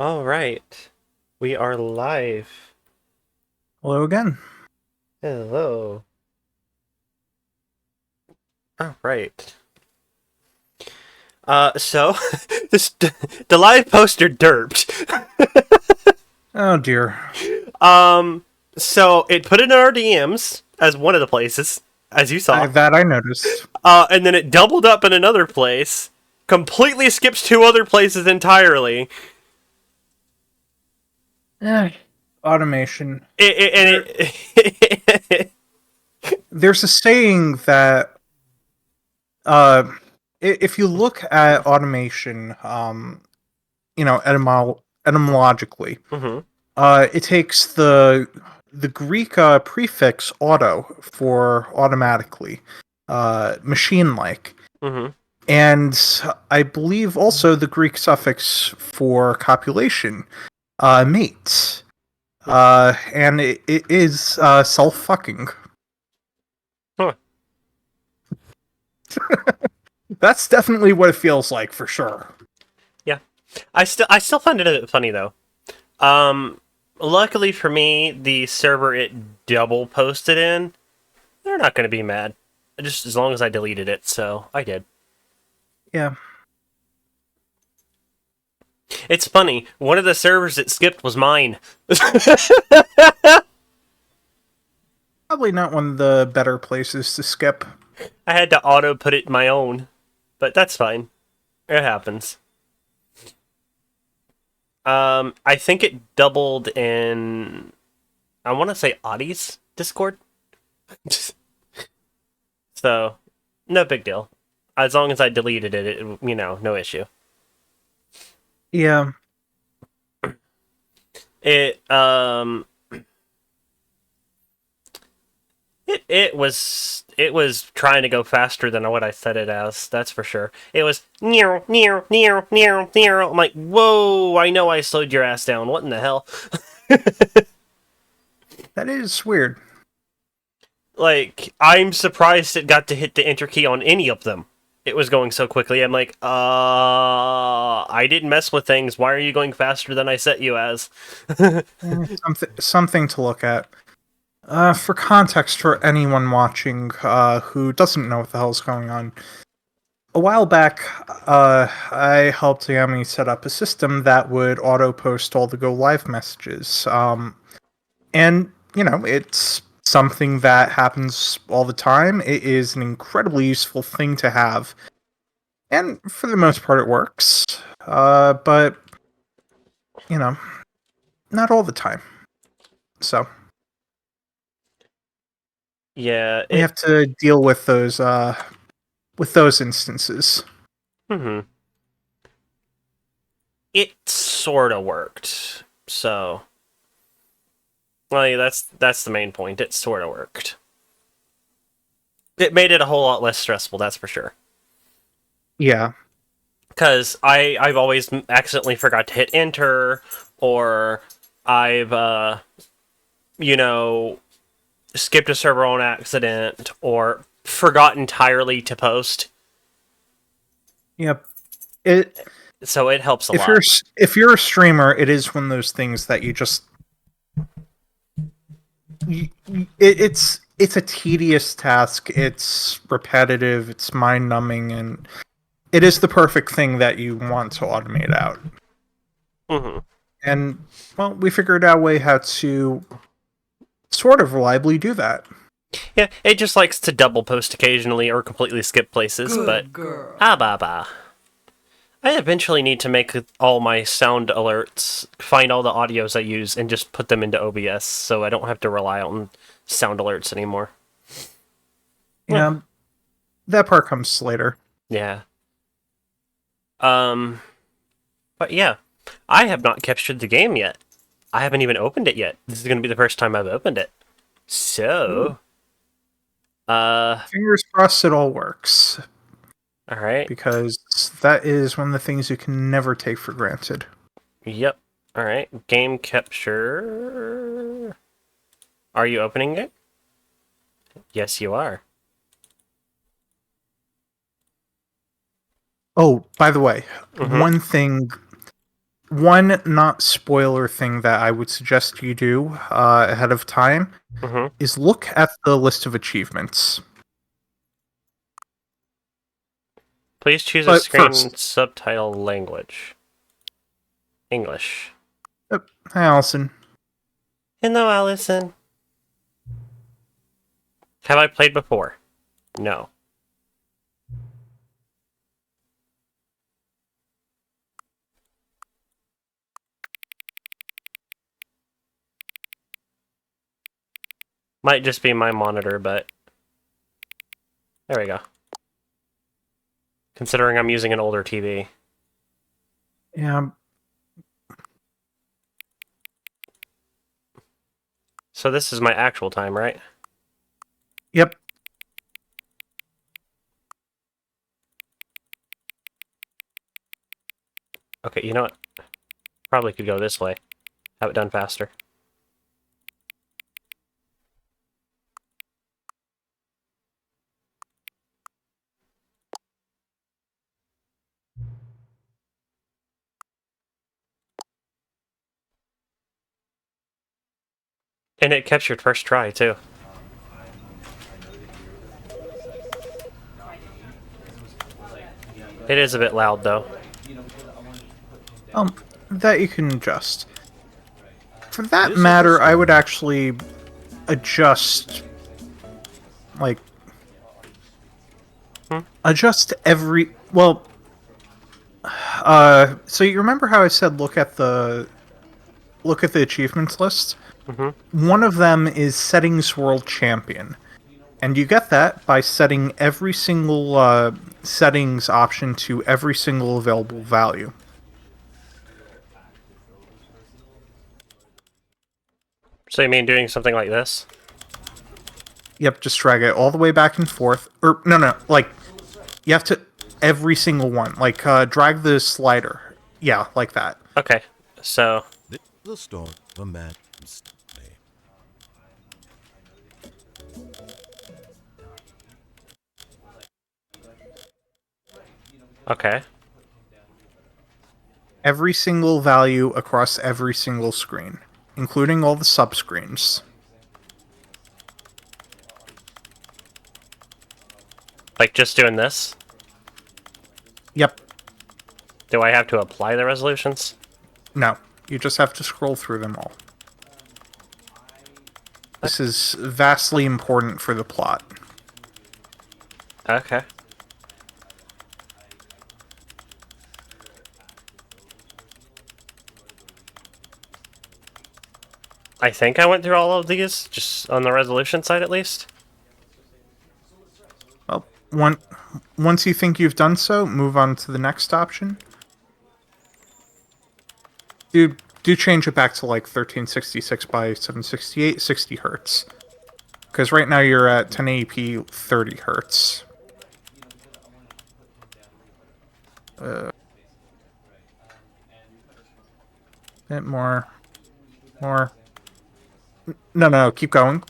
All right. We are live. Hello again. Hello. All right. So this the live poster derped. Oh dear. So it put it in our DMs as one of the places, as you saw. I noticed. And then it doubled up in another place, completely skips two other places entirely. Eh, Automation. And There, it there's a saying that uh, if you look at automation, etymologically, Mhm. it takes the Greek prefix "auto" for automatically, machine-like, Mhm. and I believe also the Greek suffix for copulation, mate. And it is self-fucking. Huh. That's definitely what it feels like for sure. Yeah. I still find it a bit funny though. Um, Luckily for me, the server it double posted in, they're not going to be mad. Just as long as I deleted it, so I did. Yeah, It's funny, one of the servers it skipped was mine. probably not one of the better places to skip. I had to auto put it in my own, but that's fine. It happens. I think it doubled in, I want to say Audie's Discord. So, no big deal. As long as I deleted it, no issue. Yeah, It it was trying to go faster than what I set it as. That's for sure. It was near near near near near. I'm like, whoa! I know I slowed your ass down. What in the hell? that is weird. Like, I'm surprised it got to hit the enter key on any of them. It was going so quickly. I'm like, I didn't mess with things. Why are you going faster than I set you as? Something to look at. For context, for anyone watching who doesn't know what the hell's going on, a while back, I helped Ayame set up a system that would auto post all the go live messages. And, it's something that happens all the time. It is an incredibly useful thing to have. And for the most part, it works. But, you know, not all the time. So Yeah, we it. have to deal with those instances. Hmm. It sort of worked. So, well, yeah, that's the main point. It sort of worked. It made it a whole lot less stressful. That's for sure. Yeah. Because I've always accidentally forgot to hit enter, or I've you know skipped a server on accident, or forgot entirely to post. Yep. It So it helps a if you're lot. if you're a streamer, it is one of those things that you just it's a tedious task. It's repetitive. It's mind numbing, and it is the perfect thing that you want to automate out. Hmm. And well, we figured out a way how to sort of reliably do that. Yeah, it just likes to double post occasionally or completely skip places, but Good girl. ah bah bah. I eventually need to make all my sound alerts, find all the audios I use, and just put them into OBS so I don't have to rely on sound alerts anymore. Yeah. Yeah, that part comes later. Yeah. Um, but yeah, I have not captured the game yet. I haven't even opened it yet. This is going to be the first time I've opened it. Ooh. So, uh, Fingers crossed it all works, all right. because that is one of the things you can never take for granted. Yep. All right. Game capture. Are you opening it? Yes, you are. Oh, by the way, Mm-hmm. one thing one not spoiler thing that I would suggest you do ahead of time Hmm. is look at the list of achievements. Please choose a But screen first, subtitle language. English. hi Allison. Hello, Allison. Have I played before? No. Might just be my monitor, but there we go. Considering I'm using an older TV. Yeah, So this is my actual time, right? yep. Okay, you know what? Probably could go this way. Have it done faster. And it captured first try, too. It is a bit loud, though. That you can adjust. For that This is the matter, I would start. actually adjust, like, Hmm? adjust every. Well, so you remember how I said look at the achievements list? Mm-hmm. One of them is Settings World Champion. And you get that by setting every single settings option to every single available value. So you mean doing something like this? Yep, just drag it all the way back and forth. Or, no, like, you have to, every single one. Like, drag the slider. Yeah, like that. Okay, so... This is the start of a mad day. Okay. Every single value across every single screen, including all the subscreens. Like, just doing this? Yep. Do I have to apply the resolutions? No, you just have to scroll through them all. This is vastly important for the plot. Okay. I think I went through all of these, just on the resolution side at least. Well, once you think you've done so, move on to the next option. Do change it back to like 1366 by 768, 60 hertz. Because right now you're at 1080p 30 hertz. Bit more. More. No, keep going.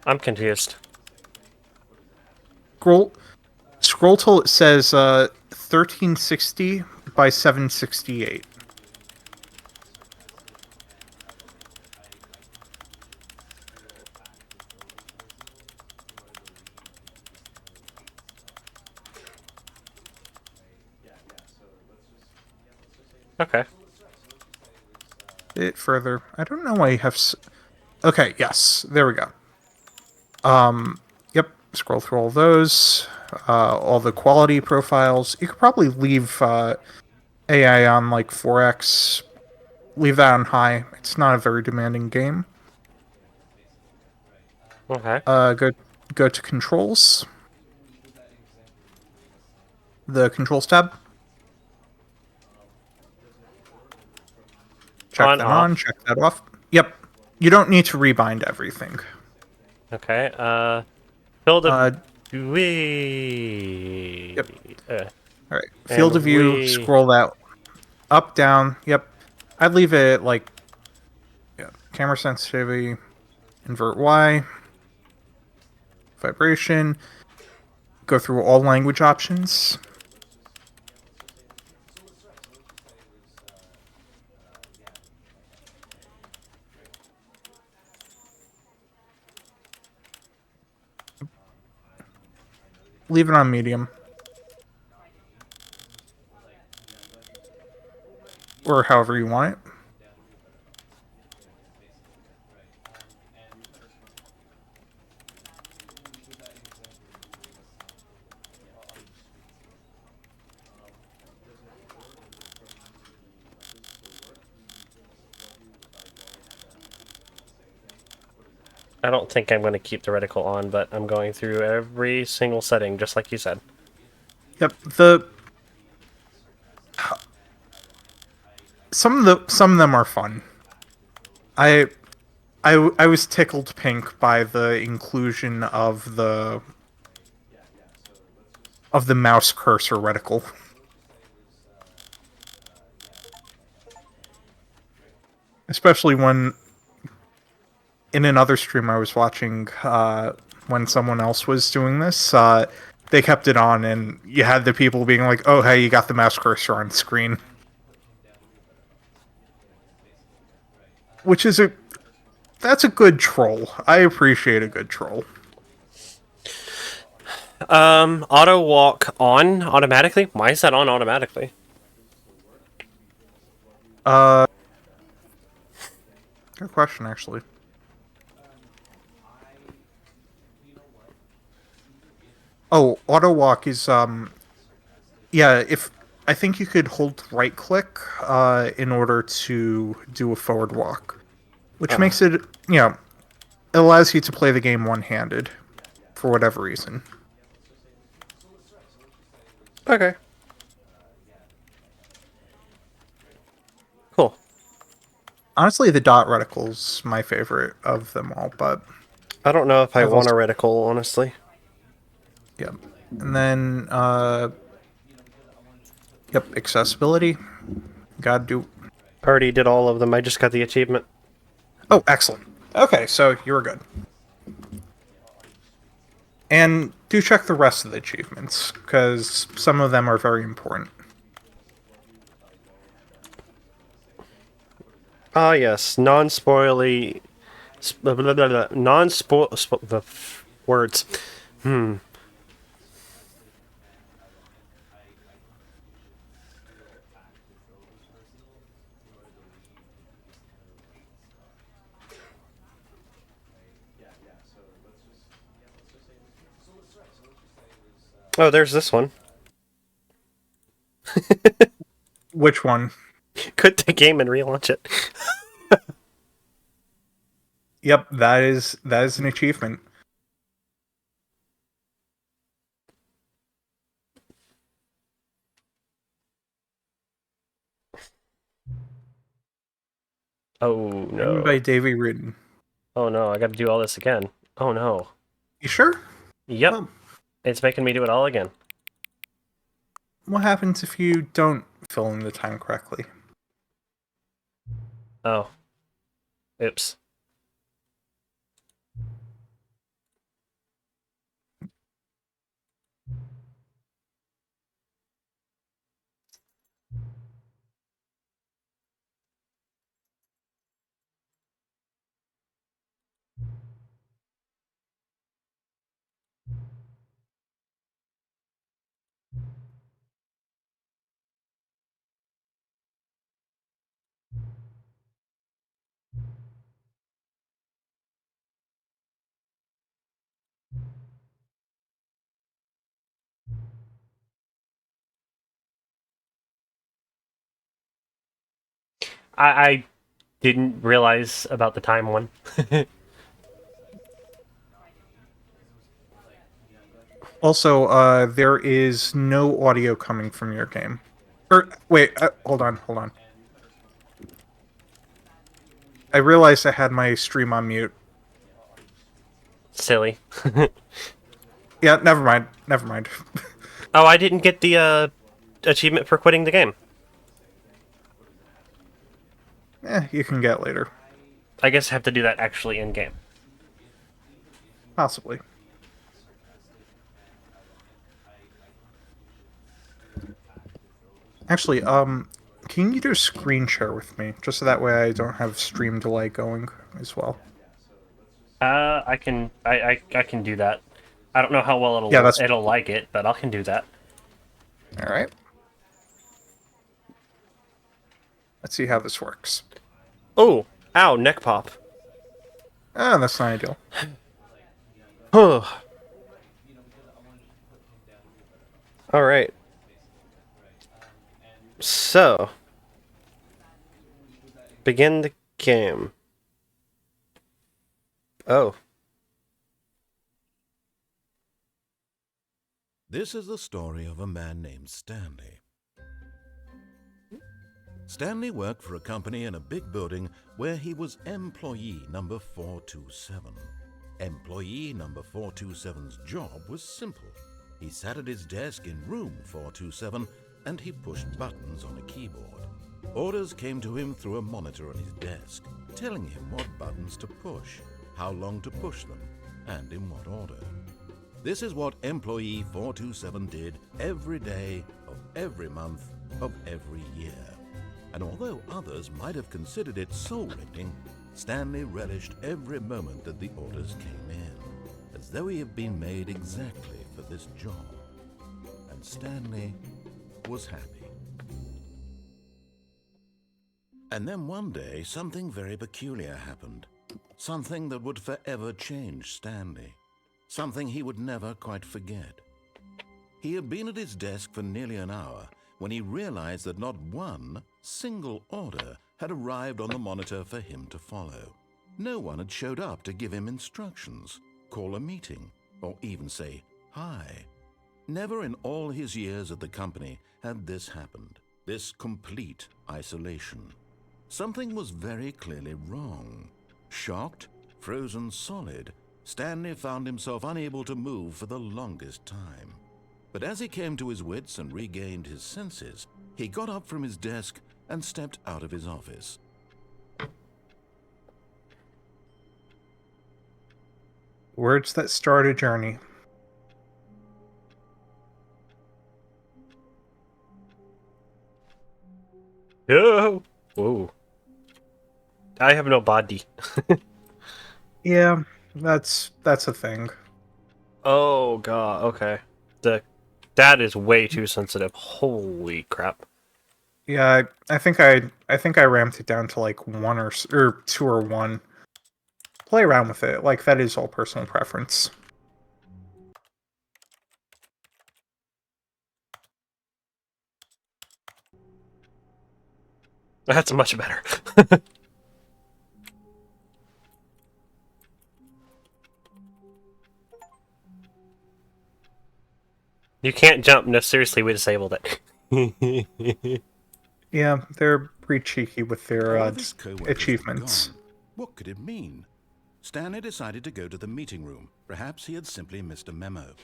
I'm confused. Scroll till it says 1360 by 768. Okay. Bit further. I don't know why you have. Okay, yes, there we go. Yep. Scroll through all those, all the quality profiles. You could probably leave AI on like 4x. Leave that on high. It's not a very demanding game. Okay. Go to controls. The controls tab. Check On, that on. off. Check that off. Yep. You don't need to rebind everything. Okay, field Uh, of view. Yep. All right. Field of And view. we... Scroll that up, down. Yep. I'd leave it like, yeah, camera sensitivity, invert Y, vibration. go through all language options. Leave it on medium. Or however you want it. I don't think I'm going to keep the reticle on, but I'm going through every single setting, just like you said. Yep, some of them are fun. I was tickled pink by the inclusion of the mouse cursor reticle. Especially when in another stream I was watching, when someone else was doing this, they kept it on, and you had the people being like, "Oh, hey, you got the mouse cursor on screen," which is that's a good troll. I appreciate a good troll. Auto walk on automatically? Why is that on automatically? Good question, actually. Oh, auto walk is yeah. If I think you could hold right click in order to do a forward walk, which makes it it allows you to play the game one handed for whatever reason. Okay. Cool. Honestly, the dot reticle's my favorite of them all, but I don't know if I I've want a also- reticle, honestly. yeah. And then yep, accessibility. Gotta do. Already did all of them. I just got the achievement. Oh, excellent. Okay, so you were good. And do check the rest of the achievements, because some of them are very important. Ah, yes. Non-spoily... Non-spoil... The words. Oh, there's this one. Which one? Quit the game and relaunch it. Yep, that is an achievement. Oh, Written by no. Davey Rudin. Oh, no. I gotta do all this again. Oh, no. You sure? Yep. Well, It's making me do it all again. what happens if you don't fill in the time correctly? Oh. Oops. I didn't realize about the time one. Also, there is no audio coming from your game. Or wait, hold on. I realized I had my stream on mute. Silly. Yeah, never mind. Oh, I didn't get the achievement for quitting the game. You can get later. I guess I have to do that actually in game. Possibly. Actually, can you do screen share with me? Just so that way I don't have stream delay going as well. I can I can do that. I don't know how well Yeah, it'll like it, but I can do that. all right. Let's see how this works. Oh, ow, neck pop. Ah, that's not ideal. All right. So, begin the game. Oh. This is the story of a man named Stanley. Stanley worked for a company in a big building where he was employee number 427. Employee number 427's job was simple. He sat at his desk in room 427 and he pushed buttons on a keyboard. Orders came to him through a monitor on his desk, telling him what buttons to push, how long to push them, and in what order. This is what employee 427 did every day of every month of every year. And although others might have considered it soul-rending, Stanley relished every moment that the orders came in, as though he had been made exactly for this job. And Stanley was happy. And then one day, something very peculiar happened. Something that would forever change Stanley. Something he would never quite forget. He had been at his desk for nearly an hour when he realized that not one single order had arrived on the monitor for him to follow. No one had showed up to give him instructions, call a meeting, or even say hi. Never in all his years at the company had this happened, this complete isolation. Something was very clearly wrong. Shocked, frozen solid, Stanley found himself unable to move for the longest time. But as he came to his wits and regained his senses, he got up from his desk and stepped out of his office. Words that start a journey. Yo. Whoa. I have no body. Yeah, that's a thing. Oh god. Okay. That is way too sensitive. Holy crap. Yeah, I think I ramped it down to like 2 or 1. Play around with it. Like, that is all personal preference. That's much better. You can't jump. No, seriously, we disabled it. Yeah, they're pretty cheeky with their All of his co-workers were achievements. gone. What could it mean? Stanley decided to go to the meeting room. Perhaps he had simply missed a memo.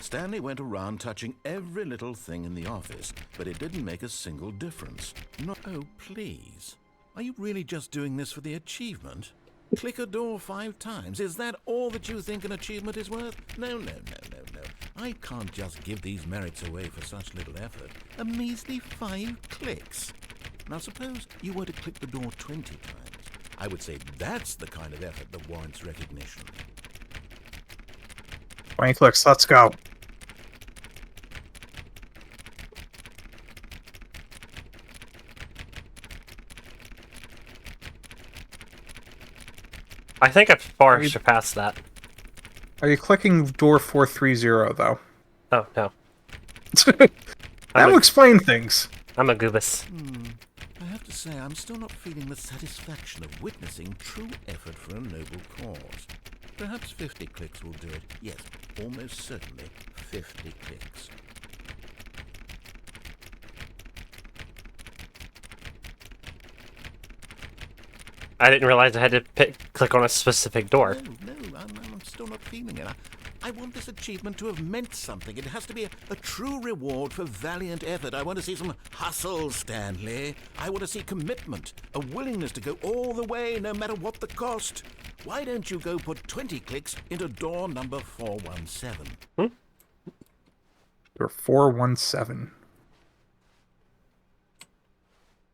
Stanley went around touching every little thing in the office, but it didn't make a single difference. No, oh, please. Are you really just doing this for the achievement? Click a door 5 times. Is that all that you think an achievement is worth? No. I can't just give these merits away for such little effort. A measly 5 clicks. Now suppose you were to click the door 20 times. I would say that's the kind of effort that warrants recognition. 20 clicks, let's go. I think I've far surpassed that. Are you clicking door 430, though? Oh, no. That will explain things. I'm a goobus. I have to say, I'm still not feeling the satisfaction of witnessing true effort for a noble cause. Perhaps 50 clicks will do it. Yes, almost certainly 50 clicks. I didn't realize I had to click on a specific door. No, I'm still not feeling it. I want this achievement to have meant something. It has to be a true reward for valiant effort. I want to see some hustle, Stanley. I want to see commitment, a willingness to go all the way, no matter what the cost. Why don't you go put 20 clicks into door number 417? You're 417.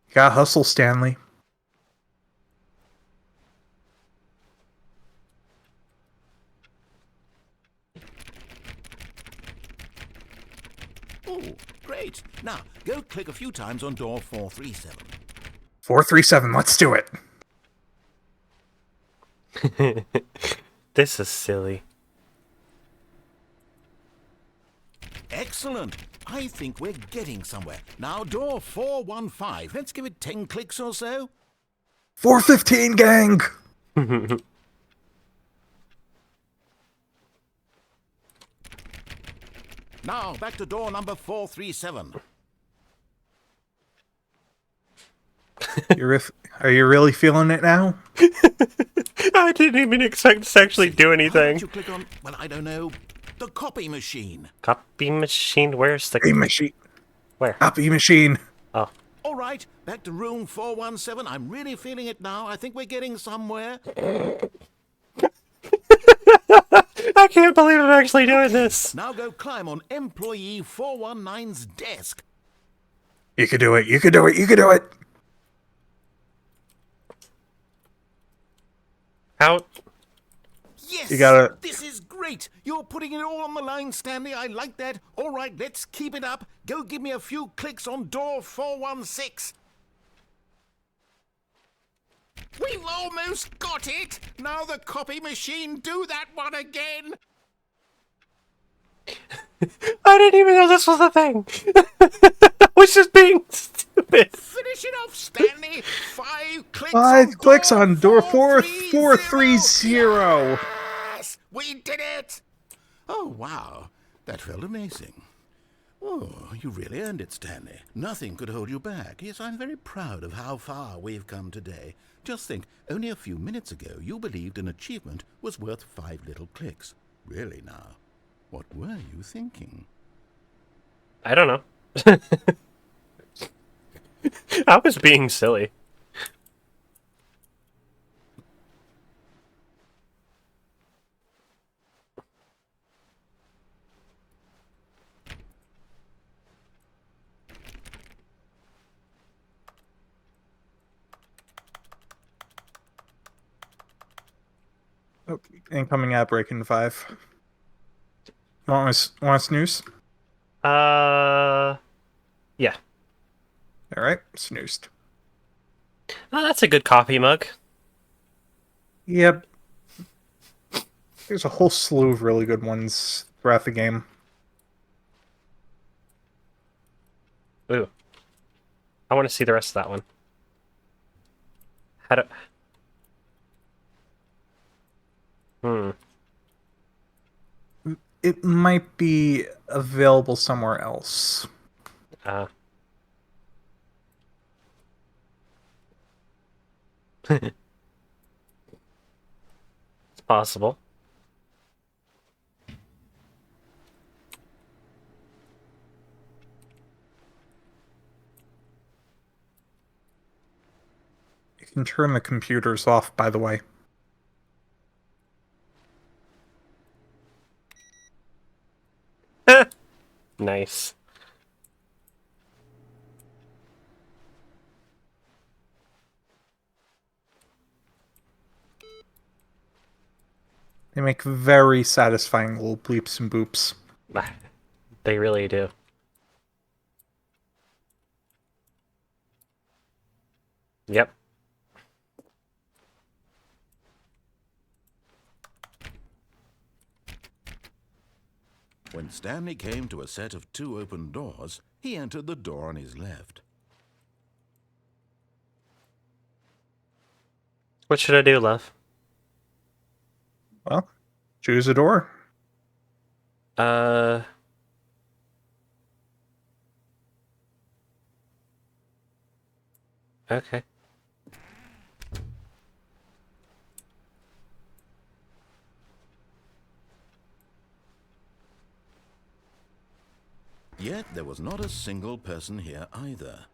You gotta hustle, Stanley. Oh, great. Now, go click a few times on door 437. 437, let's do it. This is silly. Excellent. I think we're getting somewhere. Now, door 415. Let's give it 10 clicks or so. 415, gang! Now, back to door number 437. Are you really feeling it now? I didn't even expect to actually do Why anything. don't you click on, well, I don't know, the copy machine? Copy machine? Where's the... Copy machine. Where? Copy machine. Oh. All right, back to room 417. I'm really feeling it now. I think we're getting somewhere. I can't believe I'm actually doing this. Now go climb on employee 419's desk. You can do it. You can do it. You can do it. How? Yes! You gotta- This is great! You're putting it all on the line, Stanley. I like that. All right, let's keep it up. Go give me a few clicks on door 416. We've almost got it! Now the copy machine, do that one again! I didn't even know this was a thing. I was just being stupid. Finish it off, Stanley! 5 clicks 5 clicks on on door 430. 430. Yes! We did it! Oh, wow. That felt amazing. Oh, you really earned it, Stanley. Nothing could hold you back. Yes, I'm very proud of how far we've come today. Just think, only a few minutes ago you believed an achievement was worth 5 little clicks. Really now, what were you thinking? I don't know. I was being silly. Oh, incoming outbreak in 5. Want to snooze? Yeah. Alright, snoozed. Oh, that's a good coffee mug. Yep. There's a whole slew of really good ones throughout the game. Ooh. I want to see the rest of that one. How do... It might be available somewhere else. It's possible. You can turn the computers off, by the way. Nice. They make very satisfying little bleeps and boops. They really do. Yep. When Stanley came to a set of 2 open doors, he entered the door on his left. What should I do, love? Well, choose a door. Okay. Yet there was not a single person here either.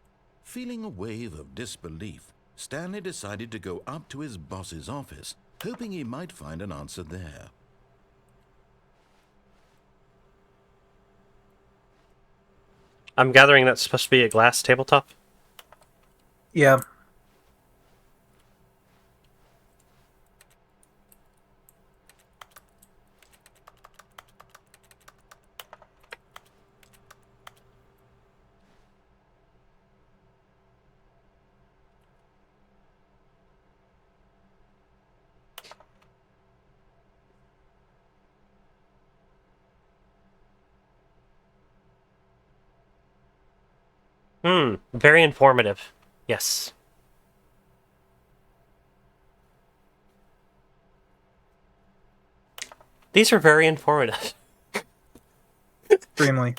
Feeling a wave of disbelief, Stanley decided to go up to his boss's office, hoping he might find an answer there. I'm gathering that's supposed to be a glass tabletop. Yeah. Very informative. Yes. These are very informative. Extremely.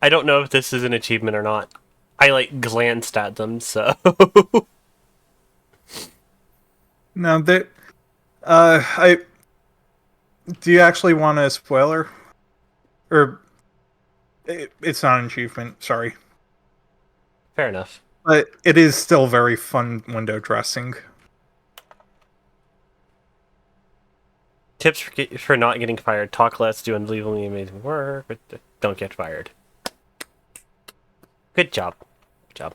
I don't know if this is an achievement or not. I, like, glanced at them, so... No, they. I. Do you actually want a spoiler? Or. It's not an achievement, sorry. Fair enough. But it is still very fun window dressing. Tips for not getting fired. Talk less, do unbelievably amazing work, but don't get fired. Good job. Good job.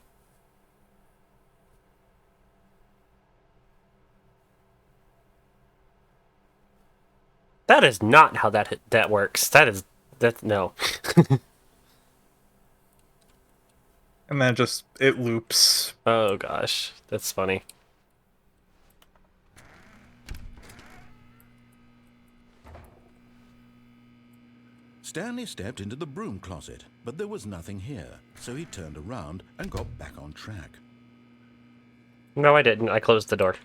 That is not how that works. That's no. And then it loops. Oh gosh, that's funny. Stanley stepped into the broom closet, but there was nothing here, so he turned around and got back on track. No, I didn't. I closed the door.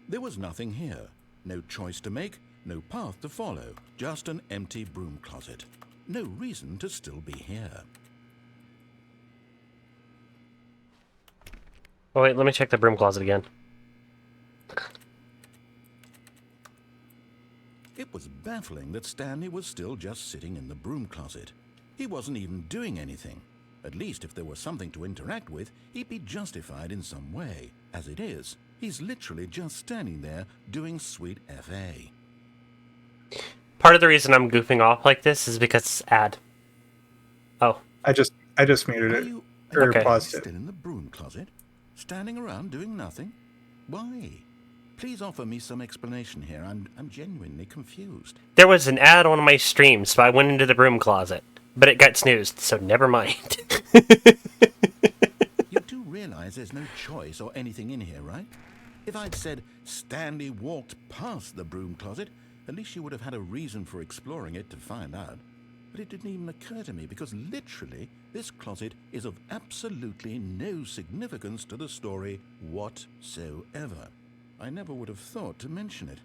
There was nothing here. No choice to make, no path to follow, just an empty broom closet. No reason to still be here. Oh wait, let me check the broom closet again. It was baffling that Stanley was still just sitting in the broom closet. He wasn't even doing anything. At least if there was something to interact with, he'd be justified in some way. As it is, he's literally just standing there doing sweet FA. Part of the reason I'm goofing off like this is because it's ad. Oh. I just muted it. Or Okay. paused it. Still in the broom closet? Standing around doing nothing? Why? Please offer me some explanation here. I'm genuinely confused. There was an ad on my stream, so I went into the broom closet. But it got snoozed, so never mind. You do realize there's no choice or anything in here, right? If I'd said Stanley walked past the broom closet, at least you would have had a reason for exploring it to find out. But it didn't even occur to me because literally this closet is of absolutely no significance to the story whatsoever. I never would have thought to mention it.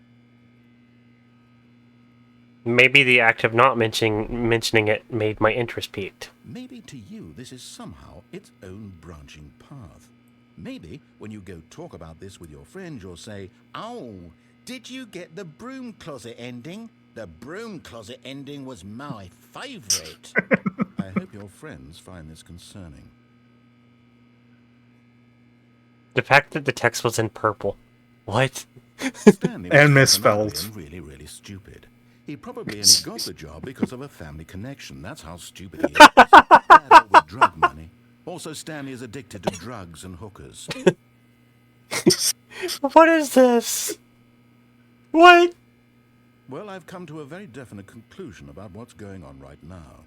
Maybe the act of not mentioning it made my interest peaked. Maybe to you this is somehow its own branching path. Maybe when you go talk about this with your friend, you'll say, "Oh, did you get the broom closet ending? The broom closet ending was my favorite." I hope your friends find this concerning. The fact that the text was in purple. What? Stanley was And personality misspelled. and really, really stupid. He probably only got the job because of a family connection. That's how stupid he is. Dad with drug money. Also, Stanley is addicted to drugs and hookers. What is this? What? Well, I've come to a very definite conclusion about what's going on right now.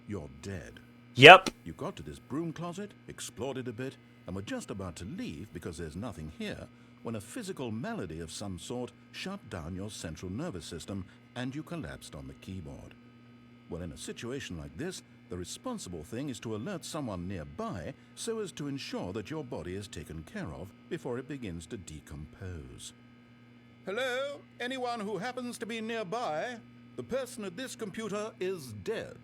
You're dead. Yep. You got to this broom closet, explored it a bit, and were just about to leave because there's nothing here when a physical malady of some sort shut down your central nervous system and you collapsed on the keyboard. Well, in a situation like this, the responsible thing is to alert someone nearby so as to ensure that your body is taken care of before it begins to decompose. Hello? Anyone who happens to be nearby? The person at this computer is dead.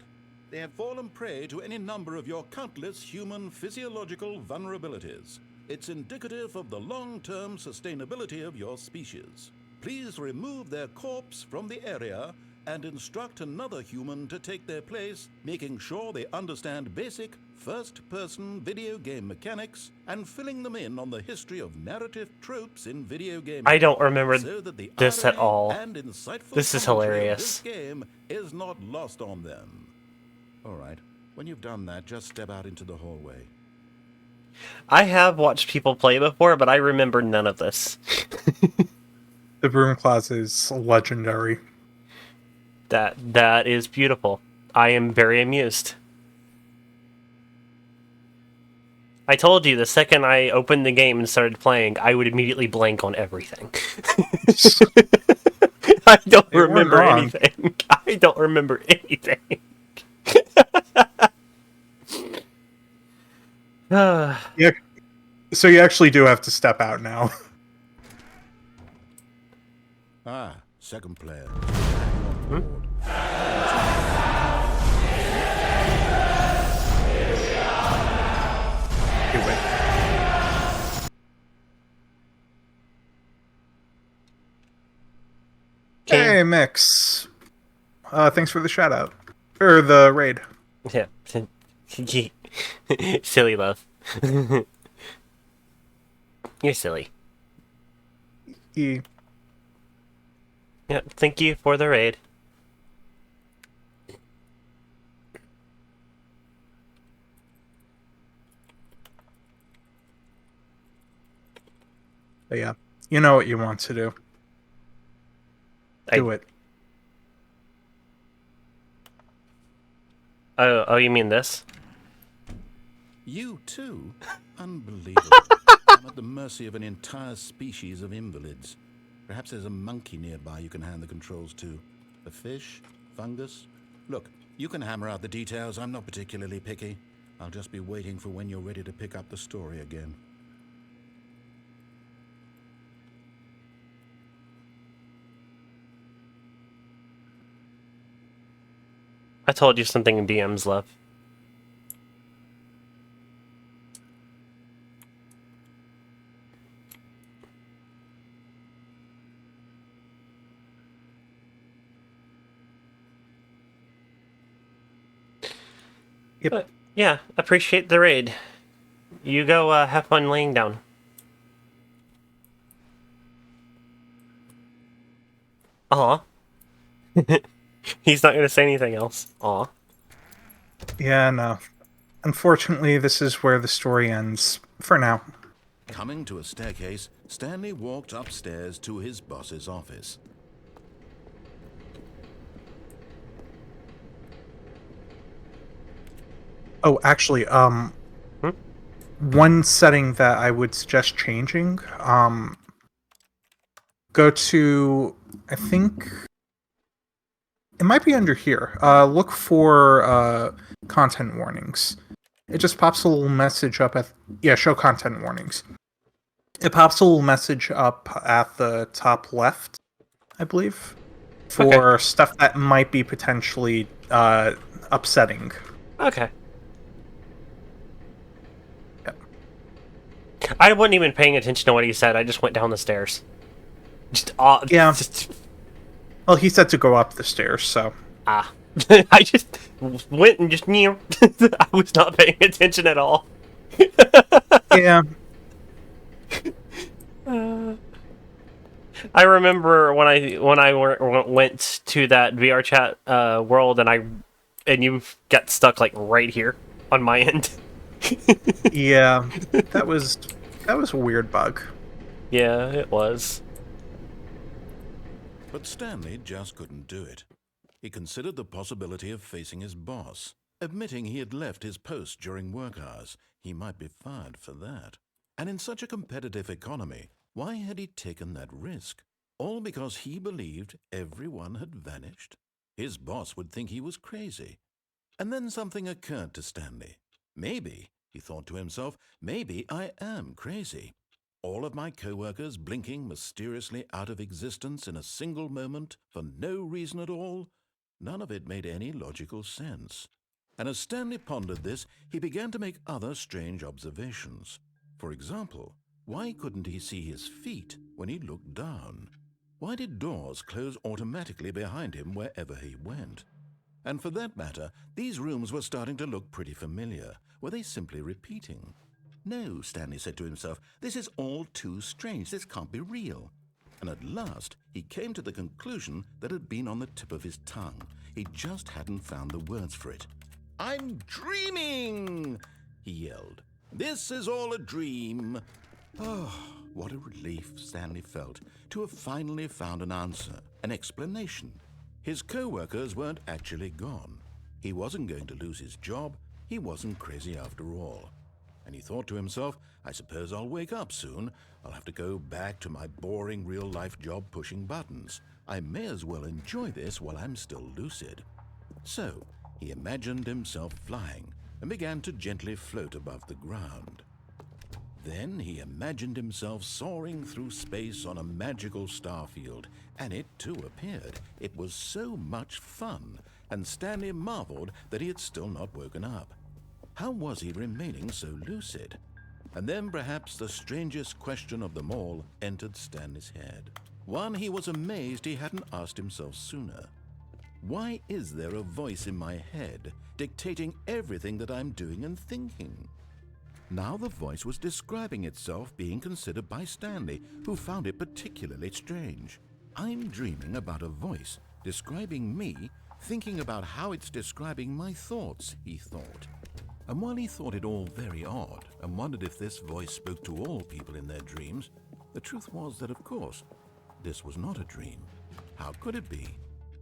They have fallen prey to any number of your countless human physiological vulnerabilities. It's indicative of the long-term sustainability of your species. Please remove their corpse from the area and instruct another human to take their place, making sure they understand basic first-person video game mechanics and filling them in on the history of narrative tropes in video games. I don't remember so that the this at irony all. and insightful This is commentary of hilarious. this game is not lost on them. All right, when you've done that, just step out into the hallway. I have watched people play before, but I remember none of this. The broom closet is legendary. That is beautiful. I am very amused. I told you, the second I opened the game and started playing, I would immediately blank on everything. I don't You weren't remember wrong. anything. I don't remember anything. Yeah. So you actually do have to step out now. Ah, second player. You win. Hey, Mix. Thanks for the shout out. Or the raid. Yeah. Silly love. You're silly. E. Yeah, thank you for the raid. But yeah, you know what you want to do. Do it. Oh, you mean this? You too? Unbelievable. I'm at the mercy of an entire species of invalids. Perhaps there's a monkey nearby you can hand the controls to. A fish? Fungus? Look, you can hammer out the details. I'm not particularly picky. I'll just be waiting for when you're ready to pick up the story again. I told you something in DM's love. Yep. But, yeah, appreciate the raid. You go have fun laying down. Aw. He's not going to say anything else. Aw. Yeah, no. Unfortunately, this is where the story ends. For now. Coming to a staircase, Stanley walked upstairs to his boss's office. Oh, actually, one setting that I would suggest changing, go to, I think, it might be under here. Look for, content warnings. It just pops a little message up at, yeah, show content warnings. It pops a little message up at the top left, I believe, for stuff that might be potentially, upsetting. Okay. I wasn't even paying attention to what he said. I just went down the stairs. Just Yeah. Just, Well, he said to go up the stairs, so. I just went and just I was not paying attention at all. Yeah. I remember when I went to that VR chat world and you got stuck like right here on my end. Yeah. That was a weird bug. Yeah, it was. But Stanley just couldn't do it. He considered the possibility of facing his boss. Admitting he had left his post during work hours, he might be fired for that. And in such a competitive economy, why had he taken that risk? All because he believed everyone had vanished? His boss would think he was crazy. And then something occurred to Stanley. Maybe, he thought to himself, maybe I am crazy. All of my co-workers blinking mysteriously out of existence in a single moment for no reason at all? None of it made any logical sense. And as Stanley pondered this, he began to make other strange observations. For example, why couldn't he see his feet when he looked down? Why did doors close automatically behind him wherever he went? And for that matter, these rooms were starting to look pretty familiar. Were they simply repeating? No, Stanley said to himself, this is all too strange. This can't be real. And at last, he came to the conclusion that had been on the tip of his tongue. He just hadn't found the words for it. "I'm dreaming!" he yelled. "This is all a dream." Oh, what a relief Stanley felt to have finally found an answer, an explanation. His co-workers weren't actually gone. He wasn't going to lose his job. He wasn't crazy after all. And he thought to himself, I suppose I'll wake up soon. I'll have to go back to my boring real-life job pushing buttons. I may as well enjoy this while I'm still lucid. So he imagined himself flying and began to gently float above the ground. Then he imagined himself soaring through space on a magical starfield, and it too appeared. It was so much fun, and Stanley marveled that he had still not woken up. How was he remaining so lucid? And then perhaps the strangest question of them all entered Stanley's head. One he was amazed he hadn't asked himself sooner. Why is there a voice in my head dictating everything that I'm doing and thinking? Now the voice was describing itself being considered by Stanley, who found it particularly strange. I'm dreaming about a voice describing me, thinking about how it's describing my thoughts, he thought. And while he thought it all very odd and wondered if this voice spoke to all people in their dreams, the truth was that, of course, this was not a dream. How could it be?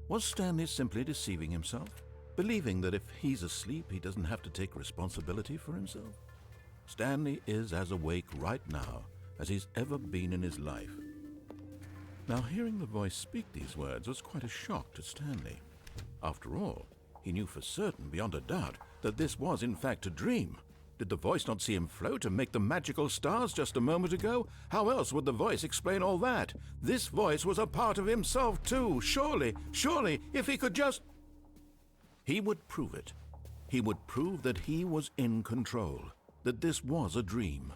Was Stanley simply deceiving himself, believing that if he's asleep, he doesn't have to take responsibility for himself? Stanley is as awake right now as he's ever been in his life. Now, hearing the voice speak these words was quite a shock to Stanley. After all, he knew for certain, beyond a doubt, that this was in fact a dream. Did the voice not see him float and make the magical stars just a moment ago? How else would the voice explain all that? This voice was a part of himself too. Surely, if he could just... He would prove it. He would prove that he was in control, that this was a dream.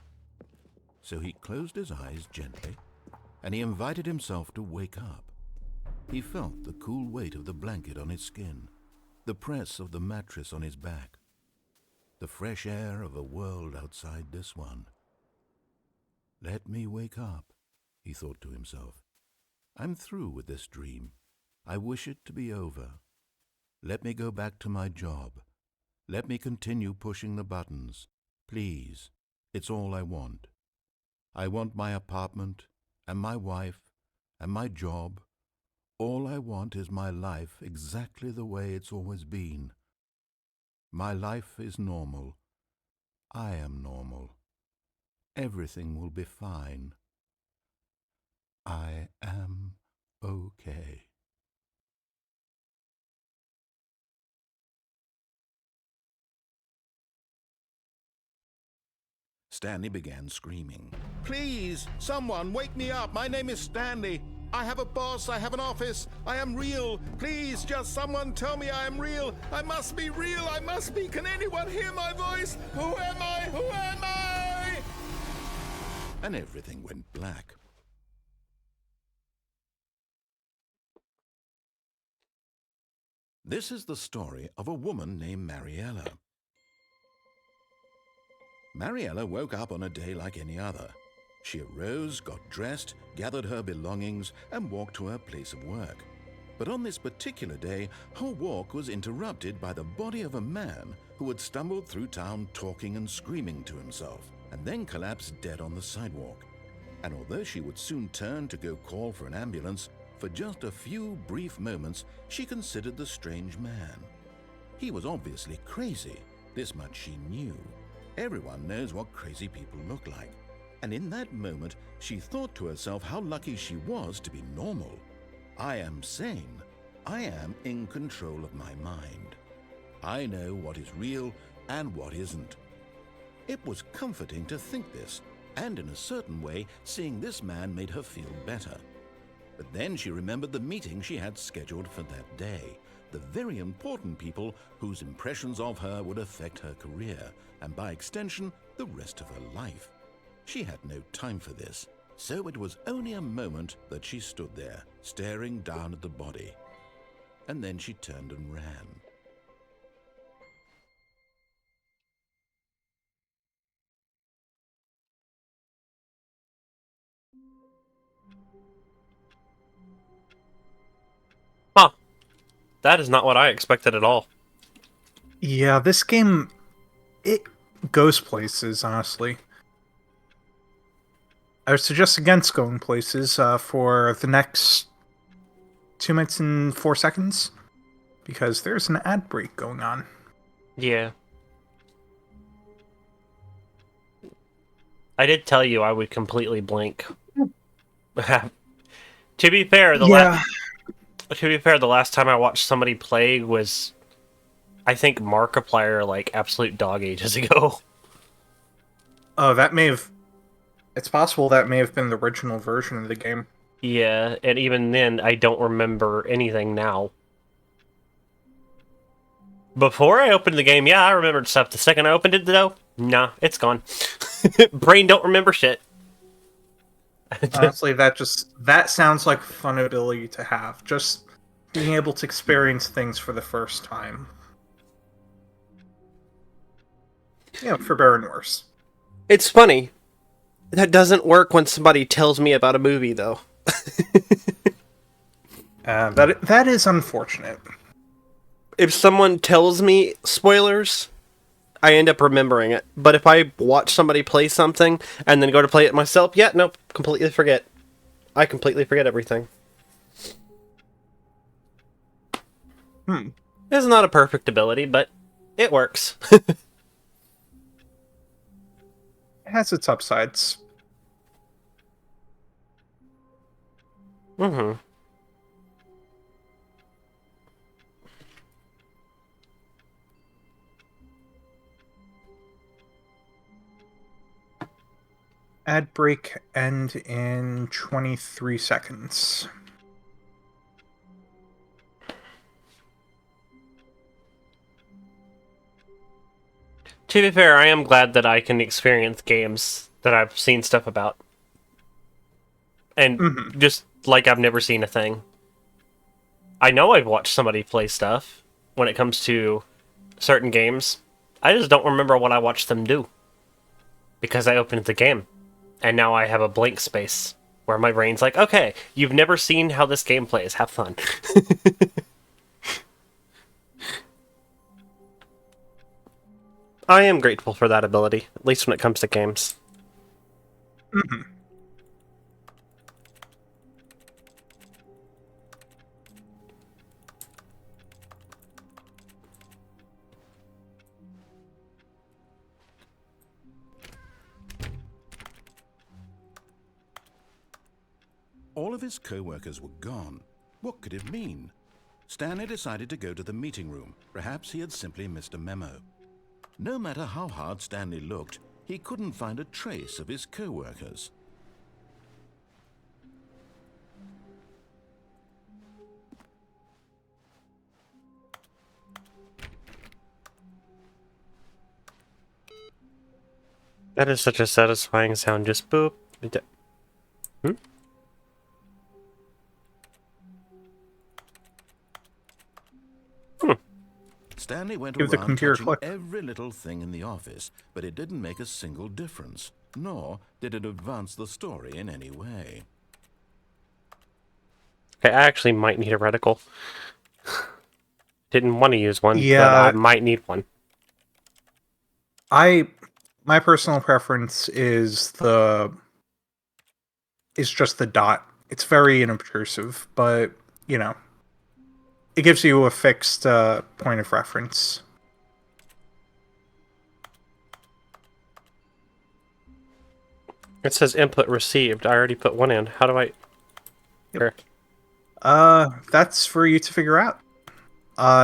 So he closed his eyes gently, and he invited himself to wake up. He felt the cool weight of the blanket on his skin, the press of the mattress on his back, the fresh air of a world outside this one. Let me wake up, he thought to himself. I'm through with this dream. I wish it to be over. Let me go back to my job. Let me continue pushing the buttons. Please, it's all I want. I want my apartment and my wife and my job. All I want is my life exactly the way it's always been. My life is normal. I am normal. Everything will be fine. I am okay. Stanley began screaming. Please, someone, wake me up. My name is Stanley. I have a boss. I have an office. I am real. Please, just someone tell me I am real. I must be real. I must be. Can anyone hear my voice? Who am I? Who am I? And everything went black. This is the story of a woman named Mariella. Mariella woke up on a day like any other. She arose, got dressed, gathered her belongings, and walked to her place of work. But on this particular day, her walk was interrupted by the body of a man who had stumbled through town talking and screaming to himself, and then collapsed dead on the sidewalk. And although she would soon turn to go call for an ambulance, for just a few brief moments she considered the strange man. He was obviously crazy, this much she knew. Everyone knows what crazy people look like. And in that moment, she thought to herself how lucky she was to be normal. I am sane. I am in control of my mind. I know what is real and what isn't. It was comforting to think this, and in a certain way, seeing this man made her feel better. But then she remembered the meeting she had scheduled for that day. the very important people whose impressions of her would affect her career, and by extension, the rest of her life. She had no time for this, so it was only a moment that she stood there, staring down at the body. And then she turned and ran. Huh. That is not what I expected at all. Yeah, this game, it goes places, honestly. I would suggest against going places for the next 2 minutes and 4 seconds, because there's an ad break going on. Yeah. I did tell you I would completely blink. To be fair, the last time I watched somebody play was, I think, Markiplier, like, absolute dog ages ago. Oh, that may have... It's possible that may have been the original version of the game. Yeah, and even then, I don't remember anything now. Before I opened the game, yeah, I remembered stuff. The second I opened it, though, nah, it's gone. Brain don't remember shit. Honestly, that sounds like a fun ability to have. Just being able to experience things for the first time. Yeah, for better and worse. It's funny. That doesn't work when somebody tells me about a movie, though. That is unfortunate. If someone tells me spoilers, I end up remembering it. But if I watch somebody play something and then go to play it myself, yeah, nope, completely forget. I completely forget everything. It's not a perfect ability, but it works. It has its upsides. Mm-hmm. Ad break end in 23 seconds. To be fair, I am glad that I can experience games that I've seen stuff about. And just like I've never seen a thing. I know I've watched somebody play stuff when it comes to certain games. I just don't remember what I watched them do. Because I opened the game. And now I have a blank space where my brain's like, okay, you've never seen how this game plays. Have fun. I am grateful for that ability, at least when it comes to games. All of his co-workers were gone. What could it mean? Stanley decided to go to the meeting room. Perhaps he had simply missed a memo. No matter how hard Stanley looked, he couldn't find a trace of his co-workers. That is such a satisfying sound, just boop. Hmm? Stanley went Give the around computer a touching click. every little thing in the office, but it didn't make a single difference, nor did it advance the story in any way. Okay, I actually might need a reticle. Didn't want to use one, but Yeah. I might need one. My personal preference is just the dot. It's very inobtrusive, but you know, it gives you a fixed point of reference. It says input received. I already put one in. How do I... Here. That's for you to figure out.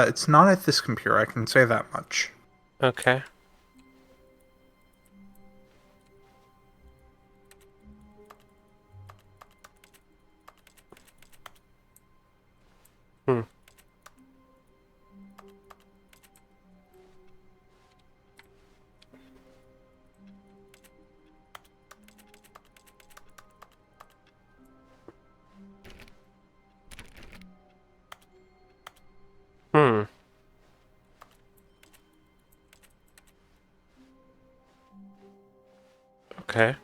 It's not at this computer, I can say that much. Okay. Okay.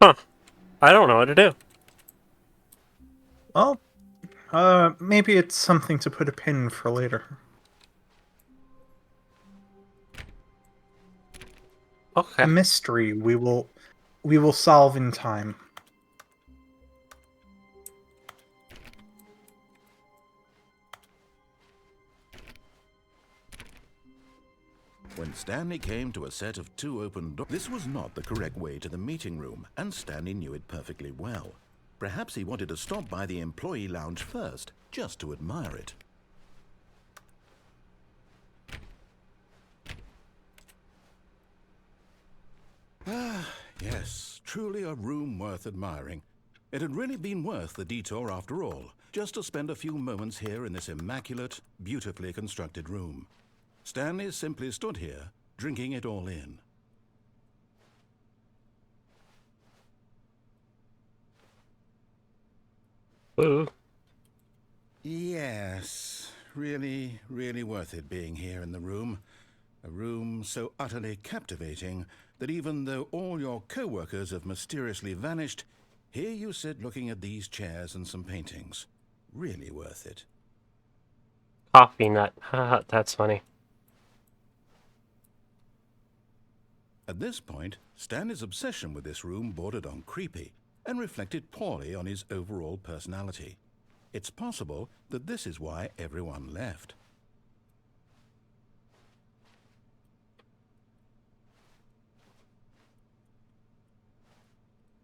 Huh. I don't know what to do. Well, maybe it's something to put a pin for later. Okay. A mystery we will solve in time. When Stanley came to a set of 2 open doors, this was not the correct way to the meeting room, and Stanley knew it perfectly well. Perhaps he wanted to stop by the employee lounge first, just to admire it. Ah, yes, truly a room worth admiring. It had really been worth the detour after all, just to spend a few moments here in this immaculate, beautifully constructed room. Stanley simply stood here, drinking it all in. Ooh. Yes, really, really worth it being here in the room. A room so utterly captivating that even though all your co-workers have mysteriously vanished, here you sit looking at these chairs and some paintings. Really worth it. Coffee nut. Haha, that's funny. At this point, Stanley's obsession with this room bordered on creepy and reflected poorly on his overall personality. It's possible that this is why everyone left.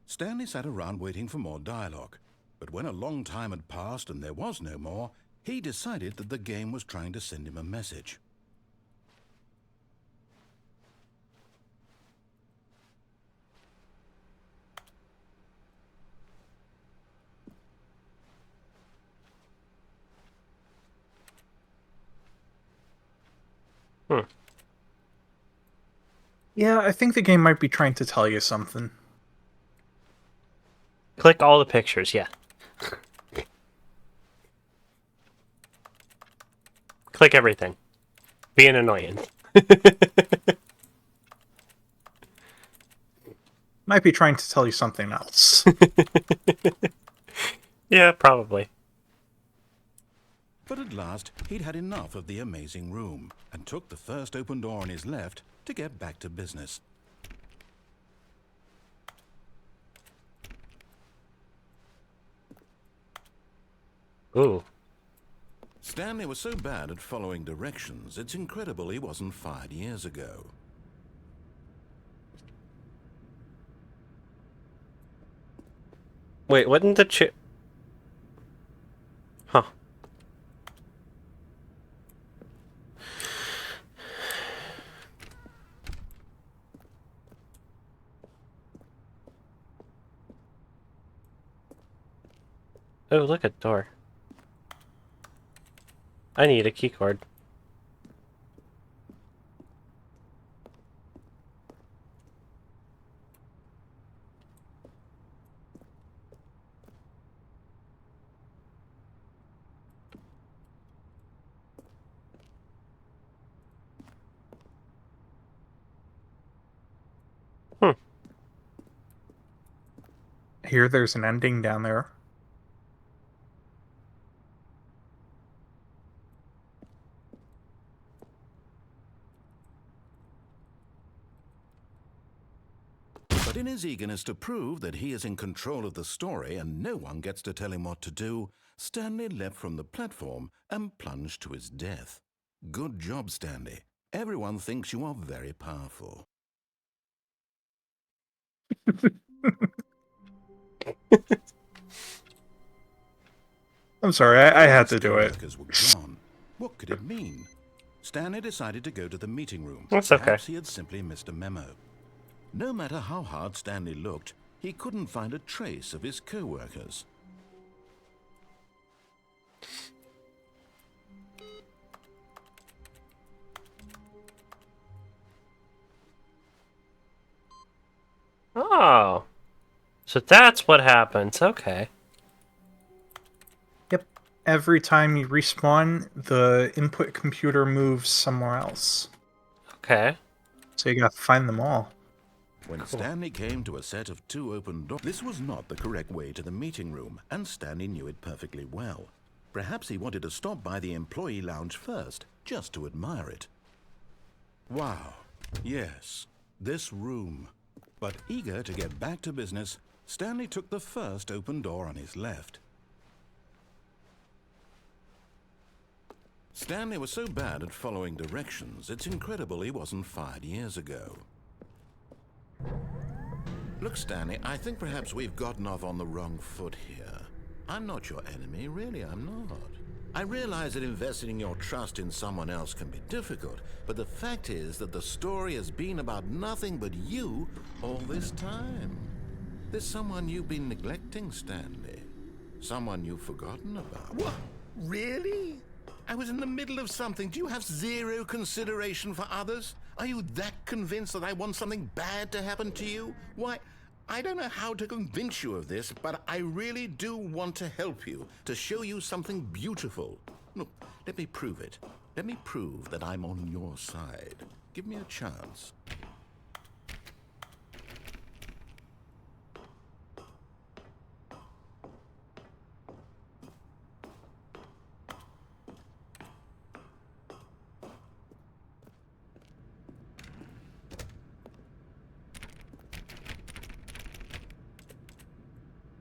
Stanley sat around waiting for more dialogue, but when a long time had passed and there was no more, he decided that the game was trying to send him a message. Hmm. Yeah, I think the game might be trying to tell you something. Click all the pictures, yeah. Click everything. Be an annoyance. Might be trying to tell you something else. Yeah, probably. But at last, he'd had enough of the amazing room and took the first open door on his left to get back to business. Ooh. Stanley was so bad at following directions, it's incredible he wasn't fired years ago. Wait, wasn't the chair... Huh. Oh, look at door. I need a keycard. Hmm. Here, there's an ending down there. But in his eagerness to prove that he is in control of the story and no one gets to tell him what to do, Stanley leapt from the platform and plunged to his death. Good job, Stanley. Everyone thinks you are very powerful. I'm sorry, I had to The do it. workers were gone. What could it mean? Stanley decided to go to the meeting room. That's okay. Perhaps he had simply missed a memo. No matter how hard Stanley looked, he couldn't find a trace of his co-workers. Oh. So that's what happens. Okay. Yep. Every time you respawn, the input computer moves somewhere else. Okay. So you gotta find them all. When Stanley came to a set of 2 open doors, this was not the correct way to the meeting room, and Stanley knew it perfectly well. Perhaps he wanted to stop by the employee lounge first, just to admire it. Wow, yes, this room. But eager to get back to business, Stanley took the first open door on his left. Stanley was so bad at following directions, it's incredible he wasn't fired years ago. Look, Stanley, I think perhaps we've gotten off on the wrong foot here. I'm not your enemy, really, I'm not. I realize that investing your trust in someone else can be difficult, but the fact is that the story has been about nothing but you all this time. There's someone you've been neglecting, Stanley. Someone you've forgotten about. What? Really? I was in the middle of something. Do you have zero consideration for others? Are you that convinced that I want something bad to happen to you? Why, I don't know how to convince you of this, but I really do want to help you, to show you something beautiful. Look, let me prove it. Let me prove that I'm on your side. Give me a chance.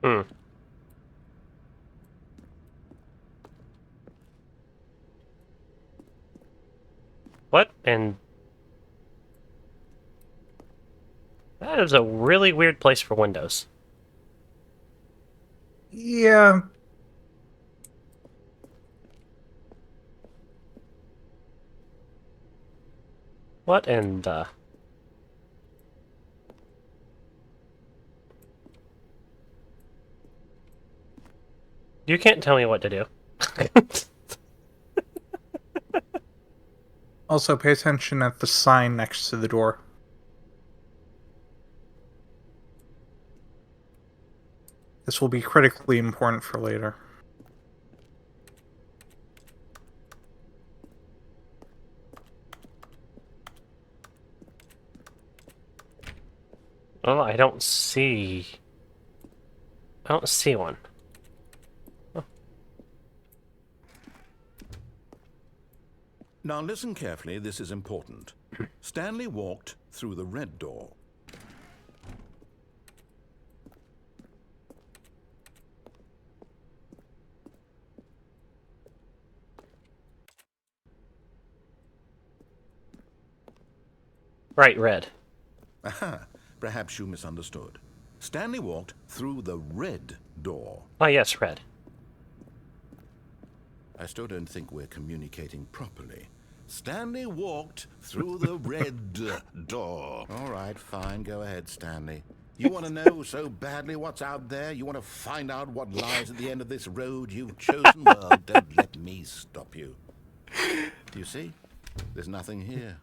Hmm. What? And that is a really weird place for windows. Yeah. What in the... You can't tell me what to do. Also, pay attention at the sign next to the door. This will be critically important for later. Oh, I don't see... I don't see one. Now listen carefully, this is important. Stanley walked through the red door. Right, red. Aha, perhaps you misunderstood. Stanley walked through the red door. Oh, yes, red. I still don't think we're communicating properly. Stanley walked through the red door. All right, fine. Go ahead, Stanley. You want to know so badly what's out there? You want to find out what lies at the end of this road you've chosen? Well, don't let me stop you. Do you see? There's nothing here.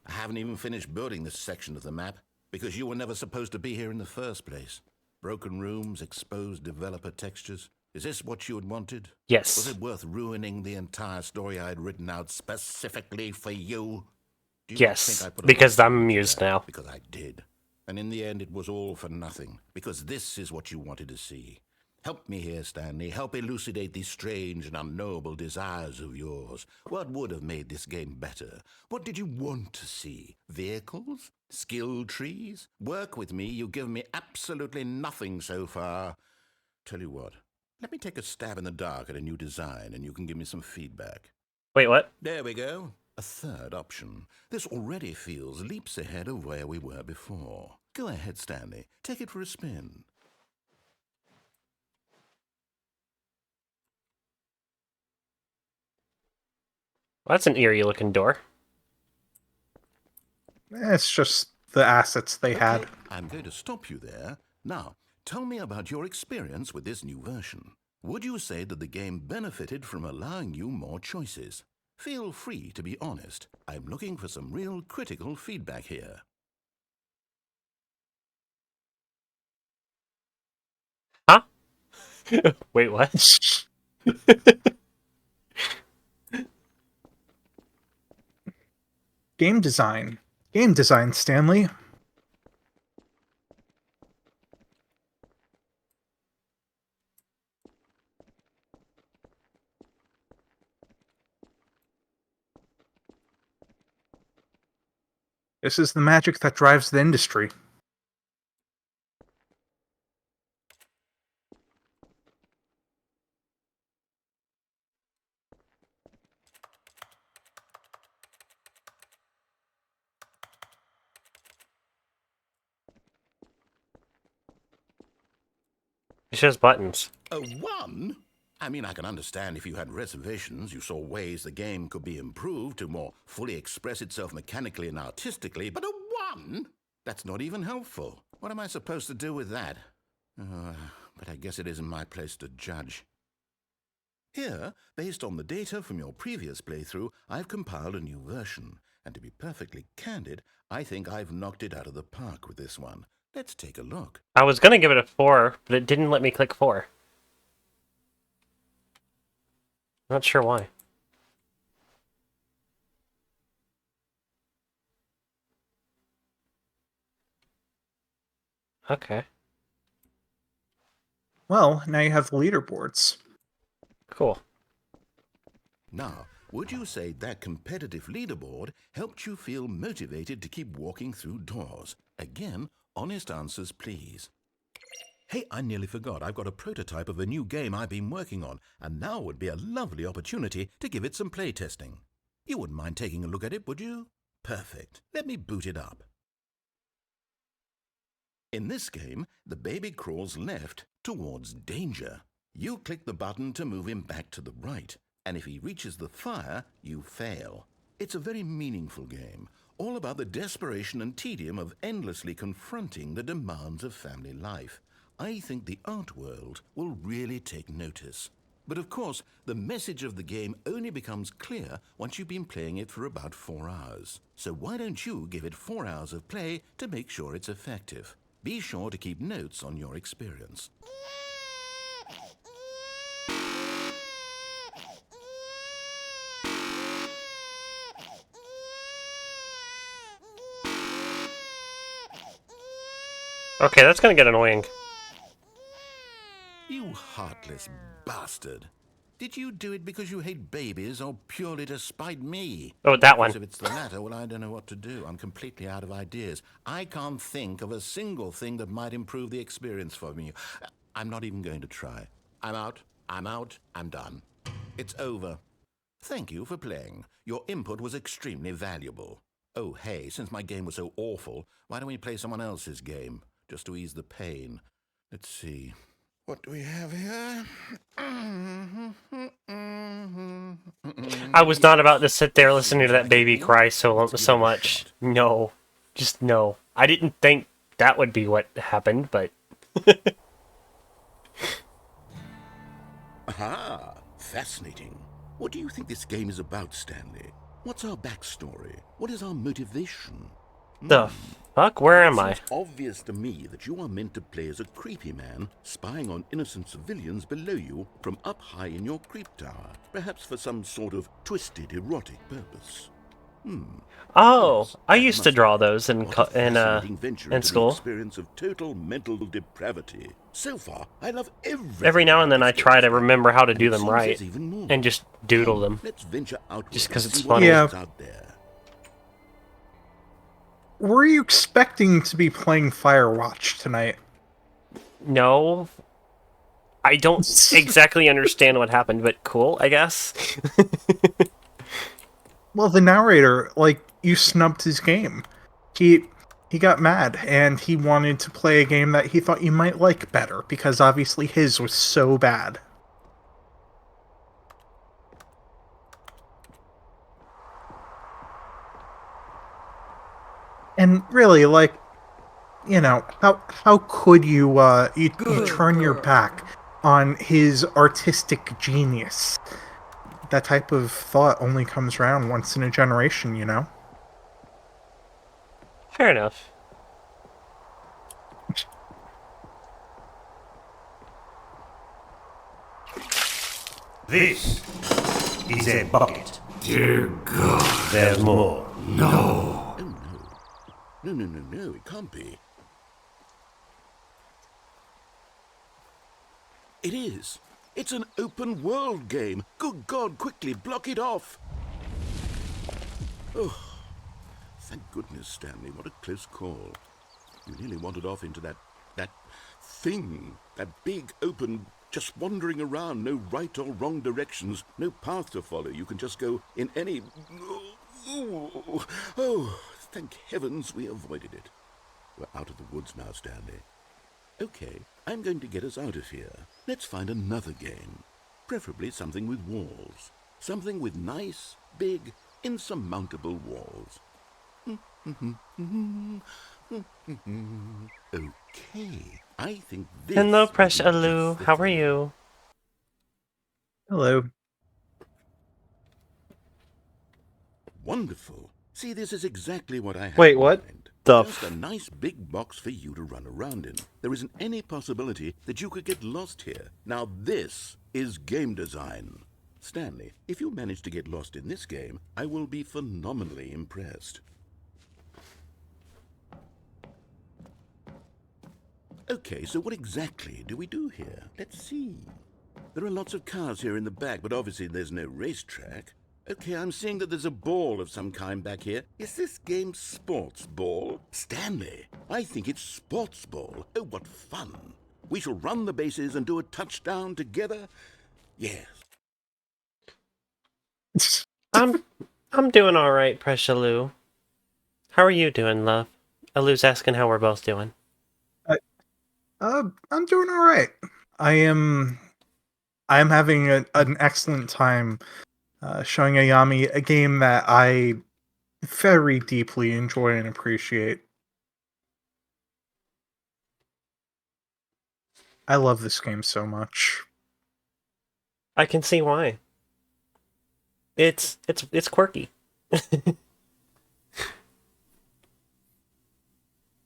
I haven't even finished building this section of the map because you were never supposed to be here in the first place. Broken rooms, exposed developer textures. Is this what you had wanted? Yes. Was it worth ruining the entire story I had written out specifically for you? Do you Yes, think I put a because lot of I'm thought into amused that? now. Because I did. And in the end, it was all for nothing. Because this is what you wanted to see. Help me here, Stanley. Help elucidate these strange and unknowable desires of yours. What would have made this game better? What did you want to see? Vehicles? Skill trees? Work with me. You've given me absolutely nothing so far. Tell you what. Let me take a stab in the dark at a new design, and you can give me some feedback. Wait, what? There we go. A third option. This already feels leaps ahead of where we were before. Go ahead, Stanley. Take it for a spin. Well, that's an eerie-looking door. It's just the assets they had. Okay, I'm going to stop you there. Now, tell me about your experience with this new version. Would you say that the game benefited from allowing you more choices? Feel free to be honest. I'm looking for some real critical feedback here. Huh? Wait, what? Game design. Game design, Stanley. This is the magic that drives the industry. It's just buttons. A 1? I mean, I can understand if you had reservations, you saw ways the game could be improved to more fully express itself mechanically and artistically, but a 1? That's not even helpful. What am I supposed to do with that? But I guess it isn't my place to judge. Here, based on the data from your previous playthrough, I've compiled a new version. And to be perfectly candid, I think I've knocked it out of the park with this one. Let's take a look. I was gonna give it a 4, but it didn't let me click 4. Not sure why. Okay, Well, now you have the leaderboards. cool. Now, would you say that competitive leaderboard helped you feel motivated to keep walking through doors? Again, honest answers, please. Hey, I nearly forgot. I've got a prototype of a new game I've been working on, and now would be a lovely opportunity to give it some playtesting. You wouldn't mind taking a look at it, would you? Perfect. Let me boot it up. In this game, the baby crawls left towards danger. You click the button to move him back to the right, and if he reaches the fire, you fail. It's a very meaningful game, all about the desperation and tedium of endlessly confronting the demands of family life. I think the art world will really take notice. But of course, the message of the game only becomes clear once you've been playing it for about 4 hours. So why don't you give it 4 hours of play to make sure it's effective? Be sure to keep notes on your experience. Okay, that's gonna get annoying. You heartless bastard. Did you do it because you hate babies or purely to spite me? Oh, that one. If it's the latter, well, I don't know what to do. I'm completely out of ideas. I can't think of a single thing that might improve the experience for me. I'm not even going to try. I'm out. I'm done. It's over. Thank you for playing. Your input was extremely valuable. Oh, hey, since my game was so awful, why don't we play someone else's game? Just to ease the pain. Let's see. What do we have here? I was not about to sit there listening to that baby cry so much. No. Just no. I didn't think that would be what happened, but... Aha! Fascinating. What do you think this game is about, Stanley? What's our backstory? What is our motivation? The fuck? Where am I? It's obvious to me that you are meant to play as a creepy man spying on innocent civilians below you from up high in your creep tower, perhaps for some sort of twisted erotic purpose. Oh, I That used to must draw be those what a fascinating venture in into the school. experience of total mental depravity. So far, I love everything. Every now and then I about this try to game. remember how to And do it them seems right there's even more. and just doodle them. Let's venture outward Just 'cause and it's see what funny. Yeah. else is out there. Were you expecting to be playing Firewatch tonight? No. I don't exactly understand what happened, but cool, I guess. Well, the narrator, like, you snubbed his game. He got mad, and he wanted to play a game that he thought you might like better, because obviously his was so bad. And really, like, how could you turn your back on his artistic genius? That type of thought only comes around once in a generation, you know? Fair enough. This is a bucket. Dear God. There's more. No. Oh, no. No, no, no, no, it can't be. It is. It's an open world game. Good God, quickly, block it off. Oh, thank goodness, Stanley. What a close call. You nearly wandered off into that thing. That big, open, just wandering around. No right or wrong directions. No path to follow. You can just go in any... Oh, thank heavens we avoided it. We're out of the woods now, Stanley. Okay, I'm going to get us out of here. Let's find another game. Preferably something with walls. Something with nice, big, insurmountable walls. Okay, I think this... Hello, Precious Alu. How are you? Hello. Wonderful. See, this is exactly what I had Wait, in what? mind. The Just a nice big box for you to run around in. There isn't any possibility that you could get lost here. Now this is game design. Stanley, if you manage to get lost in this game, I will be phenomenally impressed. Okay, so what exactly do we do here? Let's see. There are lots of cars here in the back, but obviously there's no racetrack. Okay, I'm seeing that there's a ball of some kind back here. Is this game sports ball? Stanley, I think it's sports ball. Oh, what fun. We shall run the bases and do a touchdown together. Yes. I'm doing all right, Precious Alu. How are you doing, love? Alu's asking how we're both doing. I'm doing all right. I'm having an excellent time showing Ayame a game that I very deeply enjoy and appreciate. I love this game so much. I can see why. It's quirky.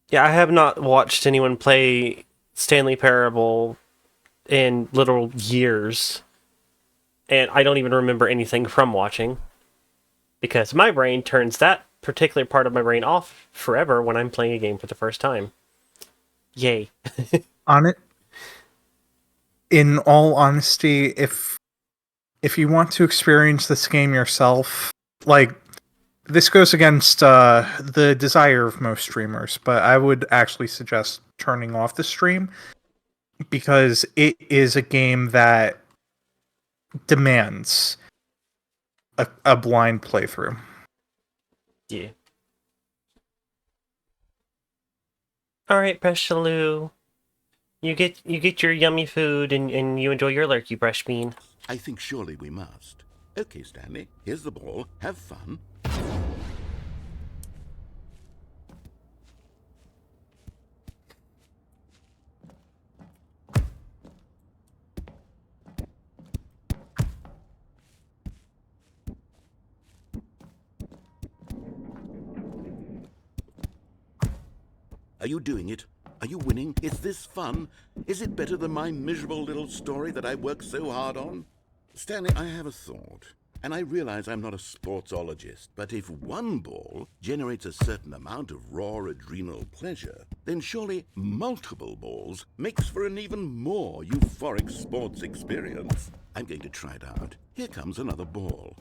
Yeah, I have not watched anyone play Stanley Parable in literal years. And I don't even remember anything from watching. Because my brain turns that particular part of my brain off forever when I'm playing a game for the first time. Yay. On it, in all honesty, if you want to experience this game yourself, like, this goes against the desire of most streamers, but I would actually suggest turning off the stream because it is a game that demands a blind playthrough. Yeah. Alright, Precious Lou. You get your yummy food and you enjoy your lurky, Brush Bean. I think surely we must. Okay, Stanley, here's the ball. Have fun. Are you doing it? Are you winning? Is this fun? Is it better than my miserable little story that I worked so hard on? Stanley, I have a thought. And I realize I'm not a sportsologist, but if one ball generates a certain amount of raw adrenal pleasure, then surely multiple balls makes for an even more euphoric sports experience. I'm going to try it out. Here comes another ball.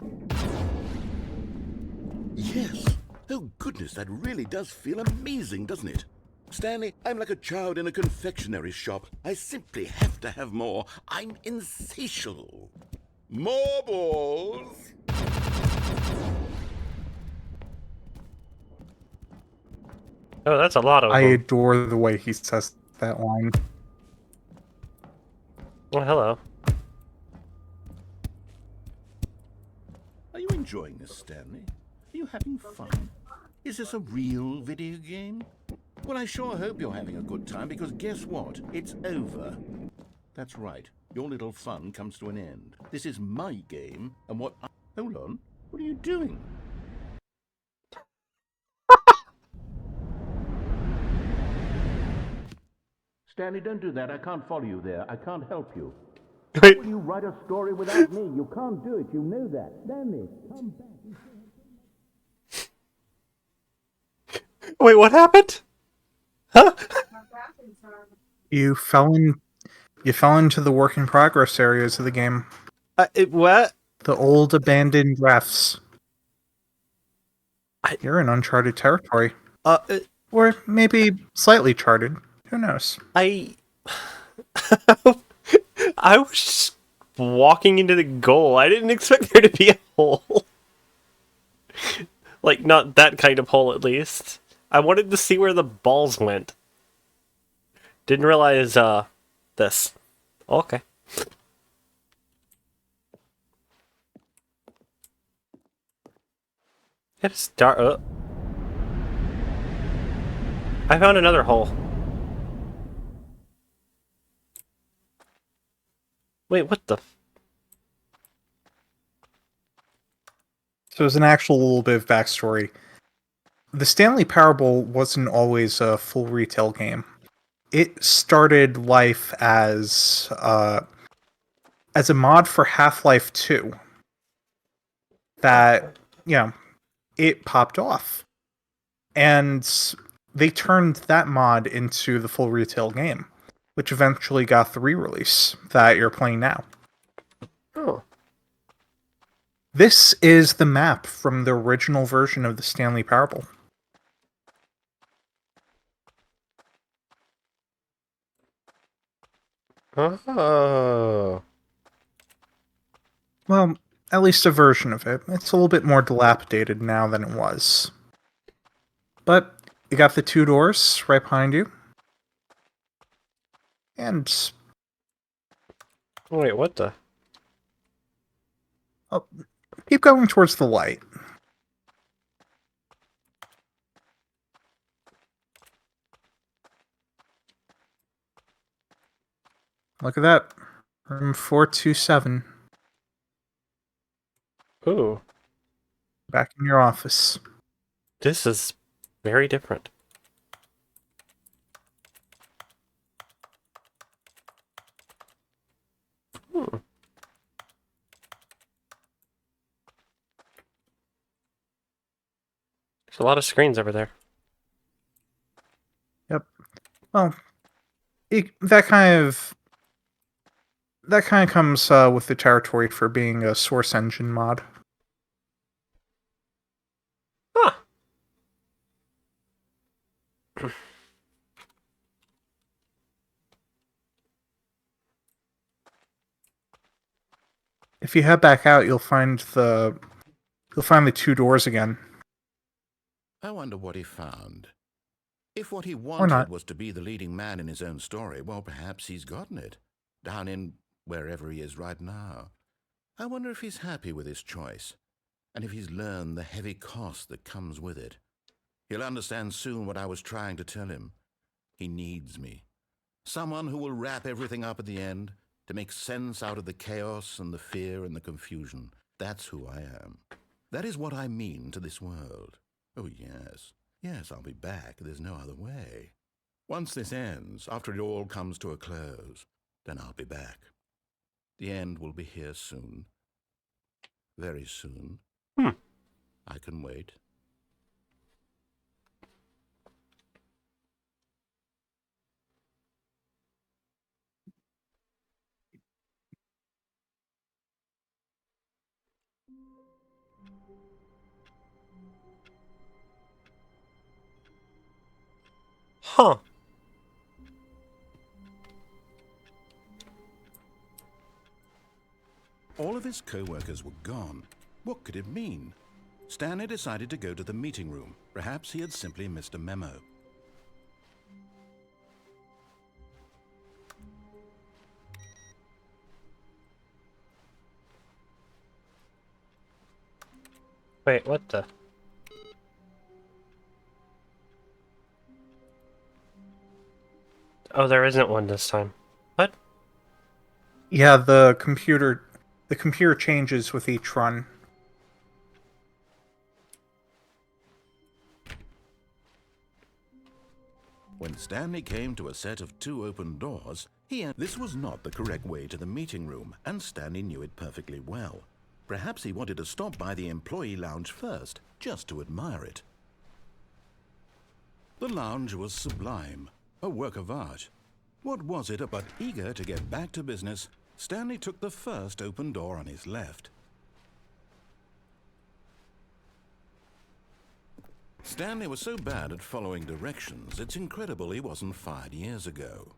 Yes! Oh goodness, that really does feel amazing, doesn't it? Stanley, I'm like a child in a confectionery shop. I simply have to have more. I'm insatiable. More balls! Oh, that's a lot of I them. adore the way he says that line. Well, hello. Are you enjoying this, Stanley? Are you having fun? Is this a real video game? Well, I sure hope you're having a good time, because guess what? It's over. That's right. Your little fun comes to an end. This is my game, and what I... Hold on. What are you doing? Stanley, don't do that. I can't follow you there. I can't help you. Wait, Will you write a story without me? You can't do it. You know that. Stanley, come back. wait, what happened? Huh? You fell into the work in progress areas of the game. What? The old abandoned refs. I- You're in uncharted territory. Uh, Or maybe slightly charted. Who knows? I I was just walking into the goal. I didn't expect there to be a hole. Like, not that kind of hole, at least. I wanted to see where the balls went. Didn't realize, this. Okay. It's dark. I found another hole. Wait, what the? So as an actual little bit of backstory, the Stanley Parable wasn't always a full retail game. It started life as a mod for Half-Life 2 that, it popped off. And they turned that mod into the full retail game, which eventually got the re-release that you're playing now. Oh. This is the map from the original version of the Stanley Parable. Oh. Well, at least a version of it. It's a little bit more dilapidated now than it was. But you got the two doors right behind you. And Wait, what the? keep going towards the light. Look at that. Room 427. Ooh. Back in your office. This is very different. Hmm. There's a lot of screens over there. Yep. Well, that kind of comes with the territory for being a source engine mod. Huh. If you head back out, you'll find the two doors again. I wonder what he found. If what he not. wanted was to be the leading man in his own story, well, perhaps he's gotten it. Down in wherever he is right now. I wonder if he's happy with his choice, and if he's learned the heavy cost that comes with it. He'll understand soon what I was trying to tell him. He needs me. Someone who will wrap everything up at the end, to make sense out of the chaos and the fear and the confusion. That's who I am. That is what I mean to this world. Oh, yes. Yes, I'll be back. There's no other way. Once this ends, after it all comes to a close, then I'll be back. The end will be here soon. Very soon. I can wait. Huh. All of his co-workers were gone. What could it mean? Stanley decided to go to the meeting room. Perhaps he had simply missed a memo. Wait, what the? Oh, there isn't one this time. What? Yeah, the computer changes with each run. When Stanley came to a set of 2 open doors, this was not the correct way to the meeting room, and Stanley knew it perfectly well. Perhaps he wanted to stop by the employee lounge first, just to admire it. The lounge was sublime, a work of art. What was it about eager to get back to business? Stanley took the first open door on his left. Stanley was so bad at following directions, it's incredible he wasn't fired years ago.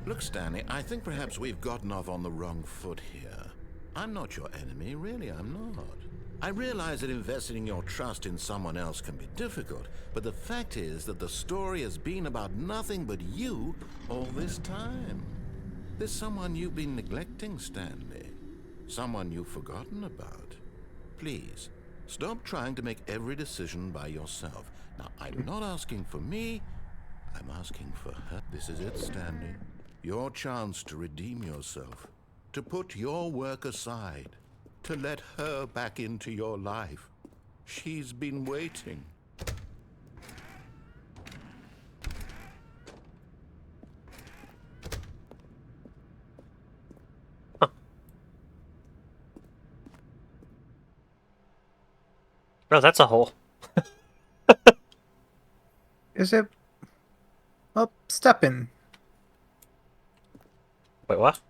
Look, Stanley, I think perhaps we've gotten off on the wrong foot here. I'm not your enemy, really, I'm not. I realize that investing your trust in someone else can be difficult, but the fact is that the story has been about nothing but you all this time. There's someone you've been neglecting, Stanley. Someone you've forgotten about. Please, stop trying to make every decision by yourself. Now, I'm not asking for me, I'm asking for her. This is it, Stanley. Your chance to redeem yourself. To put your work aside. To let her back into your life. She's been waiting. Oh, that's a hole. Is it? Well, step in. Wait, what?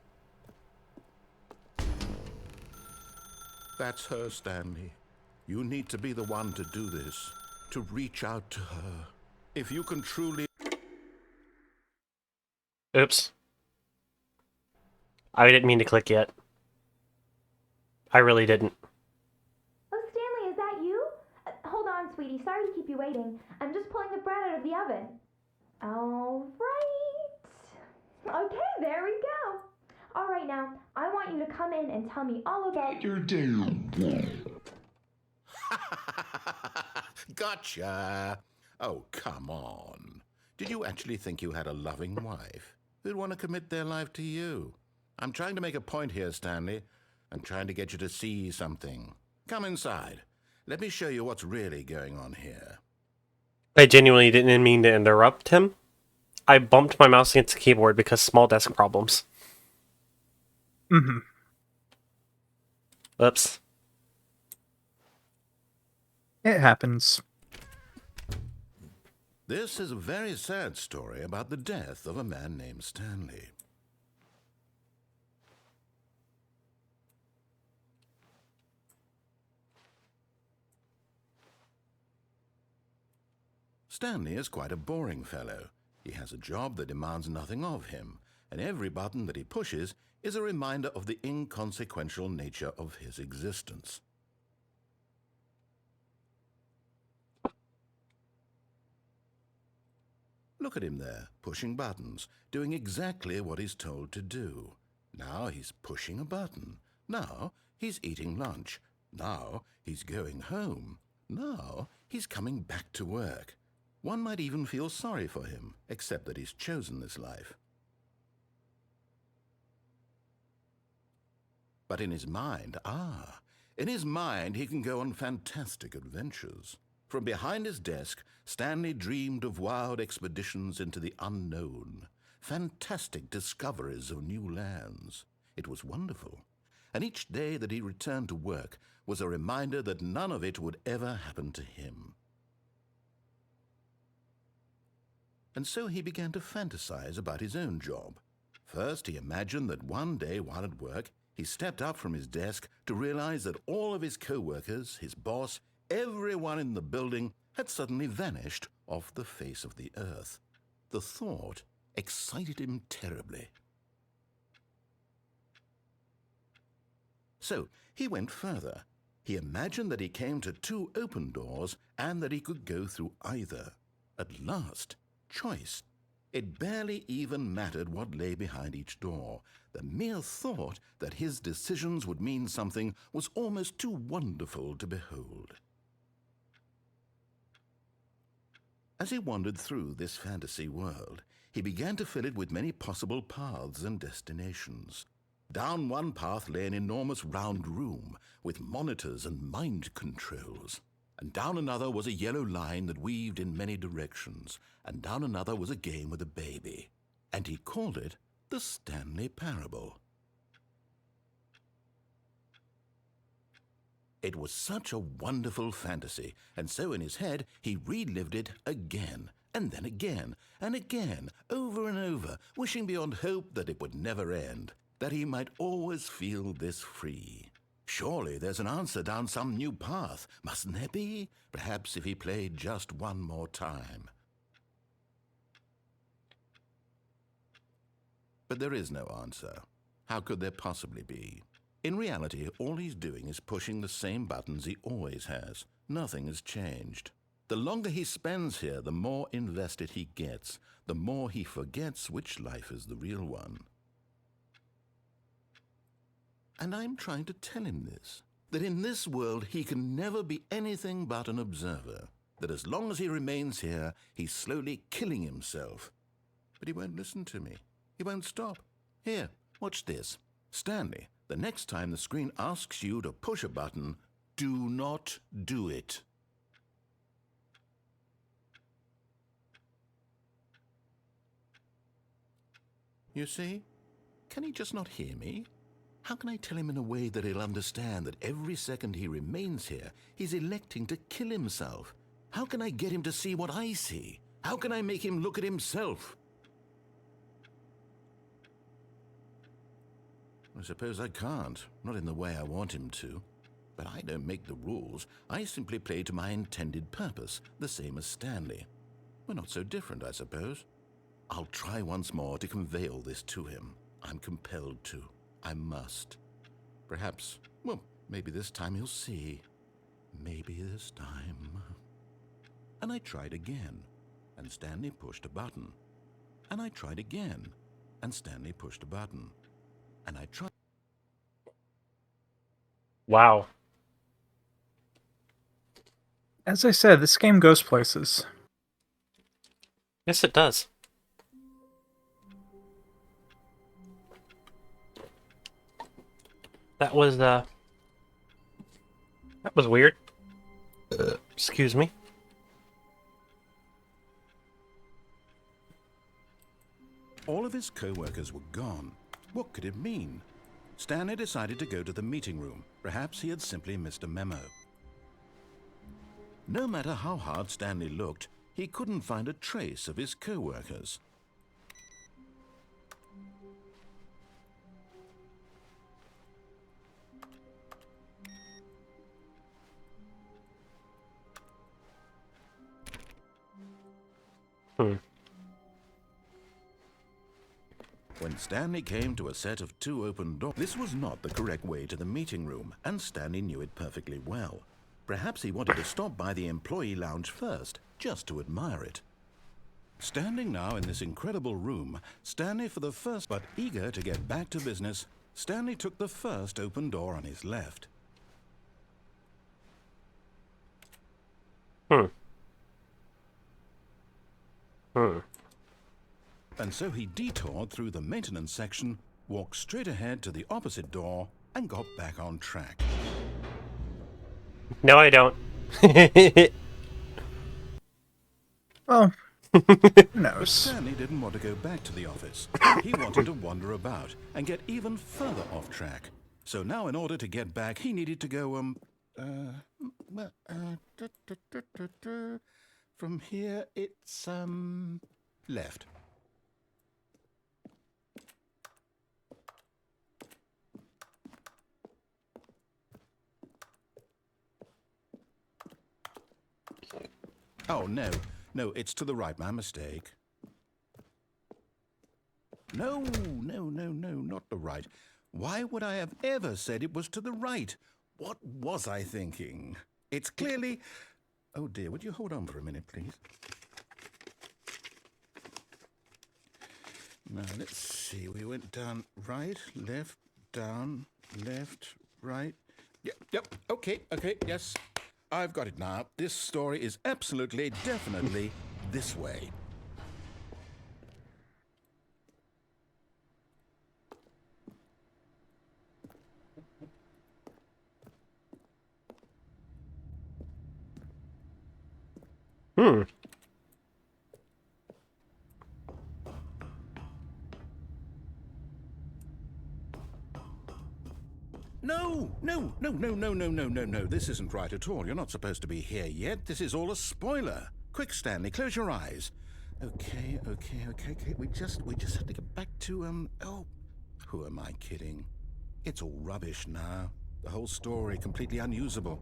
That's her, Stanley. You need to be the one to do this. To reach out to her. If you can truly... Oops. I didn't mean to click yet. I really didn't. Oh, Stanley, is that you? Hold on, sweetie. Sorry to keep you waiting. I'm just pulling the bread out of the oven. All right. Okay, there we go. All right, now, I want you to come in and tell me all about your day. Gotcha! Oh, come on. Did you actually think you had a loving wife who'd want to commit their life to you? I'm trying to make a point here, Stanley. I'm trying to get you to see something. Come inside. Let me show you what's really going on here. I genuinely didn't mean to interrupt him. I bumped my mouse against the keyboard because small desk problems. Mm-hmm. Oops. It happens. This is a very sad story about the death of a man named Stanley. Stanley is quite a boring fellow. He has a job that demands nothing of him, and every button that he pushes is a reminder of the inconsequential nature of his existence. Look at him there, pushing buttons, doing exactly what he's told to do. Now he's pushing a button. Now he's eating lunch. Now he's going home. Now he's coming back to work. One might even feel sorry for him, except that he's chosen this life. But in his mind, he can go on fantastic adventures. From behind his desk, Stanley dreamed of wild expeditions into the unknown, fantastic discoveries of new lands. It was wonderful, and each day that he returned to work was a reminder that none of it would ever happen to him. And so he began to fantasize about his own job. First, he imagined that one day while at work, he stepped up from his desk to realize that all of his co-workers, his boss, everyone in the building had suddenly vanished off the face of the earth. The thought excited him terribly. So he went further. He imagined that he came to 2 open doors and that he could go through either. At last, choice. It barely even mattered what lay behind each door. The mere thought that his decisions would mean something was almost too wonderful to behold. As he wandered through this fantasy world, he began to fill it with many possible paths and destinations. Down one path lay an enormous round room with monitors and mind controls. And down another was a yellow line that weaved in many directions. And down another was a game with a baby. And he called it the Stanley Parable. It was such a wonderful fantasy, and so in his head he relived it again, and then again, and again, over and over, wishing beyond hope that it would never end, that he might always feel this free. Surely there's an answer down some new path, mustn't there be? Perhaps if he played just one more time. But there is no answer. How could there possibly be? In reality, all he's doing is pushing the same buttons he always has. Nothing has changed. The longer he spends here, the more invested he gets, the more he forgets which life is the real one. And I'm trying to tell him this, that in this world he can never be anything but an observer, that as long as he remains here, he's slowly killing himself. But he won't listen to me. He won't stop. Here, watch this. Stanley, the next time the screen asks you to push a button, do not do it. You see? Can he just not hear me? How can I tell him in a way that he'll understand that every second he remains here, he's electing to kill himself? How can I get him to see what I see? How can I make him look at himself? I suppose I can't, not in the way I want him to. But I don't make the rules. I simply play to my intended purpose, the same as Stanley. We're not so different, I suppose. I'll try once more to convey all this to him. I'm compelled to. I must. Perhaps, well, maybe this time he'll see. Maybe this time. And I tried again, and Stanley pushed a button. And I tried again, and Stanley pushed a button. And I tried. Wow. As I said, this game goes places. Yes, it does. That was weird. Excuse me. All of his co-workers were gone. What could it mean? Stanley decided to go to the meeting room. Perhaps he had simply missed a memo. No matter how hard Stanley looked, he couldn't find a trace of his co-workers. When Stanley came to a set of 2 open doors, this was not the correct way to the meeting room, and Stanley knew it perfectly well. Perhaps he wanted to stop by the employee lounge first, just to admire it. Standing now in this incredible room, Stanley for the first, but eager to get back to business, Stanley took the first open door on his left. And so he detoured through the maintenance section, walked straight ahead to the opposite door, and got back on track. No, I don't. Well, who knows? Stanley didn't want to go back to the office. He wanted to wander about and get even further off track. So now in order to get back, he needed to go, from here it's, left. Oh, no, it's to the right, my mistake. No, not the right. Why would I have ever said it was to the right? What was I thinking? It's clearly... Oh dear, would you hold on for a minute, please? Now, let's see, we went down right, left, down, left, right. Yep, okay, yes. I've got it now. This story is absolutely, definitely this way. Hmm. No. This isn't right at all. You're not supposed to be here yet. This is all a spoiler. Quick, Stanley, close your eyes. Okay. We just have to get back to, oh, who am I kidding? It's all rubbish now. The whole story completely unusable.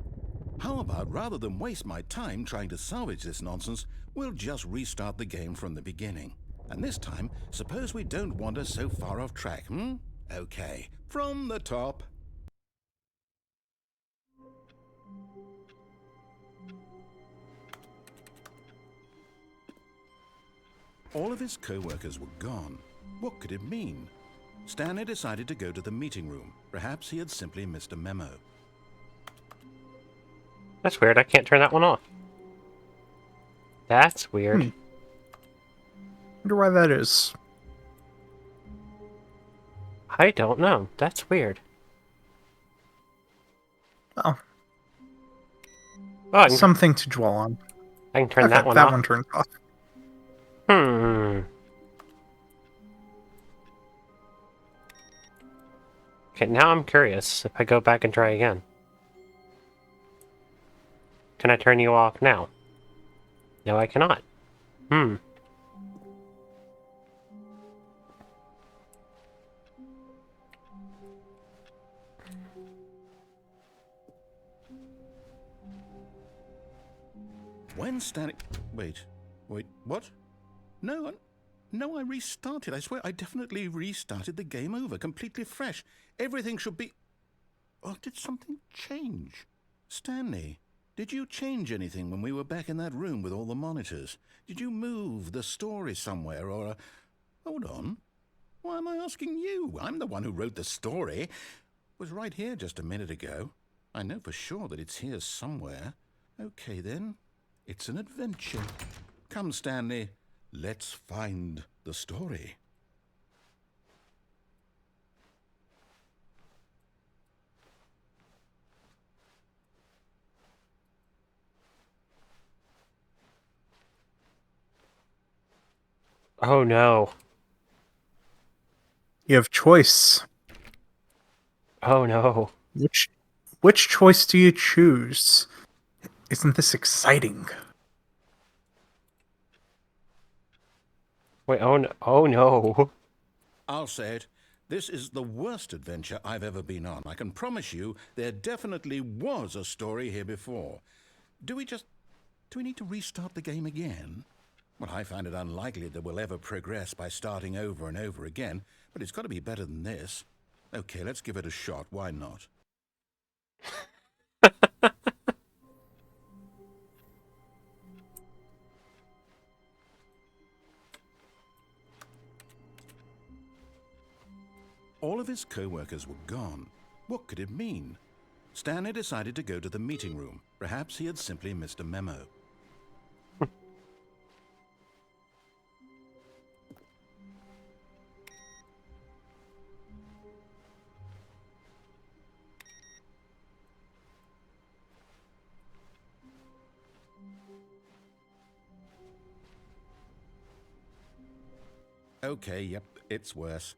How about, rather than waste my time trying to salvage this nonsense, we'll just restart the game from the beginning. And this time, suppose we don't wander so far off track, hmm? Okay, from the top. All of his co-workers were gone. What could it mean? Stanley decided to go to the meeting room. Perhaps he had simply missed a memo. That's weird. I can't turn that one off. That's weird. Wonder why that is. I don't know. That's weird. Oh, Oh, I can, something to dwell on. I can turn Okay, that one that off. one turned off. Okay, now I'm curious if I go back and try again. Can I turn you off now? No, I cannot. When Stanley... Wait, what? No, I restarted. I swear, I definitely restarted the game over, completely fresh. Everything should be... Oh, did something change? Stanley, did you change anything when we were back in that room with all the monitors? Did you move the story somewhere, or... Hold on. Why am I asking you? I'm the one who wrote the story. It was right here just a minute ago. I know for sure that it's here somewhere. Okay, then. It's an adventure. Come, Stanley. Let's find the story. Oh no. You have choice. Oh no. Which choice do you choose? Isn't this exciting? Wait, oh no. Oh no. I'll say it. This is the worst adventure I've ever been on. I can promise you there definitely was a story here before. Do we need to restart the game again? Well, I find it unlikely that we'll ever progress by starting over and over again, but it's got to be better than this. Okay, let's give it a shot. Why not? All of his co-workers were gone. What could it mean? Stanley decided to go to the meeting room. Perhaps he had simply missed a memo. Okay, yep, it's worse.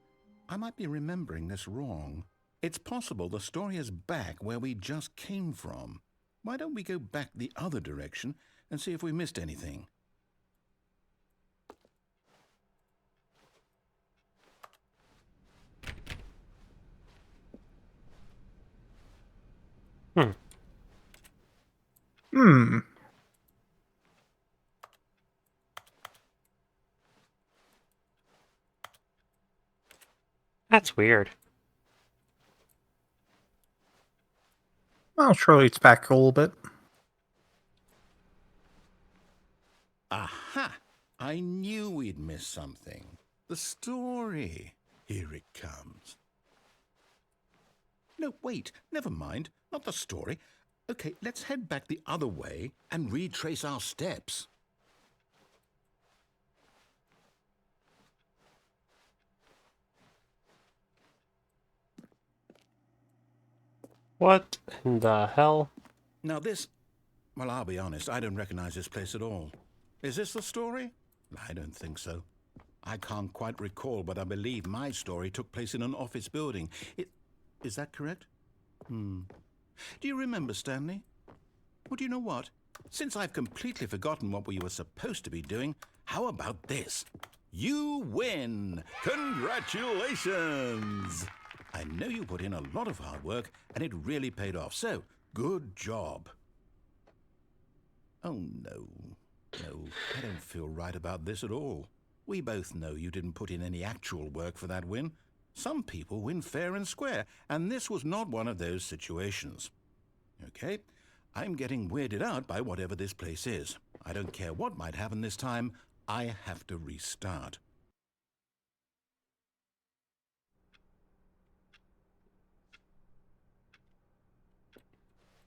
I might be remembering this wrong. It's possible the story is back where we just came from. Why don't we go back the other direction and see if we missed anything? That's weird. Well, surely it's back a little bit. Aha! I knew we'd miss something. The story. Here it comes. No, wait, never mind. Not the story. Okay, let's head back the other way and retrace our steps. What in the hell? Now this... Well, I'll be honest, I don't recognize this place at all. Is this the story? I don't think so. I can't quite recall, but I believe my story took place in an office building. Is that correct? Do you remember, Stanley? Well, do you know what? Since I've completely forgotten what we were supposed to be doing, how about this? You win! Congratulations! I know you put in a lot of hard work, and it really paid off, so good job. Oh, no. No, I don't feel right about this at all. We both know you didn't put in any actual work for that win. Some people win fair and square, and this was not one of those situations. Okay, I'm getting weirded out by whatever this place is. I don't care what might happen this time. I have to restart.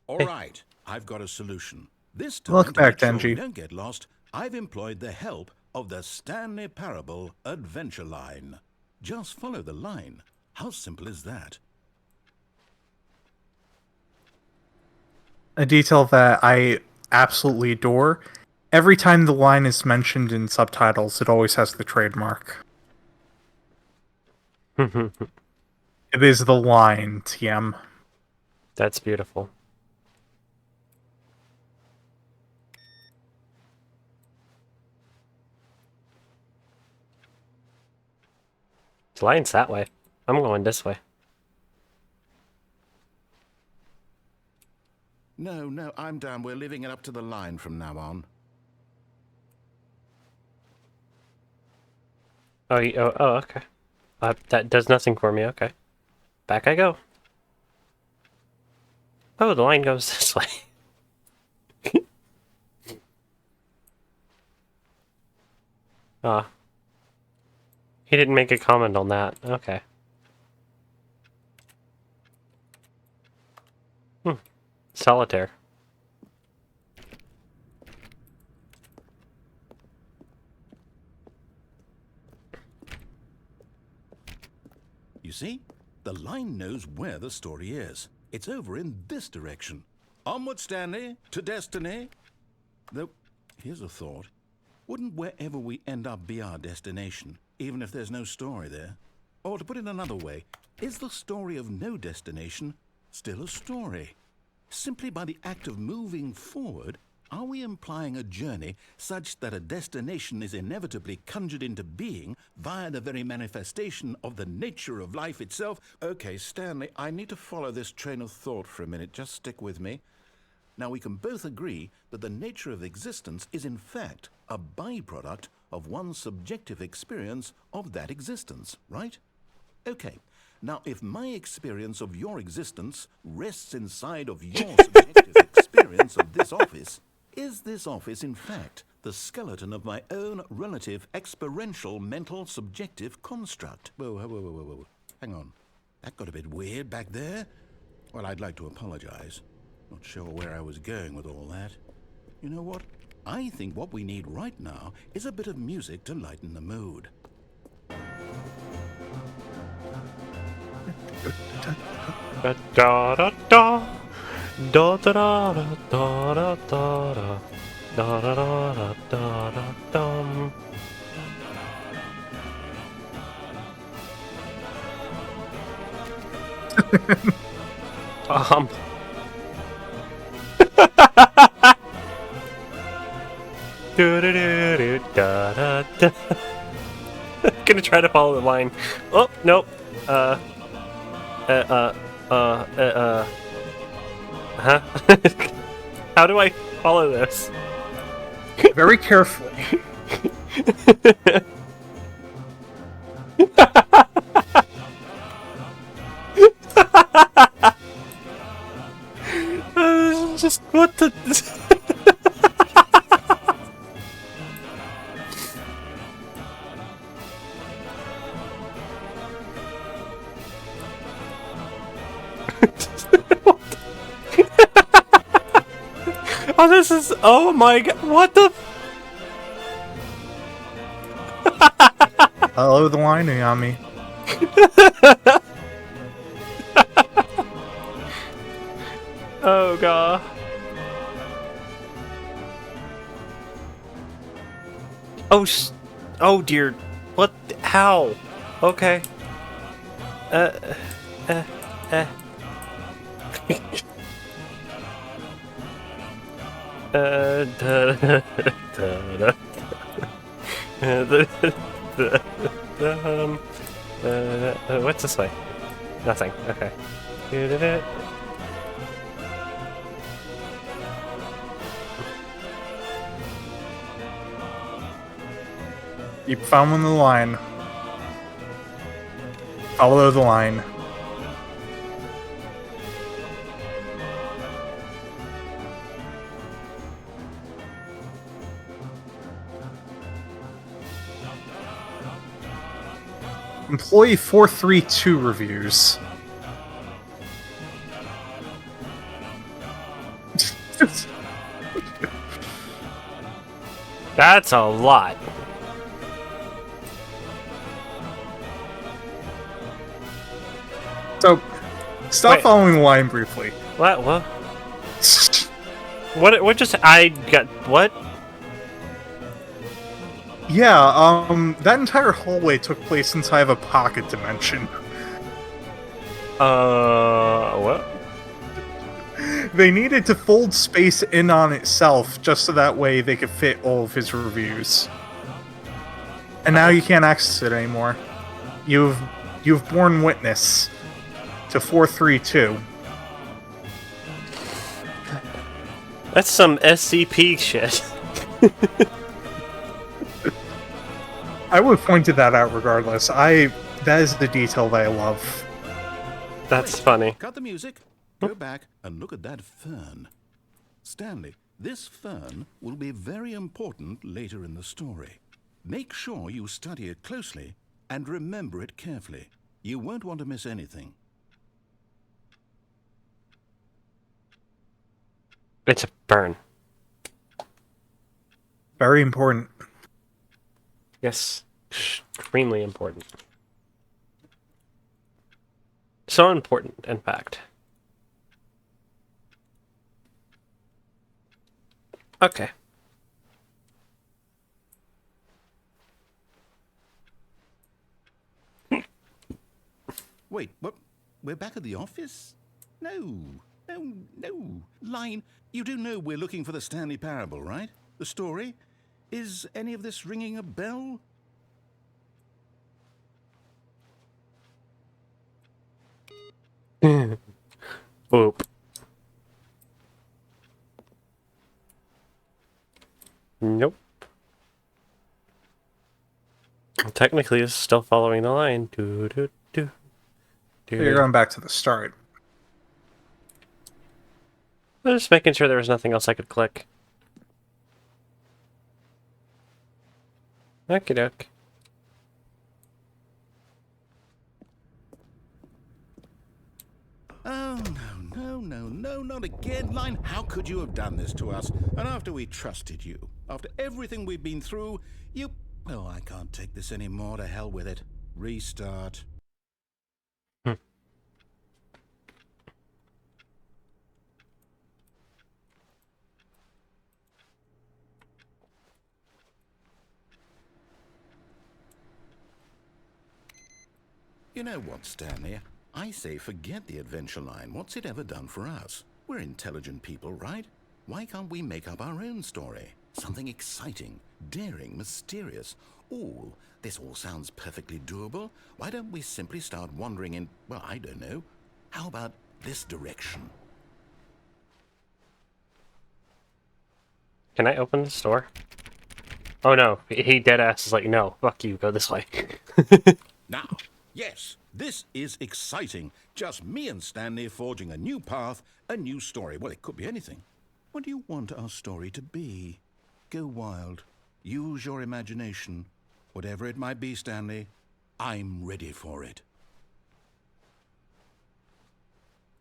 All right, I've got a solution. This time, Look back, to make sure we Denji. don't get lost, I've employed the help of the Stanley Parable Adventure Line. Just follow the line. How simple is that? A detail that I absolutely adore. Every time the line is mentioned in subtitles, it always has the trademark. It is the line, TM. That's beautiful. The line's that way. I'm going this way. No, I'm down. We're leaving it up to the line from now on. Oh, okay. That does nothing for me. Okay. Back I go. Oh, the line goes this way. He didn't make a comment on that. Okay. Solitaire. You see? The line knows where the story is. It's over in this direction. Onward, Stanley, to destiny. Though, here's a thought. Wouldn't wherever we end up be our destination, even if there's no story there? Or to put it another way, is the story of no destination still a story? Simply by the act of moving forward, are we implying a journey such that a destination is inevitably conjured into being via the very manifestation of the nature of life itself? Okay, Stanley, I need to follow this train of thought for a minute. Just stick with me. Now, we can both agree that the nature of existence is in fact a byproduct of one's subjective experience of that existence, right? Okay. Now, if my experience of your existence rests inside of your subjective experience of this office, is this office, in fact, the skeleton of my own relative experiential mental subjective construct? Whoa. Hang on. That got a bit weird back there. Well, I'd like to apologize. Not sure where I was going with all that. You know what? I think what we need right now is a bit of music to lighten the mood. Da da da da da da da da da da da da da da da dum. Do do do do da da da. Gonna try to follow the line. Oh nope. Huh? How do I follow this? Very carefully. Just what the? Oh, this is. Oh my god! What the? Follow the line, Ayame. Oh god. Oh oh dear. What? How? Okay. Uh. Uh. Uh. Da, da, da, what's this way? Nothing. Okay. Keep following the line. Follow the line. Employee 432 reviews. That's a lot. So, stop Wait. following the line briefly. What? What? What just? I got what? Yeah, that entire hallway took place inside of a pocket dimension. What? They needed to fold space in on itself just so that way they could fit all of his reviews. And now you can't access it anymore. You've borne witness to 432. That's some SCP shit. I would have pointed that out regardless. That is the detail that I love. That's funny. Cut the music, go back and look at that fern. Stanley, this fern will be very important later in the story. Make sure you study it closely and remember it carefully. You won't want to miss anything. It's a burn. Very important. Yes. Extremely important. So important, in fact. Okay. Wait, what? We're back at the office? No. Line, you do know we're looking for the Stanley Parable, right? The story? Is any of this ringing a bell? Boop. Nope. Technically, it's still following the line. Do, do, do. You're going back to the start. I was just making sure there was nothing else I could click. Okie doke. Oh, no, not again. Line, how could you have done this to us? And after we trusted you, after everything we've been through, you... Oh, I can't take this anymore. To hell with it. Restart. You know what, Stanley? I say forget the adventure line. What's it ever done for us? We're intelligent people, right? Why can't we make up our own story? Something exciting, daring, mysterious. Ooh, this all sounds perfectly doable. Why don't we simply start wandering in, well, I don't know. How about this direction? Can I open this door? Oh no, he deadass is like, no, fuck you, go this way. Now, yes, this is exciting. Just me and Stanley forging a new path, a new story. Well, it could be anything. What do you want our story to be? Go wild. Use your imagination. Whatever it might be, Stanley, I'm ready for it.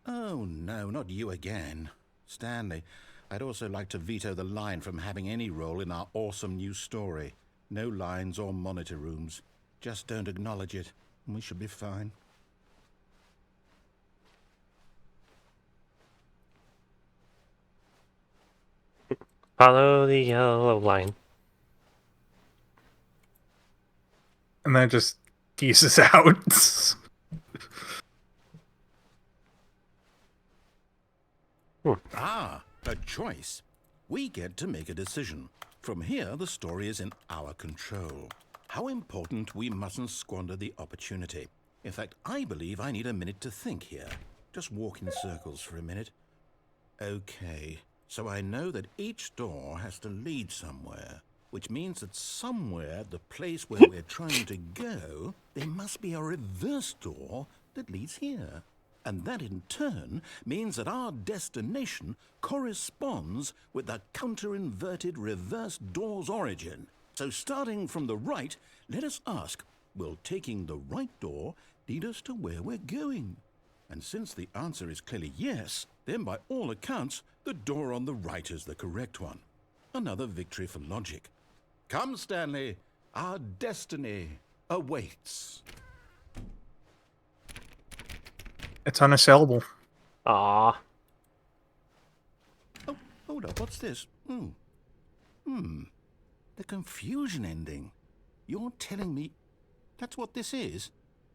Oh, no, not you again. Stanley, I'd also like to veto the line from having any role in our awesome new story. No lines or monitor rooms. Just don't acknowledge it, and we should be fine. Follow the yellow line. And then it just teases out. Ah, a choice. We get to make a decision. From here, the story is in our control. How important we mustn't squander the opportunity. In fact, I believe I need a minute to think here. Just walk in circles for a minute. Okay, so I know that each door has to lead somewhere, which means that somewhere, the place where we're trying to go, there must be a reverse door that leads here. And that in turn means that our destination corresponds with the counter-inverted reverse door's origin. So starting from the right, let us ask, will taking the right door lead us to where we're going? And since the answer is clearly yes, then by all accounts, the door on the right is the correct one. Another victory for logic. Come, Stanley, our destiny awaits. It's unassailable. Ah, Oh, hold up, what's this? The confusion ending. You're telling me that's what this is?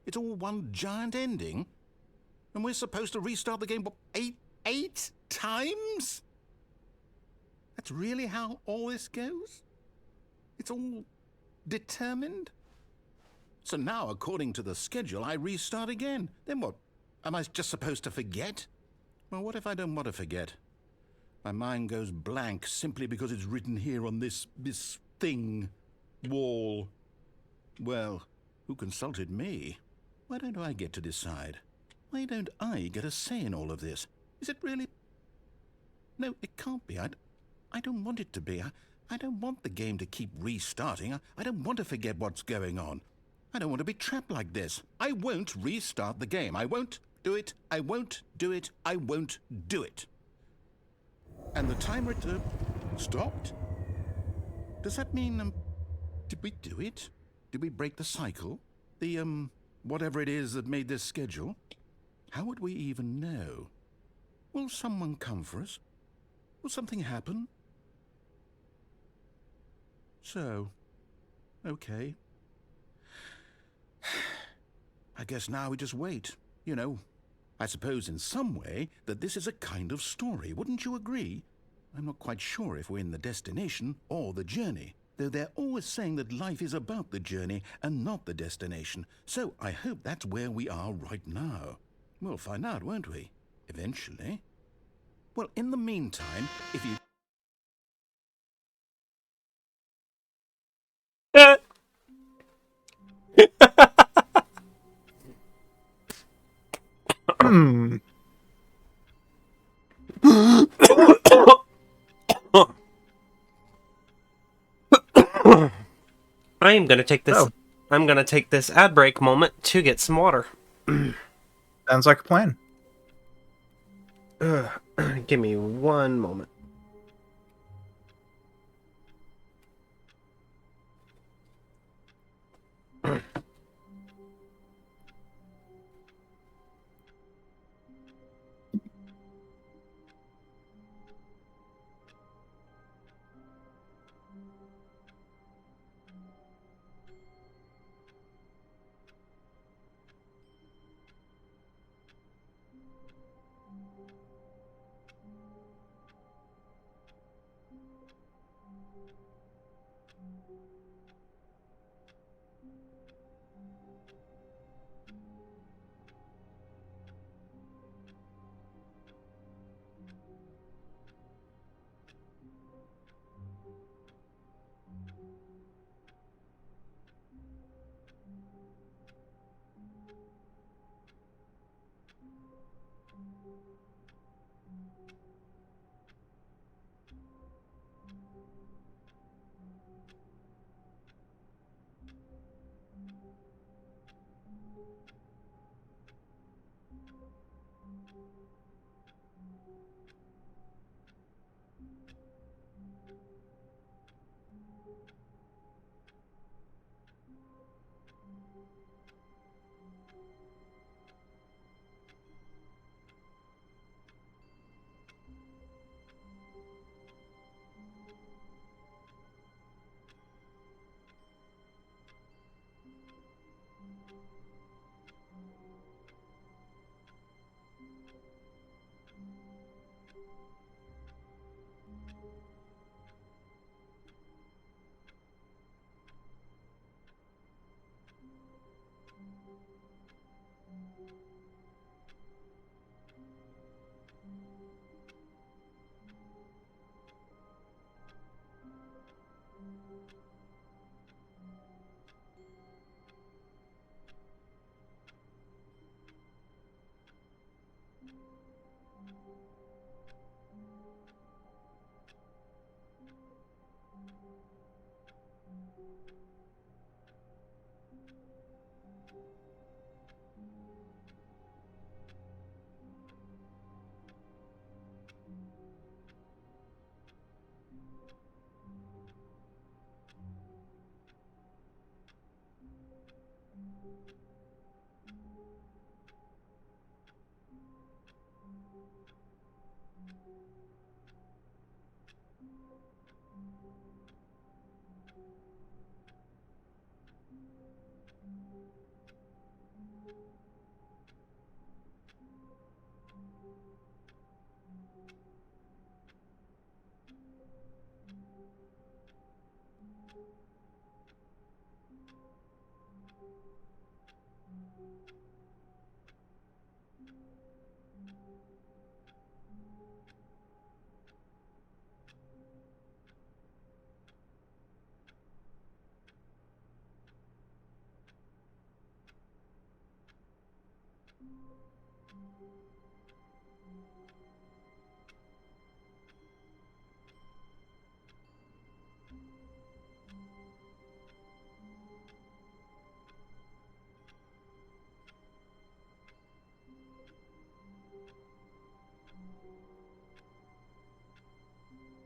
It's all one giant ending? And we're supposed to restart the game, what, eight times? That's really how all this goes? It's all determined? So now, according to the schedule, I restart again. Then what? Am I just supposed to forget? Well, what if I don't want to forget? My mind goes blank simply because it's written here on this thing, wall. Well, who consulted me? Why don't I get to decide? Why don't I get a say in all of this? Is it really? No, it can't be. I don't want it to be. I don't want the game to keep restarting. I don't want to forget what's going on. I don't want to be trapped like this. I won't restart the game. I won't do it. I won't do it. I won't do it. And the timer stopped? Does that mean, did we do it? Did we break the cycle? The, whatever it is that made this schedule? How would we even know? Will someone come for us? Will something happen? So, okay. I guess now we just wait. You know, I suppose in some way that this is a kind of story, wouldn't you agree? I'm not quite sure if we're in the destination or the journey, though they're always saying that life is about the journey and not the destination. So I hope that's where we are right now. We'll find out, won't we? Eventually. Well, in the meantime, if you... Hmm. I am gonna take this. Oh. I'm gonna take this ad break moment to get some water. Sounds like a plan. Give me one moment.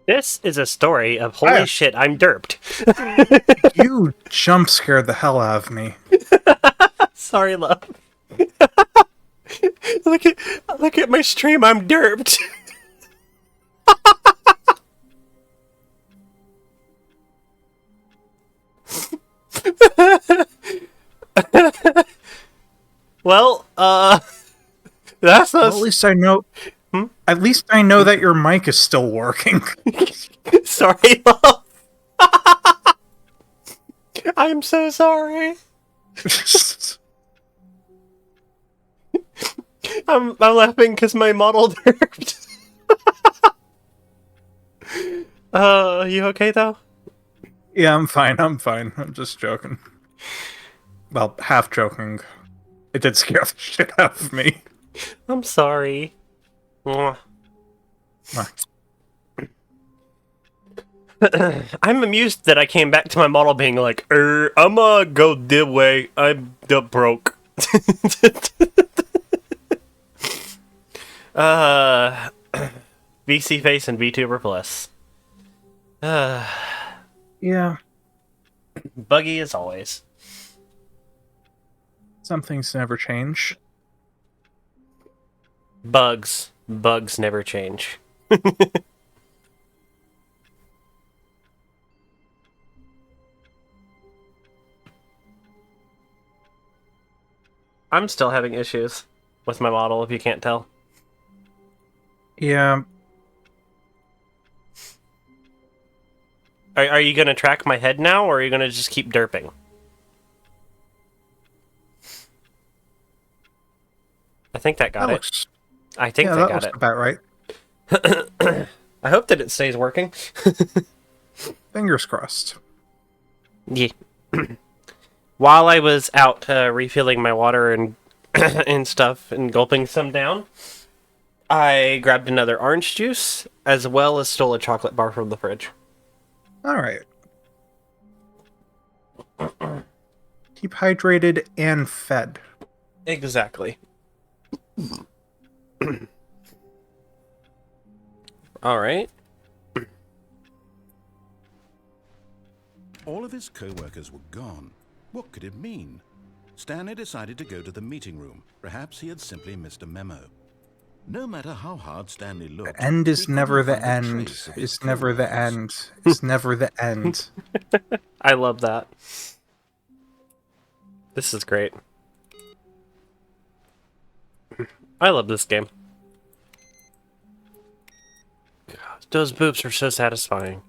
This is a story of holy Hiya. shit, I'm derped. You jump scared the hell out of me. Sorry, love. look at my stream, I'm derped. Well, that's Well, us. at least I know. At least I know that your mic is still working. Sorry, love. I'm so sorry. I'm laughing because my model derped. You okay though? Yeah, I'm fine. I'm fine. I'm just joking. Well, half joking. It did scare the shit out of me. I'm sorry. Mwah. I'm amused that I came back to my model being like, I'ma go the way. I'm broke. VC Face and VTuber Plus. Yeah, Buggy as always. some things never change. Bugs never change. I'm still having issues with my model, if you can't tell. Yeah, Are you gonna track my head now, or are you gonna just keep derping? I think that got that it. looks. I think Yeah, that that got looks it. about right. I hope that it stays working. Fingers crossed. Yeah. While I was out refilling my water and and stuff and gulping some down, I grabbed another orange juice as well as stole a chocolate bar from the fridge. All right. Keep hydrated and fed. Exactly. All right. All of his co-workers were gone. What could it mean? Stanley decided to go to the meeting room. Perhaps he had simply missed a memo. No matter how hard Stanley looked, The end is he never couldn't the find a end. trace of his It's never the co-workers. end. It's never the end. I love that. This is great. I love this game. God, those boobs are so satisfying.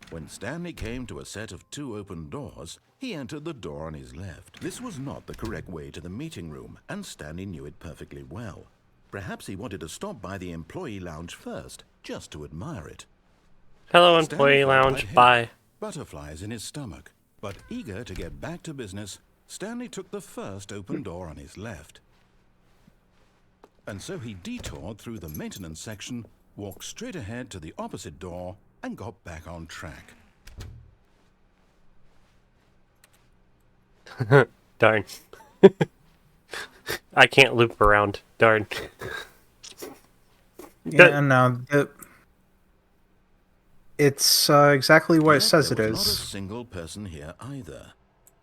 When Stanley came to a set of 2 open doors, he entered the door on his left. This was not the correct way to the meeting room, and Stanley knew it perfectly well. Perhaps he wanted to stop by the employee lounge first, just to admire it. Hello, Stanley employee felt lounge. lightheaded, Bye. butterflies in his stomach. But eager to get back to business, Stanley took the first open door on his left. And so he detoured through the maintenance section, walked straight ahead to the opposite door, and got back on track. Darn. I can't loop around. Darn. Yeah, no, it's exactly what it Yet says it there was not a is. single person here either.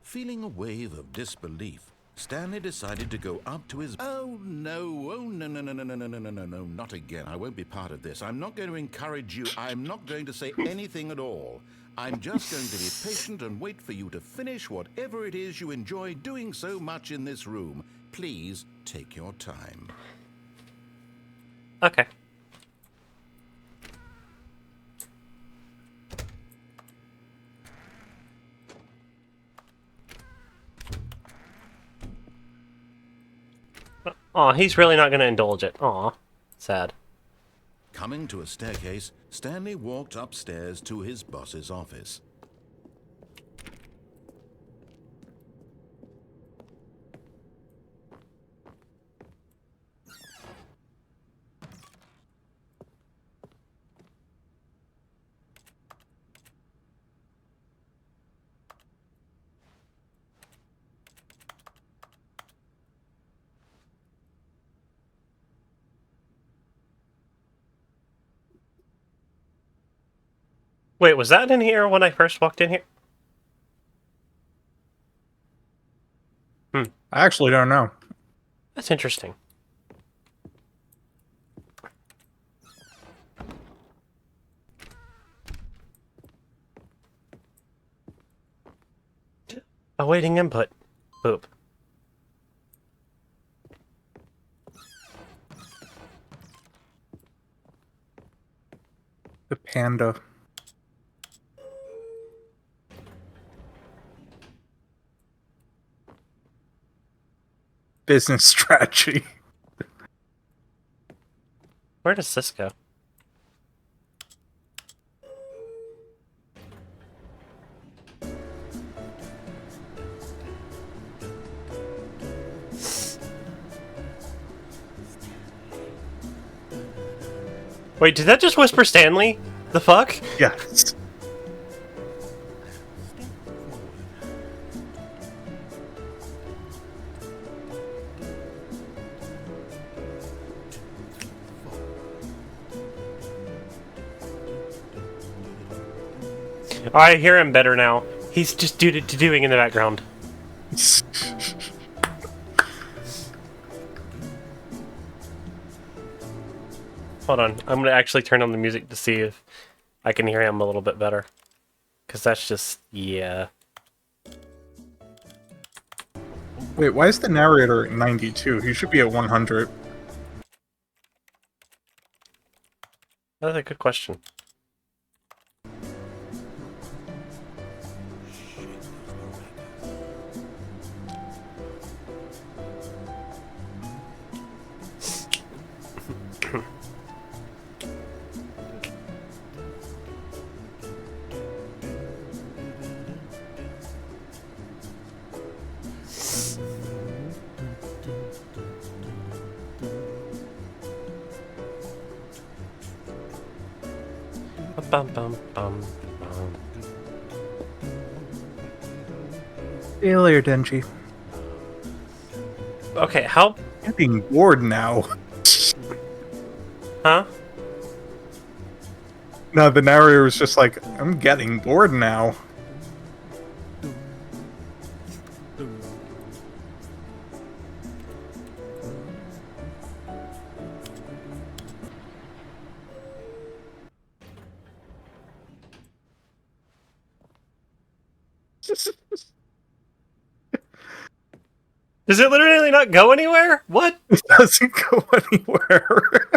Feeling a wave of disbelief, Stanley decided to go up to his... Oh, no. Oh, no, no, no, no, no, no, no, no, no, no, not again. I won't be part of this. I'm not going to encourage you. I'm not going to say anything at all. I'm just going to be patient and wait for you to finish whatever it is you enjoy doing so much in this room. Please take your time. Okay. Aw, he's really not going to indulge it. Aw. Sad. Coming to a staircase, Stanley walked upstairs to his boss's office. Wait, was that in here when I first walked in here? I actually don't know. That's interesting. Awaiting input. Boop. The panda. Business strategy. Where does this go? Wait, did that just whisper Stanley? The fuck? Yes. I hear him better now. He's just doing in the background. Hold on, I'm gonna actually turn on the music to see if I can hear him a little bit better. Cause that's just, yeah. Wait, why is the narrator at 92? He should be at 100. That's a good question. Bum, bum, bum, bum. See you later, Denji. Okay, how? Getting bored now. Huh? No, the narrator was just like, I'm getting bored now. Does it literally not go anywhere? What? It doesn't go anywhere.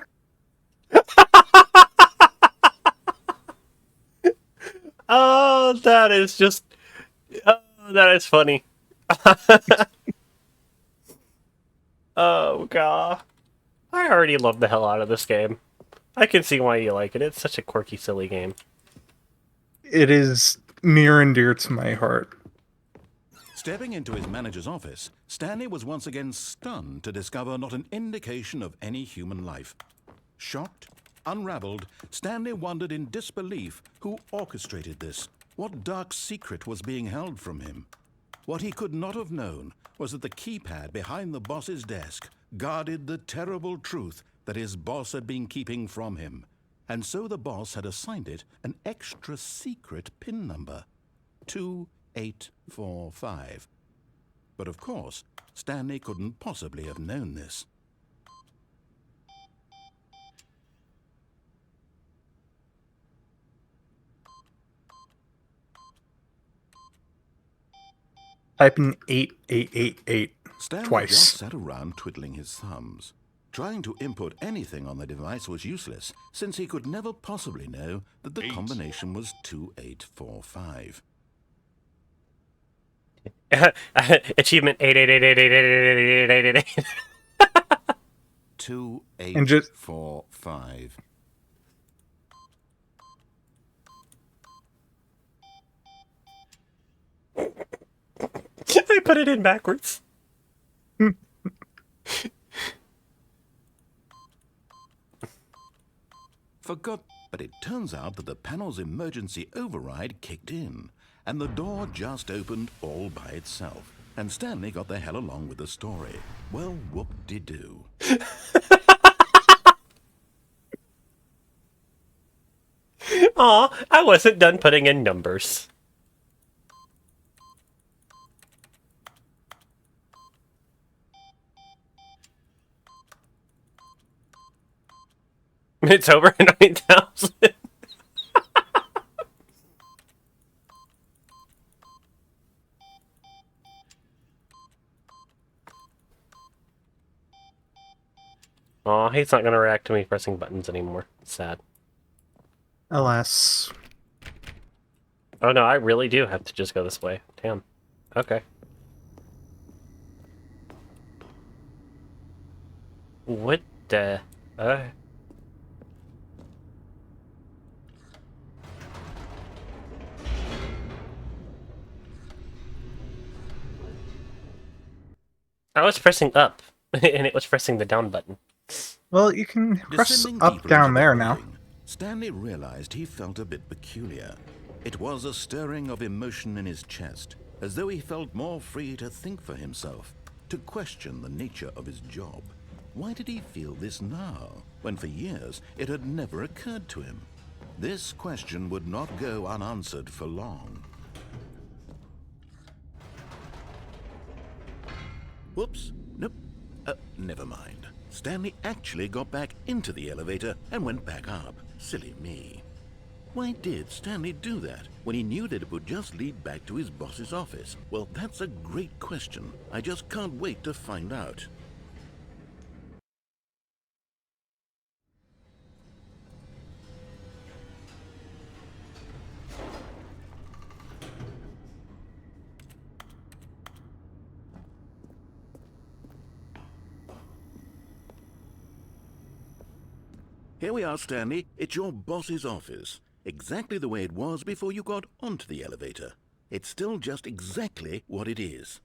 Oh, that is just... Oh, that is funny. Oh, God. I already love the hell out of this game. I can see why you like it. It's such a quirky, silly game. It is near and dear to my heart. Stepping into his manager's office, Stanley was once again stunned to discover not an indication of any human life. Shocked, unraveled, Stanley wondered in disbelief who orchestrated this, what dark secret was being held from him. What he could not have known was that the keypad behind the boss's desk guarded the terrible truth that his boss had been keeping from him. And so the boss had assigned it an extra secret PIN number, 2845. But of course, Stanley couldn't possibly have known this. Type in 8888 Stanley twice. just sat around twiddling his thumbs. Trying to input anything on the device was useless, since he could never possibly know that the combination was 2845. Achievement 88888888888. 2845. I put it in backwards. But it turns out that the panel's emergency override kicked in, and the door just opened all by itself. And Stanley got the hell along with the story. Well, whoop-de-doo. Aw, I wasn't done putting in numbers. It's over 9,000. Aw, he's not gonna react to me pressing buttons anymore. Sad. Alas. Oh no, I really do have to just go this way. Damn. Okay. What the... I was pressing up, and it was pressing the down button. Well, you can press Descending up deeper down into there the now. building, Stanley realized he felt a bit peculiar. It was a stirring of emotion in his chest, as though he felt more free to think for himself, to question the nature of his job. Why did he feel this now, when for years it had never occurred to him? This question would not go unanswered for long. Whoops, nope, never mind. Stanley actually got back into the elevator and went back up. Silly me. Why did Stanley do that when he knew that it would just lead back to his boss's office? Well, that's a great question. I just can't wait to find out. Here we are, Stanley. It's your boss's office. Exactly the way it was before you got onto the elevator. It's still just exactly what it is.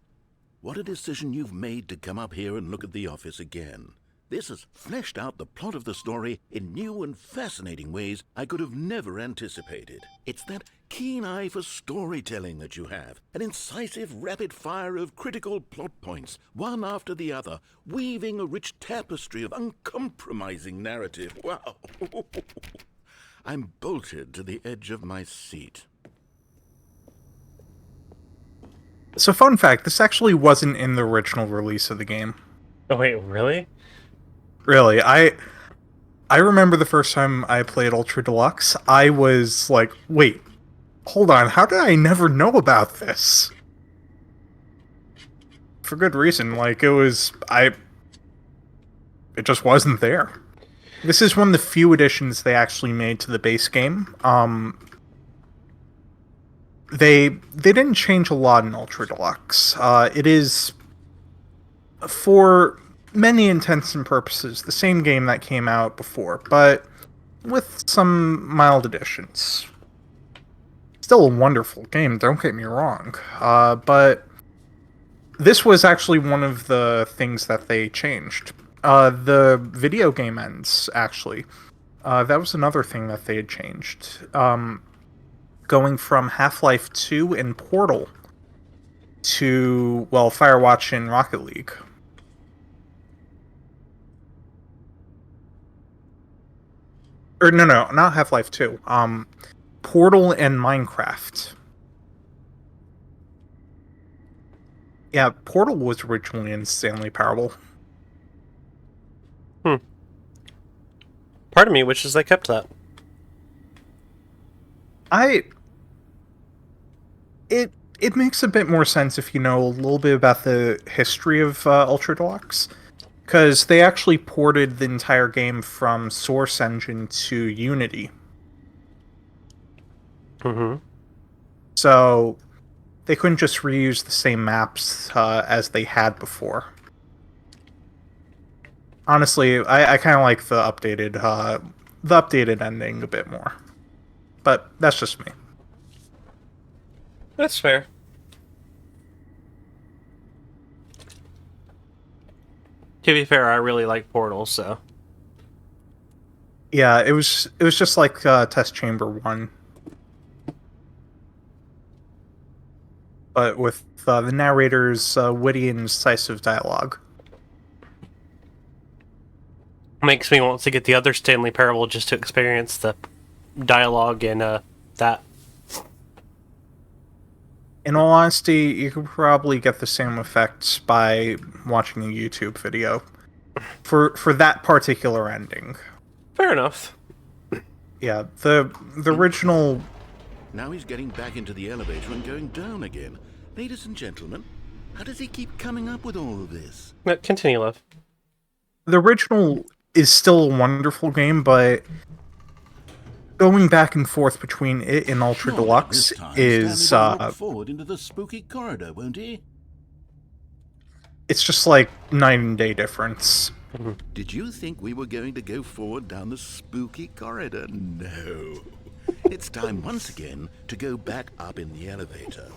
What a decision you've made to come up here and look at the office again. This has fleshed out the plot of the story in new and fascinating ways I could have never anticipated. It's that keen eye for storytelling that you have, an incisive rapid fire of critical plot points, one after the other, weaving a rich tapestry of uncompromising narrative. Wow! I'm bolted to the edge of my seat. So, fun fact, this actually wasn't in the original release of the game. Oh wait, really? Really, I remember the first time I played Ultra Deluxe, I was like, wait, hold on, how did I never know about this? For good reason, like, it just wasn't there. This is one of the few additions they actually made to the base game. They didn't change a lot in Ultra Deluxe. It is, for many intents and purposes, the same game that came out before, but with some mild additions. Still a wonderful game, don't get me wrong. But this was actually one of the things that they changed. The video game ends, actually. That was another thing that they had changed. Going from Half-Life 2 and Portal to, well, Firewatch and Rocket League. Or no, not Half-Life 2. Portal and Minecraft. Yeah, Portal was originally in Stanley Parable. Part of me wishes they kept that. It makes a bit more sense if you know a little bit about the history of Ultra Deluxe, because they actually ported the entire game from Source Engine to Unity. Mm-hmm. So they couldn't just reuse the same maps as they had before. Honestly, I kind of like the updated ending a bit more, but that's just me. That's fair. To be fair, I really like Portal, so... Yeah, it was just like Test Chamber 1, but with the narrator's witty and incisive dialogue. Makes me want to get the other Stanley Parable just to experience the dialogue and that. In all honesty, you could probably get the same effects by watching a YouTube video for that particular ending. Fair enough. Yeah, the original. Now he's getting back into the elevator and going down again. Ladies and gentlemen, how does he keep coming up with all of this? Continue, love. The original is still a wonderful game, but going back and forth between it and Ultra Surely Deluxe this time is Stanley will look forward into the spooky corridor, won't he? it's just like night and day difference. Did you think we were going to go forward down the spooky corridor? No. It's time once again to go back up in the elevator.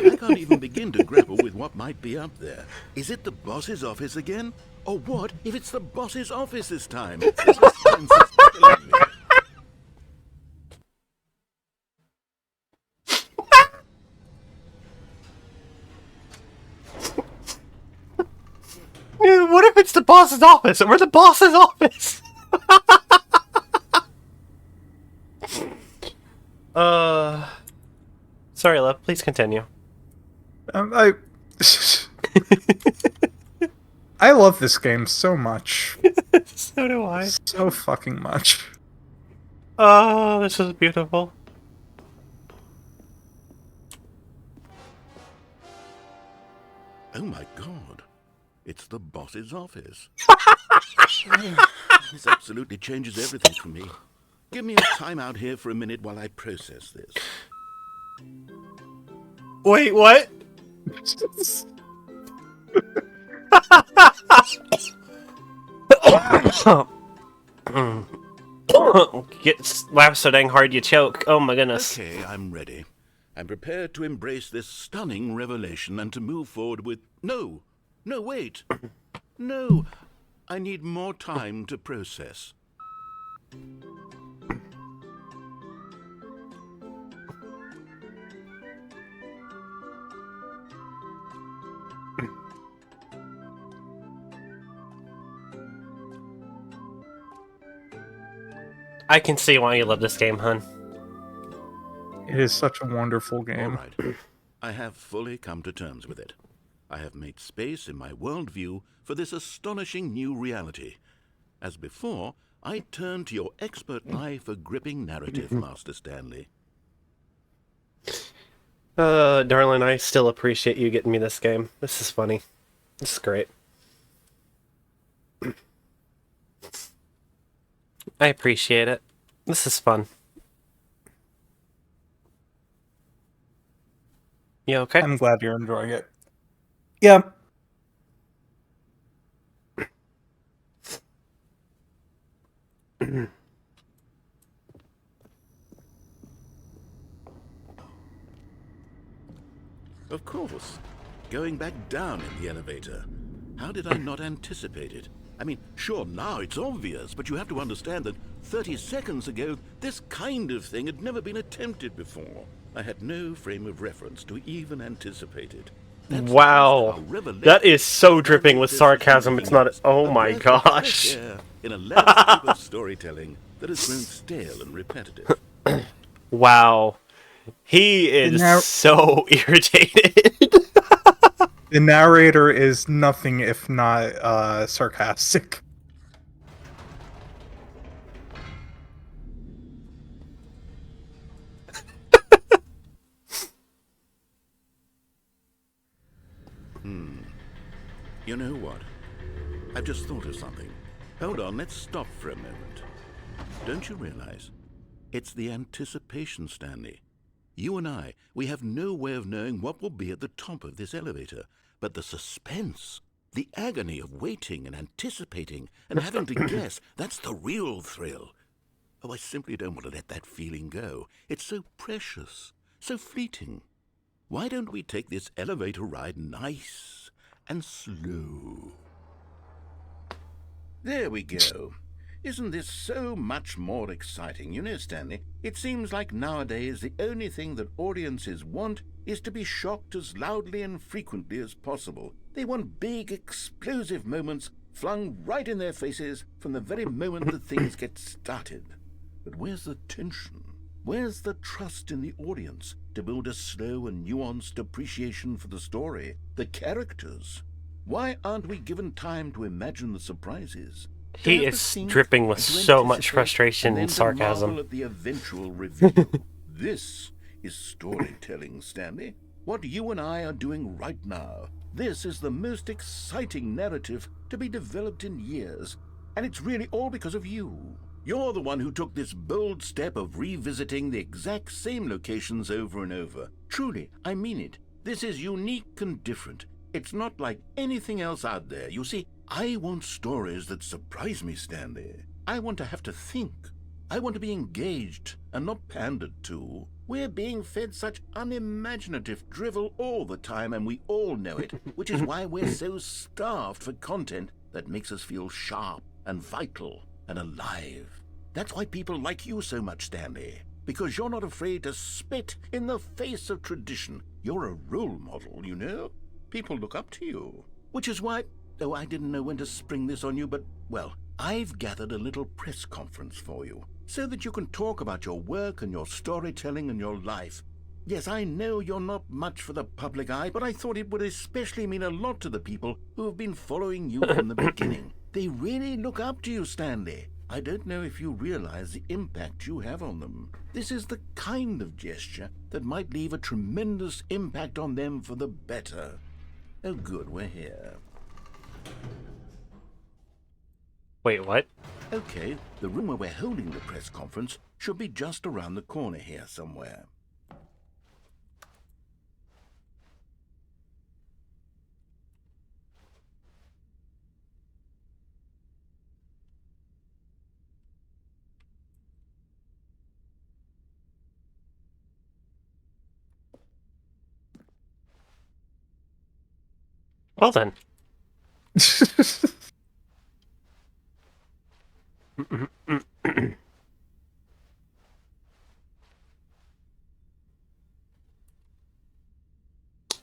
I can't even begin to grapple with what might be up there. Is it the boss's office again? Or what if it's the boss's office this time? The suspense is killing me. What if it's the boss's office? We're the boss's office! Sorry, love. Please continue. I I love this game so much, So do I. so fucking much. Oh, this is beautiful. Oh my god. It's the boss's office. This absolutely changes everything for me. Give me a time out here for a minute while I process this. Wait, what? Get laugh so dang hard you choke. Oh my goodness. Okay, I'm ready. I'm prepared to embrace this stunning revelation and to move forward with... No, wait. No, I need more time to process. I can see why you love this game, hun. It is such a wonderful All game. right. I have fully come to terms with it. I have made space in my worldview for this astonishing new reality. As before, I turn to your expert eye for gripping narrative, Master Stanley. Darling, I still appreciate you getting me this game. This is funny. This is great. I appreciate it. This is fun. You okay? I'm glad you're enjoying it. Yeah. Of course. going back down in the elevator. How did I not anticipate it? I mean, sure, now it's obvious, but you have to understand that 30 seconds ago, this kind of thing had never been attempted before. I had no frame of reference to even anticipate it. That's Wow. just how revelation That is so dripping standing with this sarcasm, it's not. is. Oh A my breath of fresh gosh. air in a landscape of storytelling that has grown stale and repetitive. Wow. He is Now- so irritated. The narrator is nothing if not sarcastic. You know what? I've just thought of something. Hold on, let's stop for a moment. Don't you realize? It's the anticipation, Stanley. You and I, we have no way of knowing what will be at the top of this elevator. But the suspense, the agony of waiting and anticipating and having to guess, that's the real thrill. Oh, I simply don't want to let that feeling go. It's so precious, so fleeting. Why don't we take this elevator ride nice and slow? There we go. Isn't this so much more exciting? You know, Stanley, it seems like nowadays the only thing that audiences want is to be shocked as loudly and frequently as possible. They want big, explosive moments flung right in their faces from the very moment that things get started. But where's the tension? Where's the trust in the audience to build a slow and nuanced appreciation for the story, the characters? Why aren't we given time to imagine the surprises? To He have the is scenes dripping with and to so much anticipate frustration and then and to marvel sarcasm. at the eventual reveal. This is storytelling, Stanley. What you and I are doing right now. This is the most exciting narrative to be developed in years. And it's really all because of you. You're the one who took this bold step of revisiting the exact same locations over and over. Truly, I mean it. This is unique and different. It's not like anything else out there. You see, I want stories that surprise me, Stanley. I want to have to think. I want to be engaged and not pandered to. We're being fed such unimaginative drivel all the time, and we all know it, which is why we're so starved for content that makes us feel sharp and vital and alive. That's why people like you so much, Stanley, because you're not afraid to spit in the face of tradition. You're a role model, you know? People look up to you. Which is why, oh, I didn't know when to spring this on you, but, well, I've gathered a little press conference for you, so that you can talk about your work and your storytelling and your life. Yes, I know you're not much for the public eye, but I thought it would especially mean a lot to the people who have been following you from the beginning. They really look up to you, Stanley. I don't know if you realize the impact you have on them. This is the kind of gesture that might leave a tremendous impact on them for the better. Oh, good, we're here. Wait, what? Okay, the room where we're holding the press conference should be just around the corner here somewhere. Well then.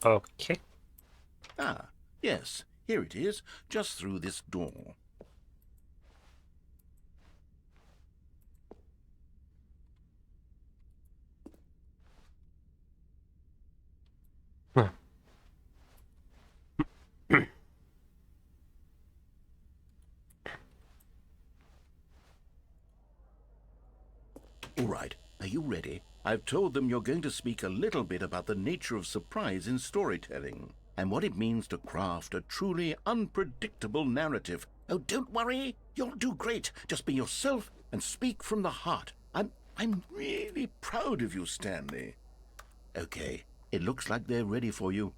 Okay. Ah, yes, here it is, just through this door. All right, are you ready? I've told them you're going to speak a little bit about the nature of surprise in storytelling and what it means to craft a truly unpredictable narrative. Oh, don't worry, you'll do great. Just be yourself and speak from the heart. I'm really proud of you, Stanley. Okay, it looks like they're ready for you.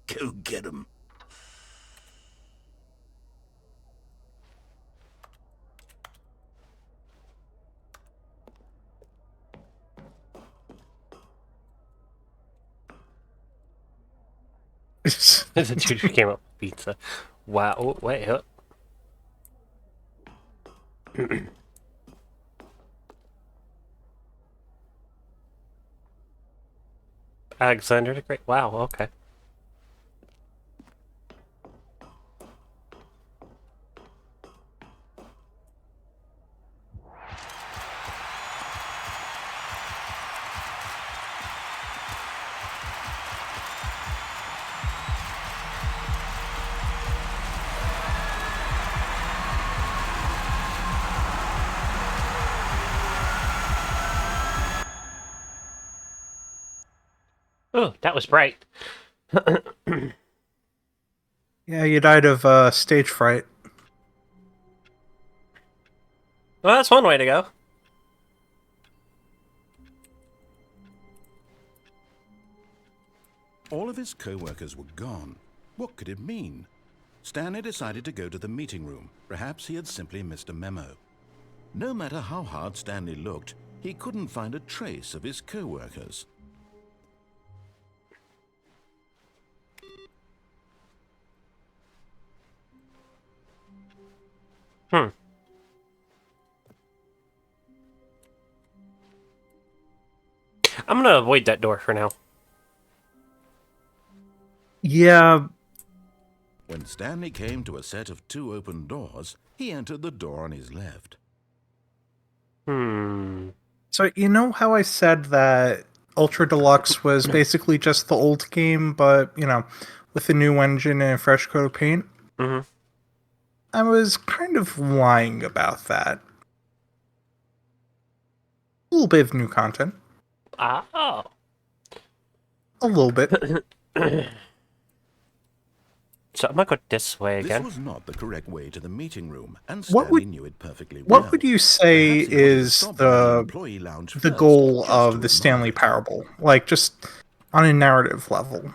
Go get 'em. The dude who came up with pizza. Wow. Oh, wait. Huh? Alexander the Great. Wow. Okay. Oh, that was bright. Yeah, you died of stage fright. Well, that's one way to go. All of his co-workers were gone. What could it mean? Stanley decided to go to the meeting room. Perhaps he had simply missed a memo. No matter how hard Stanley looked, he couldn't find a trace of his co-workers. Hmm. I'm gonna avoid that door for now. Yeah, When Stanley came to a set of 2 open doors, he entered the door on his left. Hmm. so you know how I said that Ultra Deluxe was basically just the old game, but, with a new engine and a fresh coat of paint? Mm-hmm. I was kind of lying about that. A little bit of new content. Oh. A little bit. So I'm gonna go this way This again. was not the correct way to the meeting room, and What Stanley would- knew it perfectly well. What would you say Perhaps he wanted to is stop by the the employee lounge the first, goal just of to the admire Stanley it. Parable? Like, just on a narrative level.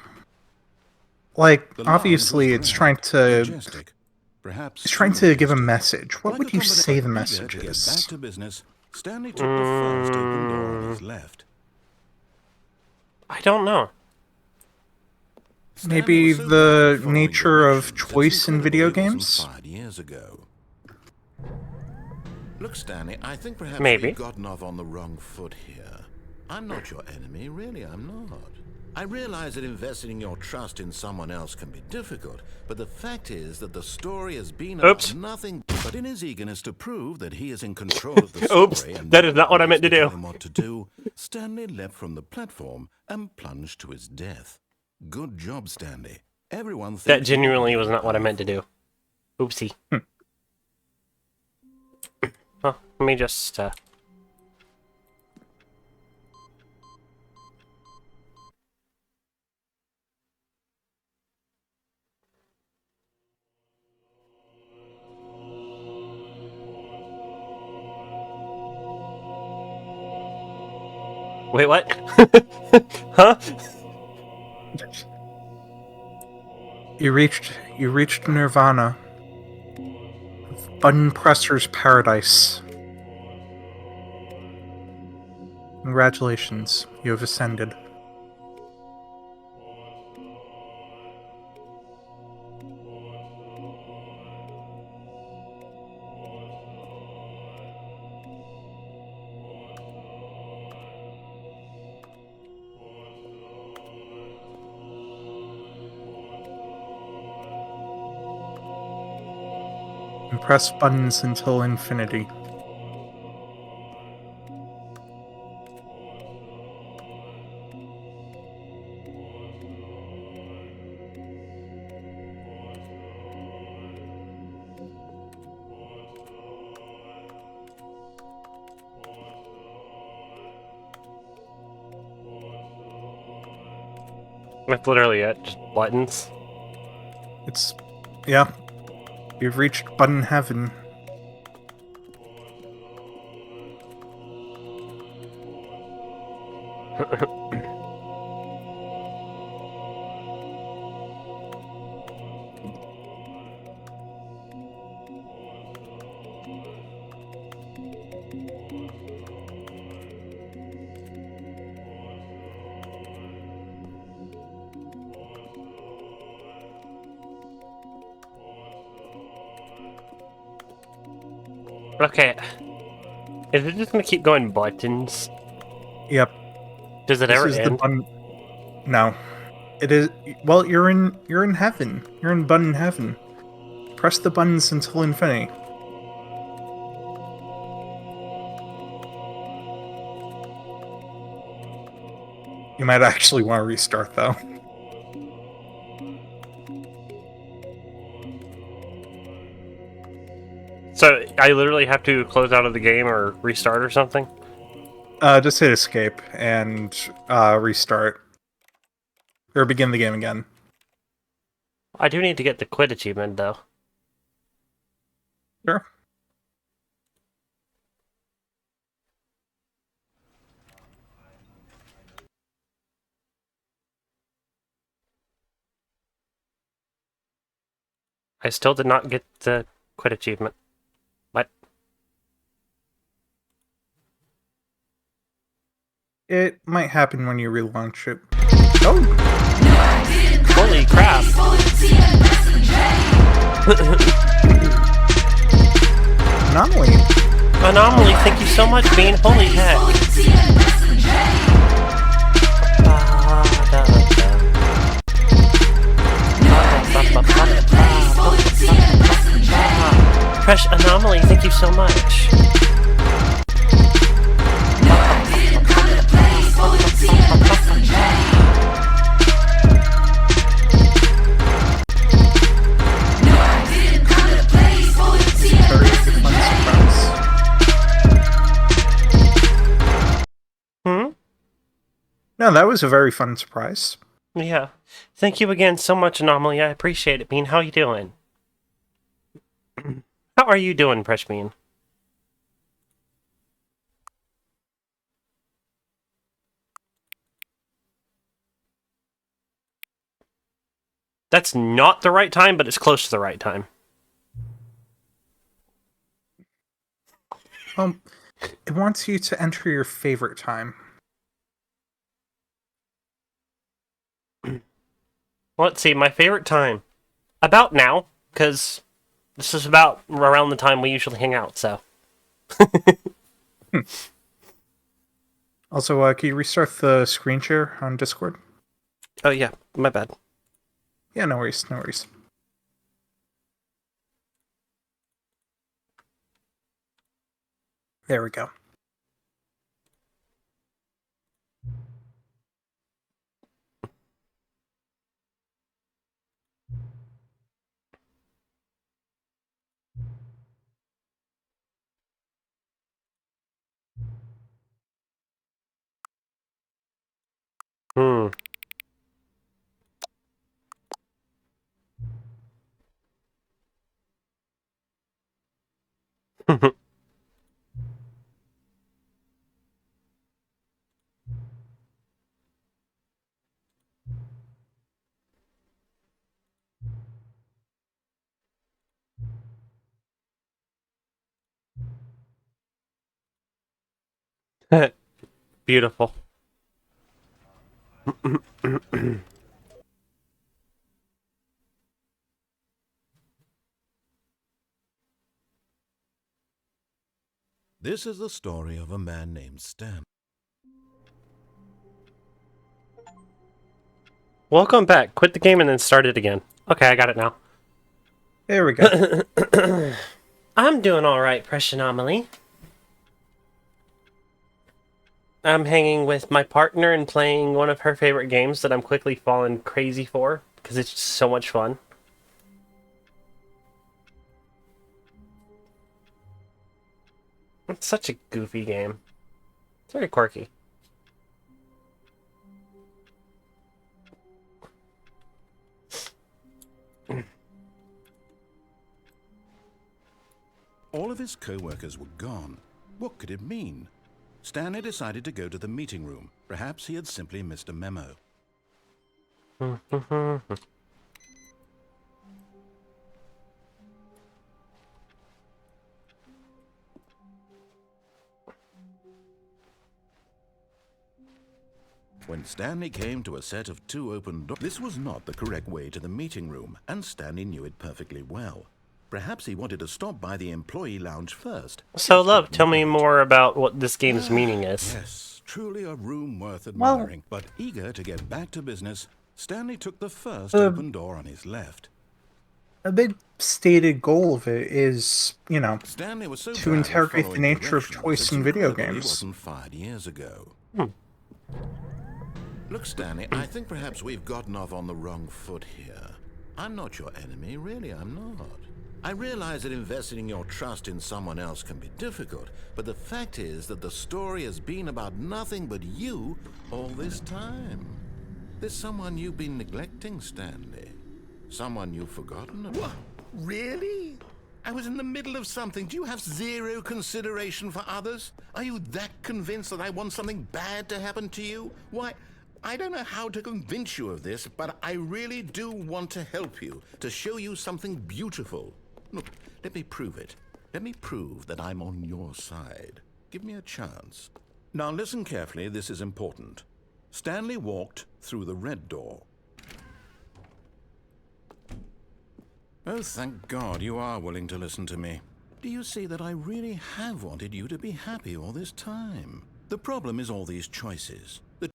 Like, The lounge obviously, was it's grand, trying to majestic, perhaps it's trying too to give a majestic. message. What Like would a you company say the eager message to get back is? to business, Stanley took the first open door on his left. I don't know. Stanley Maybe was so the busy following nature of directions, it's choice in video incredible he wasn't games? fired years ago. Look, Stanley, I think perhaps Maybe. we've gotten off on the wrong foot here. I'm not your enemy, really, I'm not. I realize that investing your trust in someone else can be difficult, but the fact is that the story has been about Oops. nothing. But in his eagerness to prove that he is in control of the Oops, story and that is not what I meant to tell do. him what to do, Stanley leapt from the platform and plunged to his death. Good job, Stanley. Everyone thinks That you genuinely are was not what I meant to powerful. do. Oopsie. Well, let me just, Wait, what? Huh? You reached Nirvana. Button presser's paradise. Congratulations, you have ascended. And press buttons until infinity. That's literally it. Just buttons. It's yeah. You've reached button heaven. Okay. Is it just gonna keep going buttons? Yep. Does it This ever is the end? button. No. It is. Well, you're in heaven. You're in button heaven. Press the buttons until infinity. You might actually want to restart though. So I literally have to close out of the game or restart or something? Just hit escape and restart. Or begin the game again. I do need to get the quit achievement, though. Sure. I still did not get the quit achievement. What? It might happen when you relaunch it. Oh! Holy crap! Anomaly! Anomaly, thank you so much, Bean. Holy heck. Fresh Anomaly, thank you so much. Very fun surprise. No, that was a very fun surprise. Yeah. Thank you again so much, Anomaly. I appreciate it, Bean. How you doing? How are you doing, Fresh Bean? That's not the right time, but it's close to the right time. It wants you to enter your favorite time. Let's see, my favorite time. About now, because this is about around the time we usually hang out, so. Also, can you restart the screen share on Discord? Oh, yeah, my bad. Yeah, no worries, no worries. There we go. Hmm. Beautiful. This is the story of a man named Stan. Welcome back. Quit the game and then start it again. Okay, I got it now. There we go. I'm doing alright, Fresh Anomaly. I'm hanging with my partner and playing one of her favorite games that I'm quickly falling crazy for, because it's just so much fun. It's such a goofy game. It's very quirky. All of his co-workers were gone. What could it mean? Stanley decided to go to the meeting room. Perhaps he had simply missed a memo. When Stanley came to a set of 2 open doors, this was not the correct way to the meeting room, and Stanley knew it perfectly well. Perhaps he wanted to stop by the employee lounge first. So, love, tell me more about what this game's meaning is. Yes, truly a room worth Well- admiring. But eager to get back to business, Stanley took the first Uh, open door on his left. A big stated goal of it is, Stanley was so to proud of interrogate the following nature of directions, choice it's in video incredible games. He wasn't fired years ago. Look, Stanley, I think perhaps we've gotten off on the wrong foot here. I'm not your enemy, really, I'm not. I realize that investing your trust in someone else can be difficult, but the fact is that the story has been about nothing but you all this time. There's someone you've been neglecting, Stanley. Someone you've forgotten about. What? Really? I was in the middle of something. Do you have zero consideration for others? Are you that convinced that I want something bad to happen to you? Why, I don't know how to convince you of this, but I really do want to help you, to show you something beautiful. Look, let me prove it. Let me prove that I'm on your side. Give me a chance. Now listen carefully, this is important. Stanley walked through the red door. Oh, thank God you are willing to listen to me. Do you see that I really have wanted you to be happy all this time? The problem is all these choices. The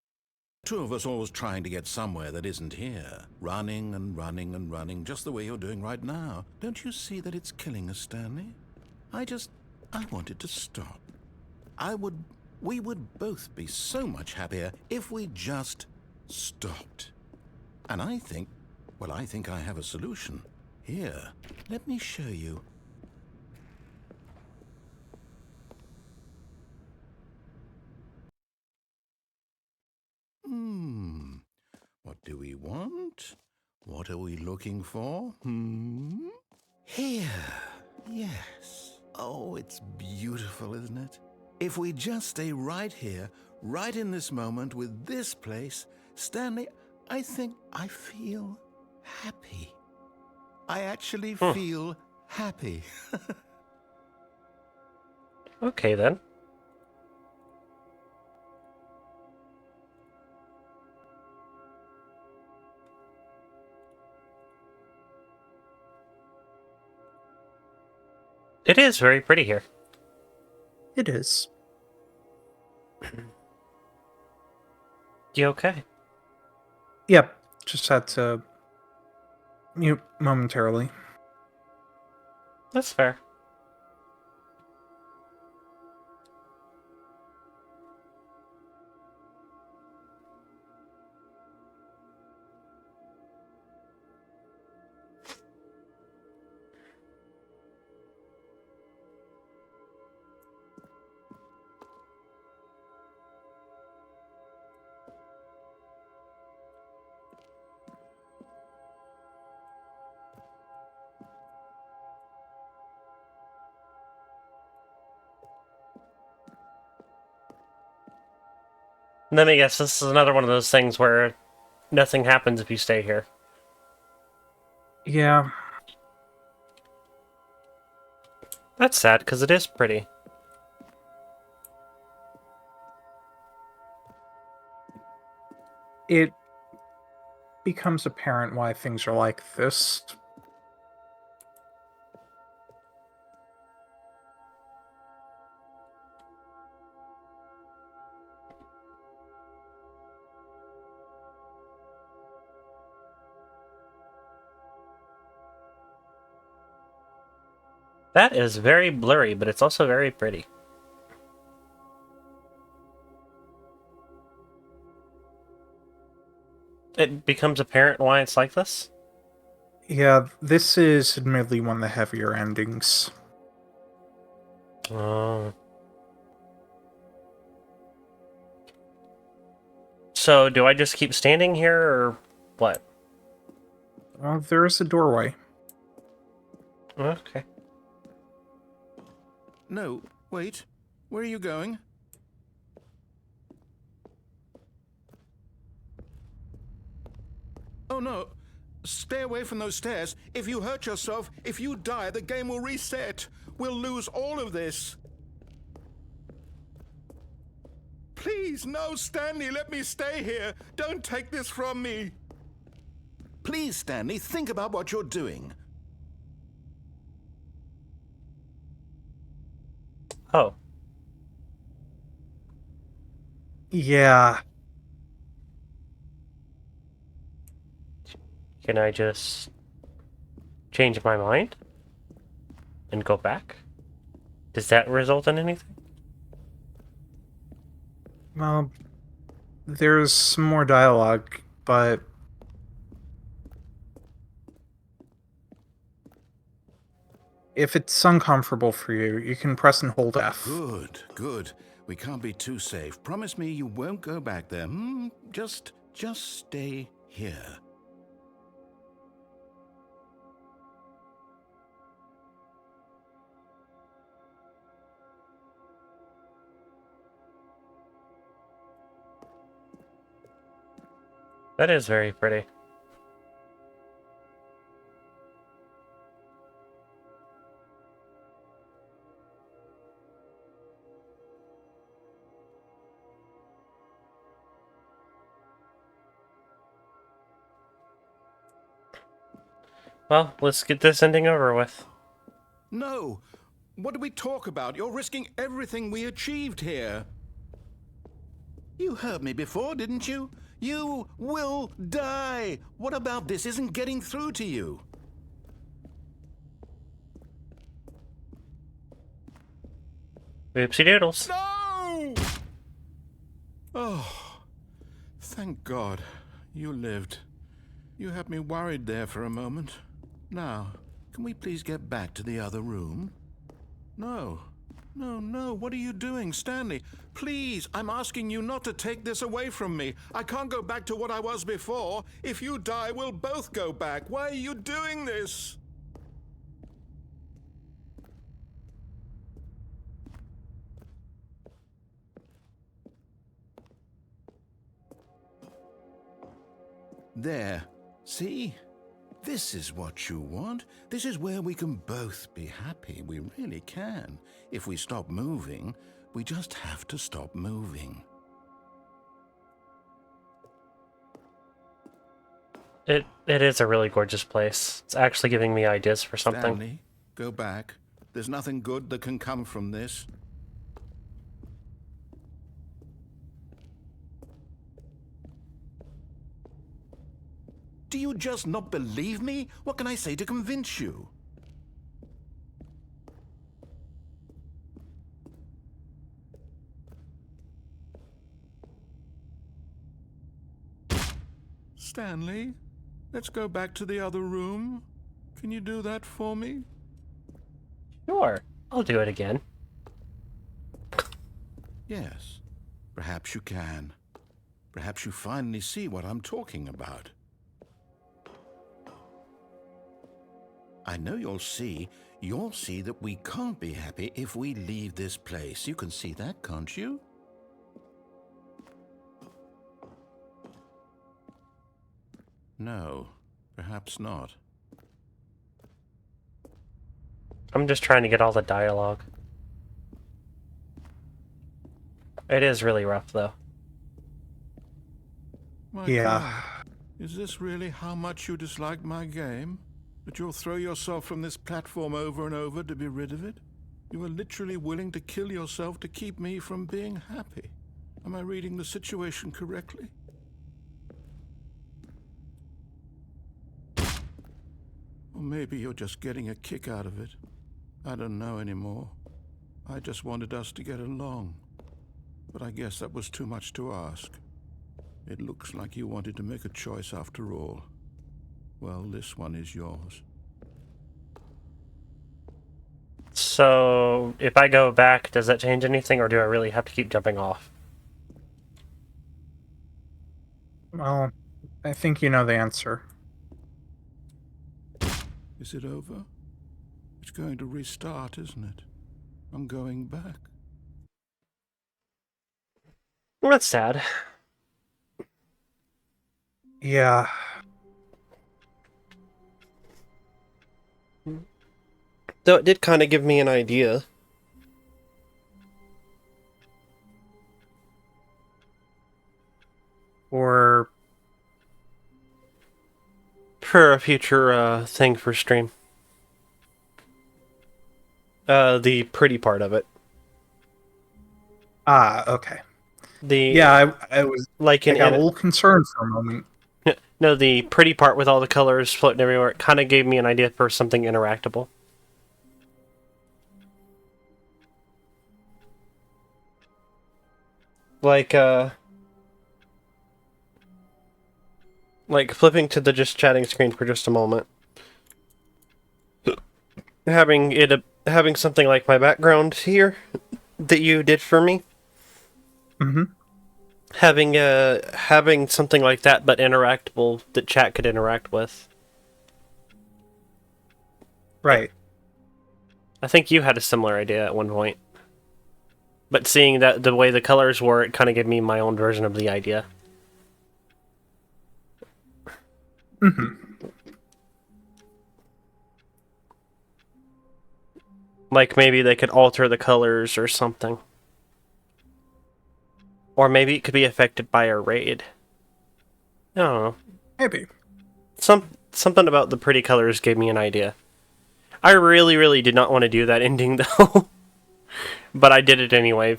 two of us always trying to get somewhere that isn't here. Running and running and running, just the way you're doing right now. Don't you see that it's killing us, Stanley? I wanted to stop. We would both be so much happier if we just stopped. And I think I have a solution. Here, let me show you. What do we want? What are we looking for? Here. Yes. Oh, it's beautiful, isn't it? If we just stay right here, right in this moment with this place, Stanley, I think I feel happy. I actually feel happy. Okay, then. It is very pretty here. It is. You okay? Yep, just had to mute momentarily. That's fair. Let me guess, this is another one of those things where nothing happens if you stay here. Yeah, That's sad, because it is pretty. it becomes apparent why things are like this. That is very blurry, but it's also very pretty. It becomes apparent why it's like this? Yeah, this is admittedly one of the heavier endings. Oh. So, do I just keep standing here, or what? There is a doorway. Okay. No, wait. Where are you going? Oh no. Stay away from those stairs. If you hurt yourself, if you die, the game will reset. We'll lose all of this. Please, no, Stanley, let me stay here. Don't take this from me. Please, Stanley, think about what you're doing. Oh, Yeah. can I just change my mind and go back? Does that result in anything? Well, there's some more dialogue, but if it's uncomfortable for you, you can press and hold F. Good, good. We can't be too safe. Promise me you won't go back there. Just stay here. That is very pretty. Well, let's get this ending over with. No! What do we talk about? You're risking everything we achieved here. You heard me before, didn't you? You will die! What about this isn't getting through to you? Oopsie doodles. No! Oh, thank God. You lived. You had me worried there for a moment. Now, can we please get back to the other room? No. No, what are you doing, Stanley? Please, I'm asking you not to take this away from me. I can't go back to what I was before. If you die, we'll both go back. Why are you doing this? There. See? This is what you want. This is where we can both be happy. We really can. If we stop moving, we just have to stop moving. It is a really gorgeous place. It's actually giving me ideas for something. Stanley, go back. There's nothing good that can come from this. Do you just not believe me? What can I say to convince you? Stanley, let's go back to the other room. Can you do that for me? Sure, I'll do it again. Yes, perhaps you can. Perhaps you finally see what I'm talking about. I know you'll see that we can't be happy if we leave this place. You can see that, can't you? No, perhaps not. I'm just trying to get all the dialogue. It is really rough, though. My Yeah. God, is this really how much you dislike my game? That you'll throw yourself from this platform over and over to be rid of it? You are literally willing to kill yourself to keep me from being happy. Am I reading the situation correctly? Or maybe you're just getting a kick out of it. I don't know anymore. I just wanted us to get along. But I guess that was too much to ask. It looks like you wanted to make a choice after all. Well, this one is yours. So, if I go back, does that change anything, or do I really have to keep jumping off? Well, I think you know the answer. Is it over? It's going to restart, isn't it? I'm going back. Well, that's sad. Yeah. Though it did kind of give me an idea. Or For a future thing for stream. The pretty part of it. Ah, okay. The Yeah, I like in got a little concerned for a moment. no, the pretty part with all the colors floating everywhere kind of gave me an idea for something interactable. Like like flipping to the just chatting screen for just a moment. Having something like my background here that you did for me. Mm-hmm. Having something like that but interactable that chat could interact with. Right. I think you had a similar idea at one point. But seeing that the way the colors were, it kind of gave me my own version of the idea. Mm-hmm. Like maybe they could alter the colors or something. Or maybe it could be affected by a raid. I don't know. Maybe. Something about the pretty colors gave me an idea. I really, really did not want to do that ending though. But I did it anyway.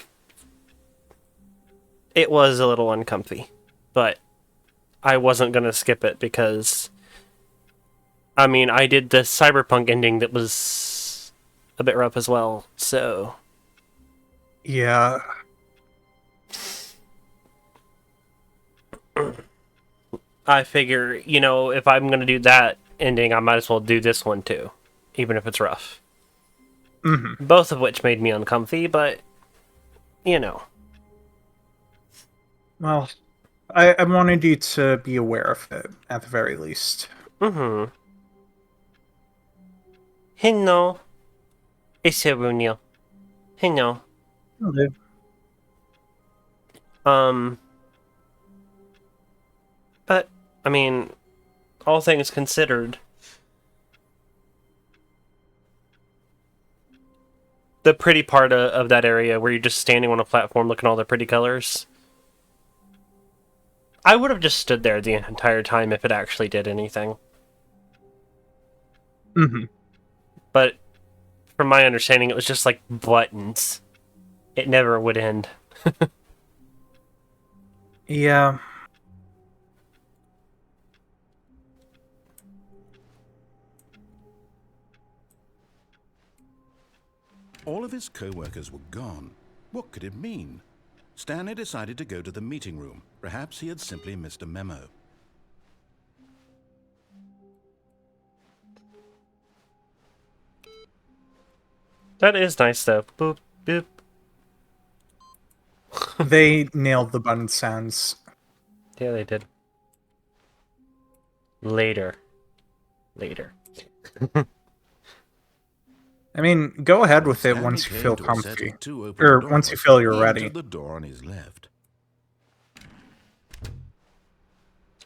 It was a little uncomfy. But I wasn't gonna skip it because I mean I did the cyberpunk ending that was a bit rough as well, so Yeah. I figure, if I'm gonna do that ending, I might as well do this one too, even if it's rough. Mm-hmm. Both of which made me uncomfy, but you know. Well, I wanted you to be aware of it, at the very least. Mm-hmm. Hello. It's Erunio. Hello. Hello. Um, but, I mean, all things considered, the pretty part of that area where you're just standing on a platform looking at all the pretty colors, I would have just stood there the entire time if it actually did anything. Mm-hmm. But from my understanding, it was just like buttons. It never would end. Yeah. All of his co-workers were gone. What could it mean? Stanley decided to go to the meeting room. Perhaps he had simply missed a memo. That is nice, though. Boop, boop. They nailed the button sounds. Yeah, they did. Later. I mean, go ahead with it Stanley once you came feel to a set comfy. of two open Or doors. once you feel you're He ready. entered the door on his left.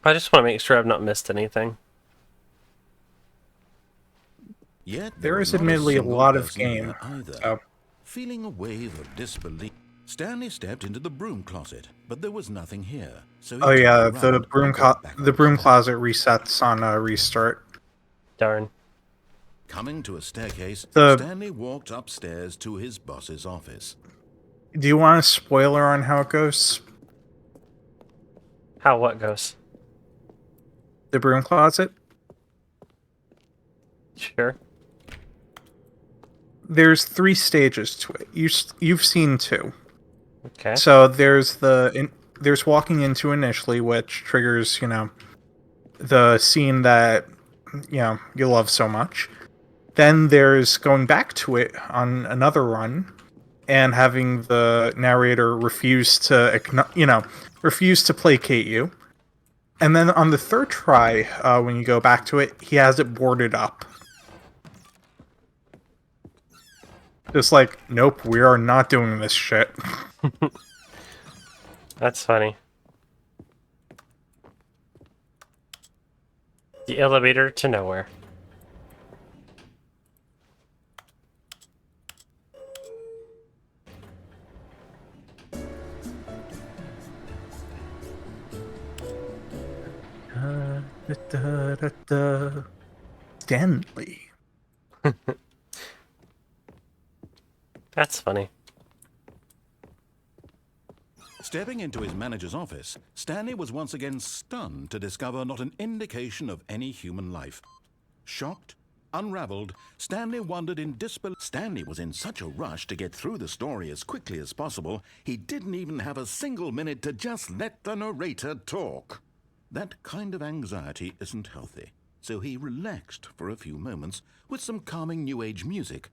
I just want to make sure I've not missed anything. Yet There was is not admittedly a single lot of person game. there either. So, Feeling a wave of disbelief, Stanley stepped into the broom closet, but there was nothing here. So he oh yeah, turned around and got back the broom upstairs. closet resets on a restart. Darn. Coming to a staircase, The- Stanley walked upstairs to his boss's office. Do you want a spoiler on how it goes? How what goes? The broom closet? Sure. There's 3 stages to it. You've seen 2. Okay. So there's there's walking into initially, which triggers, the scene that you love so much. Then there's going back to it on another run and having the narrator refuse to placate you. And then on the third try, when you go back to it, he has it boarded up. Just like, nope, we are not doing this shit. That's funny. The elevator to nowhere. Stanley. That's funny. Stepping into his manager's office, Stanley was once again stunned to discover not an indication of any human life. Shocked, unraveled, Stanley wondered in disbelief. Stanley was in such a rush to get through the story as quickly as possible, he didn't even have a single minute to just let the narrator talk. That kind of anxiety isn't healthy, so he relaxed for a few moments with some calming New Age music.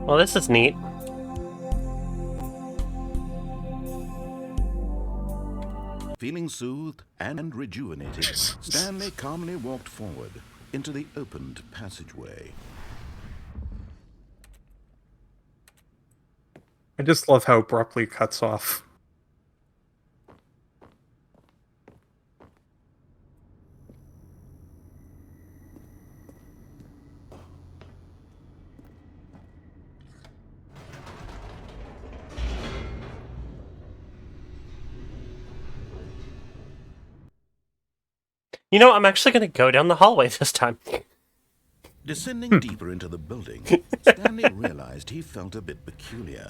Well, this is neat. Feeling soothed and rejuvenated, Stanley calmly walked forward into the opened passageway. I just love how abruptly it cuts off. You know, I'm actually going to go down the hallway this time. Descending deeper into the building, Stanley realized he felt a bit peculiar.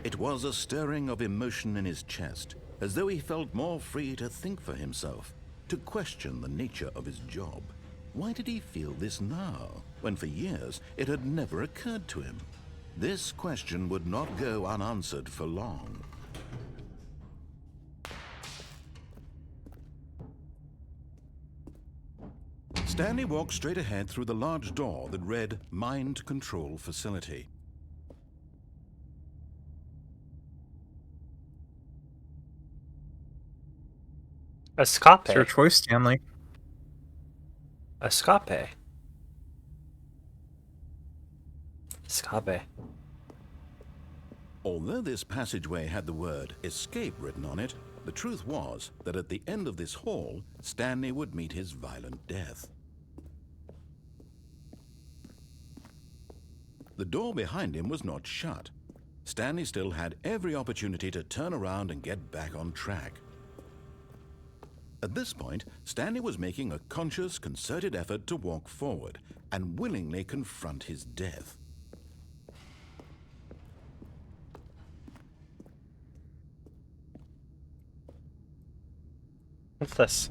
It was a stirring of emotion in his chest, as though he felt more free to think for himself, to question the nature of his job. Why did he feel this now, when for years it had never occurred to him? This question would not go unanswered for long. Stanley walked straight ahead through the large door that read Mind Control Facility. Escape. It's your choice, Stanley. Escape. Escape. Although this passageway had the word escape written on it, the truth was that at the end of this hall, Stanley would meet his violent death. The door behind him was not shut. Stanley still had every opportunity to turn around and get back on track. At this point, Stanley was making a conscious, concerted effort to walk forward and willingly confront his death. What's this?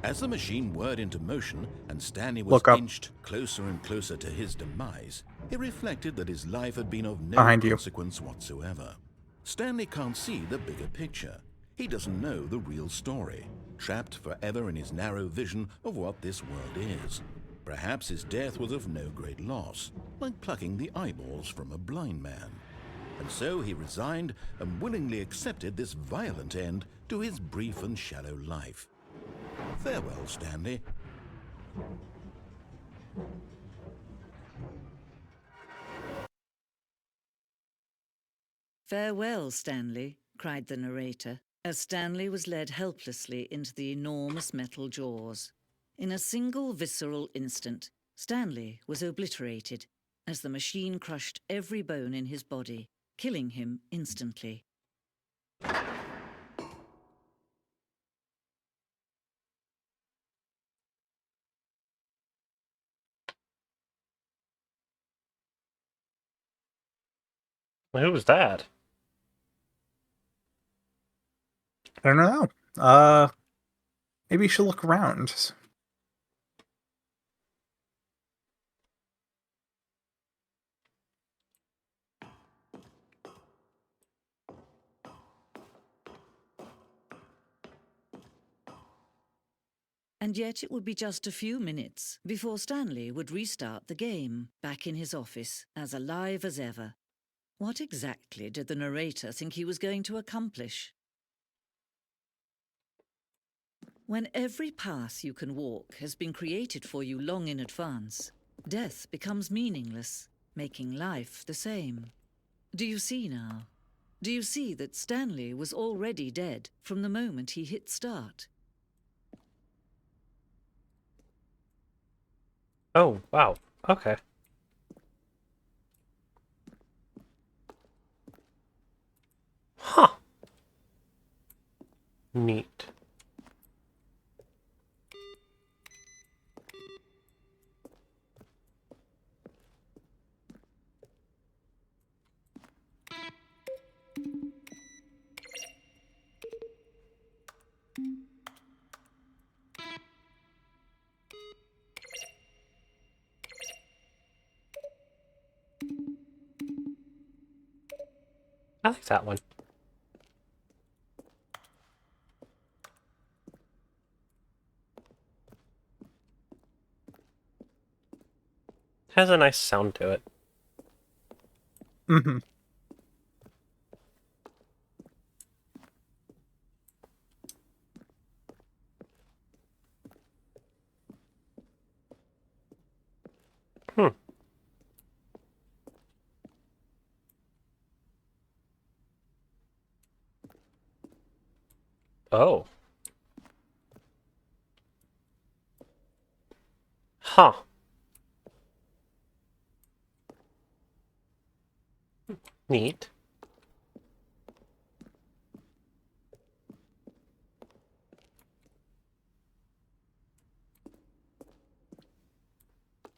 As the machine whirred into motion and Stanley was Look up. inched closer and closer to his demise, he reflected that his life had been of no Behind you. consequence whatsoever. Stanley can't see the bigger picture. He doesn't know the real story, trapped forever in his narrow vision of what this world is. Perhaps his death was of no great loss, like plucking the eyeballs from a blind man. And so he resigned and willingly accepted this violent end to his brief and shallow life. Farewell, Stanley. "Farewell, Stanley," cried the narrator, as Stanley was led helplessly into the enormous metal jaws. In a single visceral instant, Stanley was obliterated as the machine crushed every bone in his body, killing him instantly. Who was that? I don't know. Maybe you should look around. And yet it would be just a few minutes before Stanley would restart the game, back in his office, as alive as ever. What exactly did the narrator think he was going to accomplish? When every path you can walk has been created for you long in advance, death becomes meaningless, making life the same. Do you see now? Do you see that Stanley was already dead from the moment he hit start? Oh, wow. Okay. Neat. I like that one. Has a nice sound to it. Mm-hmm. Hmm. Oh. Huh. Neat.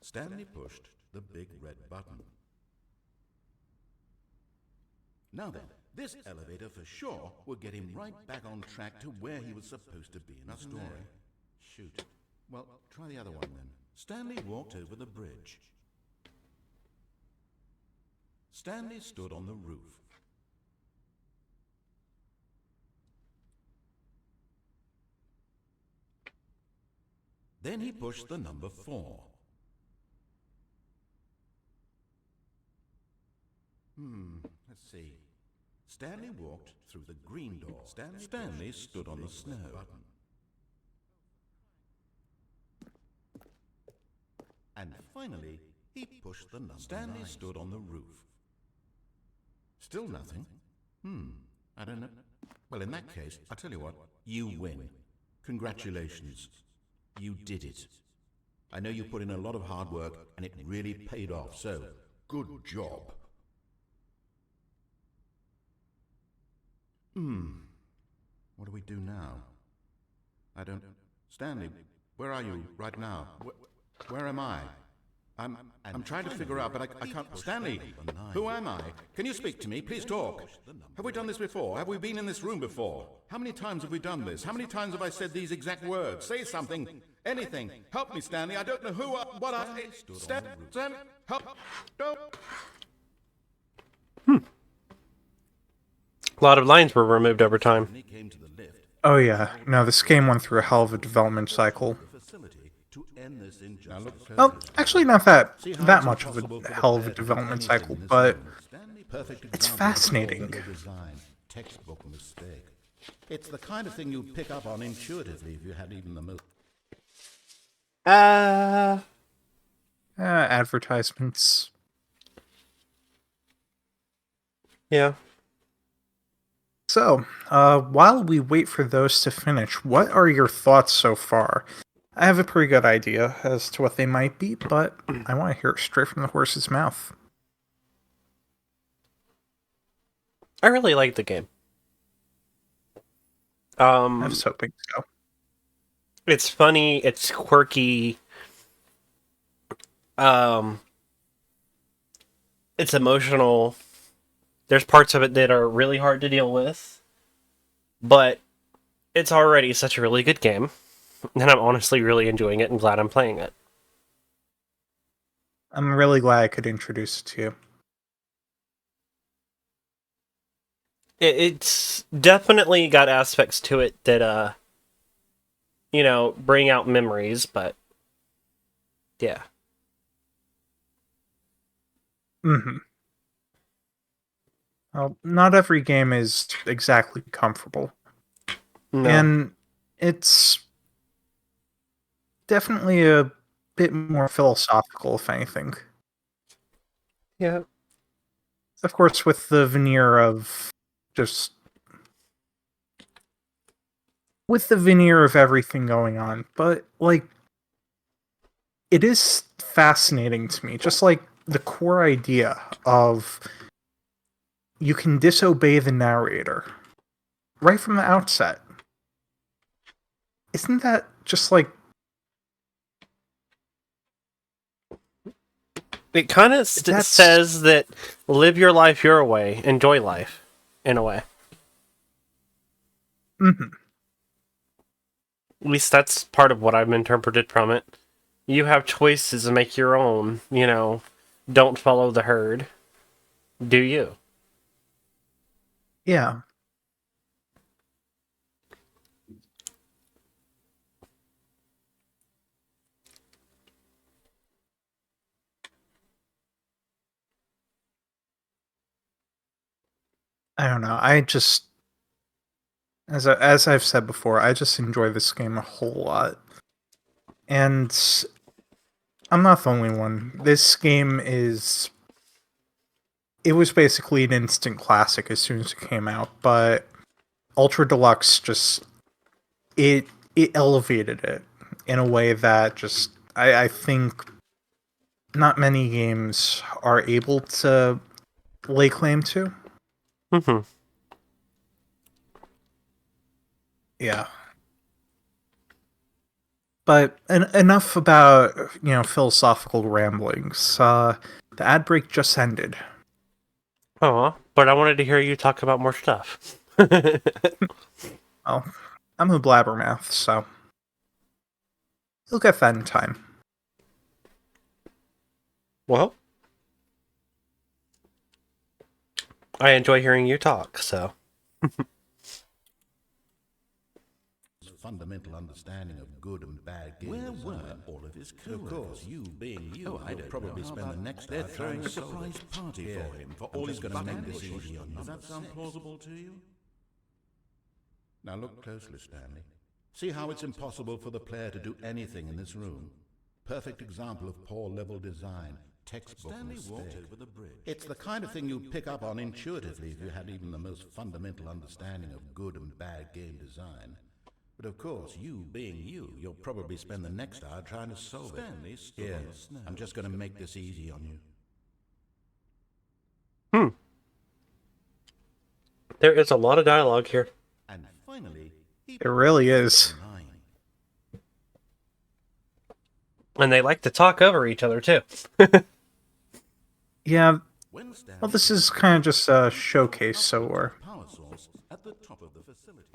Stanley pushed the big red button. Now then, this elevator for sure will get him right back on track to where he was supposed to be in the story. Shoot. Well, try the other one then. Stanley walked over the bridge. Stanley stood on the roof. Then he pushed the number 4. Let's see. Stanley walked through the green door. Stanley stood on the snow. And finally, he pushed the number 9. Stanley stood on the roof. Still nothing? I don't know. Well, in that case, I'll tell you what. You win. Congratulations. You did it. I know you put in a lot of hard work, and it really paid off, so good job. What do we do now? I don't... Stanley, where are you right now? Where am I? I'm trying to figure out, but I can't... Stanley, who am I? Can you speak to me? Please talk. Have we done this before? Have we been in this room before? How many times have we done this? How many times have I said these exact words? Say something. Anything. Help me, Stanley. I don't know who I... What I... Stan... Help... Don't... A lot of lines were removed over time. Oh yeah, no, this game went through a hell of a development cycle. Well, actually not that much of a hell of a development cycle, but it's fascinating. Textbook mistake. It's the kind of thing you'd pick up on intuitively if you had even the most... Advertisements. Yeah. So, while we wait for those to finish, what are your thoughts so far? I have a pretty good idea as to what they might be, but I want to hear it straight from the horse's mouth. I really like the game. I was hoping so. It's funny, it's quirky. It's emotional. There's parts of it that are really hard to deal with, but it's already such a really good game, and I'm honestly really enjoying it and glad I'm playing it. I'm really glad I could introduce it to you. It's definitely got aspects to it that, bring out memories, but yeah. Mm-hmm. Well, not every game is exactly comfortable. No. And it's definitely a bit more philosophical, if anything. Yeah. Of course, with the veneer of just... with the veneer of everything going on. But, it is fascinating to me. Just like the core idea of... you can disobey the narrator right from the outset. isn't that just like It kind of that's says that live your life your way, enjoy life, in a way. mhm. At least that's part of what I've interpreted from it. You have choices to make your own, you know. Don't follow the herd. Do you? Yeah. I don't know. I just as I've said before, I just enjoy this game a whole lot. And I'm not the only one. This game is it was basically an instant classic as soon as it came out, but Ultra Deluxe just it it elevated it in a way that just I think not many games are able to lay claim to. Mm-hmm. Yeah. But enough about philosophical ramblings. The ad break just ended. Oh, but I wanted to hear you talk about more stuff. Well, I'm a blabbermouth, so you'll get that in time. Well, I enjoy hearing you talk, so. Fundamental understanding of good and bad game design. Where were all of his killers? Of course, you being you, I'd probably spend the next hour throwing a surprise party for him for all he's going to make this easy on you. Does that sound plausible to you? Now look closely, Stanley. See how it's impossible for the player to do anything in this room? Perfect example of poor level design. Textbook Stanley mistake. Walked over the bridge. It's the kind of thing you'd pick up on intuitively if you had even the most fundamental understanding of good and bad game design. But of course, you being you, you'll probably spend the next hour trying to solve it. Here, I'm just going to make this easy on you. There is a lot of dialogue here. And finally, It really is. And they like to talk over each other, too. Yeah. Well, this is kind of just a showcase, so we're. Power source at the top of the facility.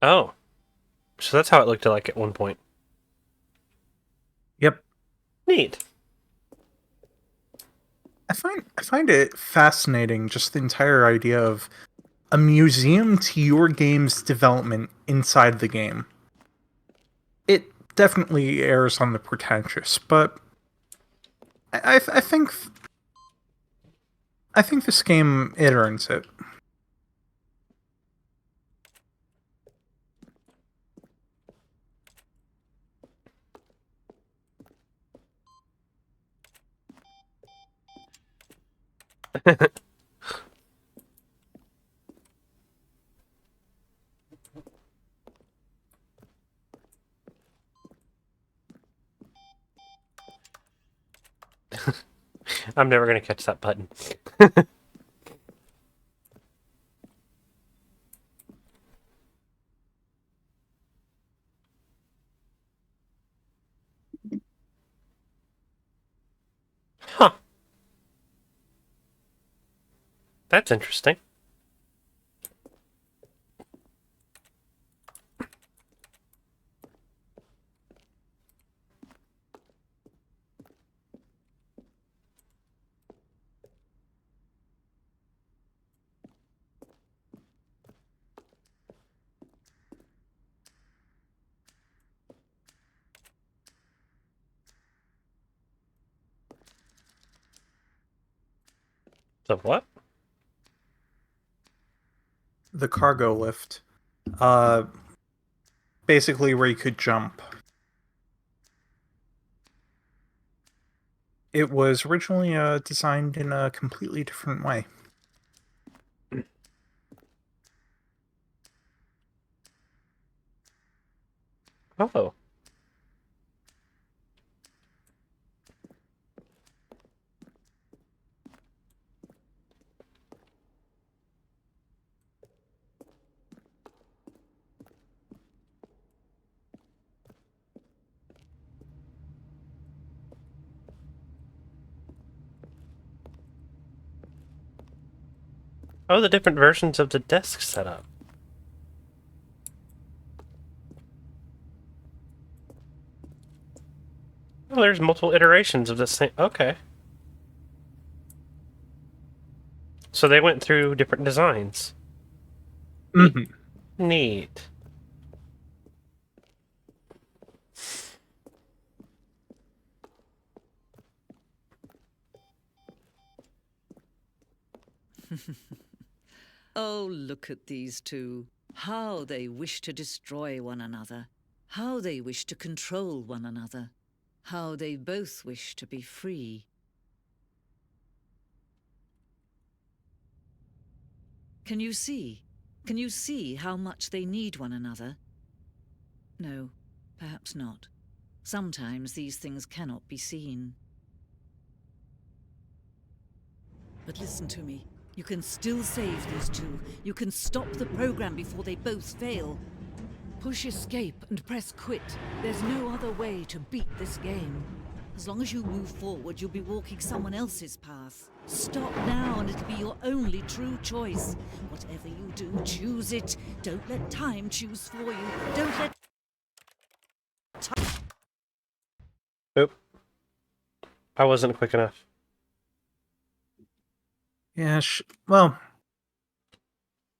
Oh. So that's how it looked like at one point. Yep. Neat. I find it fascinating, just the entire idea of a museum to your game's development inside the game. It definitely errs on the pretentious, but I think this game it earns it. I'm never going to catch that button. Huh. That's interesting. So what? The cargo lift. Uh, basically where you could jump. It was originally designed in a completely different way. Oh. Oh, the different versions of the desk setup. Oh, there's multiple iterations of the same. Okay. So they went through different designs. Hmm. Neat. Oh, look at these two. How they wish to destroy one another. How they wish to control one another. How they both wish to be free. Can you see? Can you see how much they need one another? No, perhaps not. Sometimes these things cannot be seen. But listen to me. You can still save these two. You can stop the program before they both fail. Push escape and press quit. There's no other way to beat this game. As long as you move forward, you'll be walking someone else's path. Stop now and it'll be your only true choice. Whatever you do, choose it. Don't let time choose for you. Don't let... Oop. I wasn't quick enough. Yeah, well,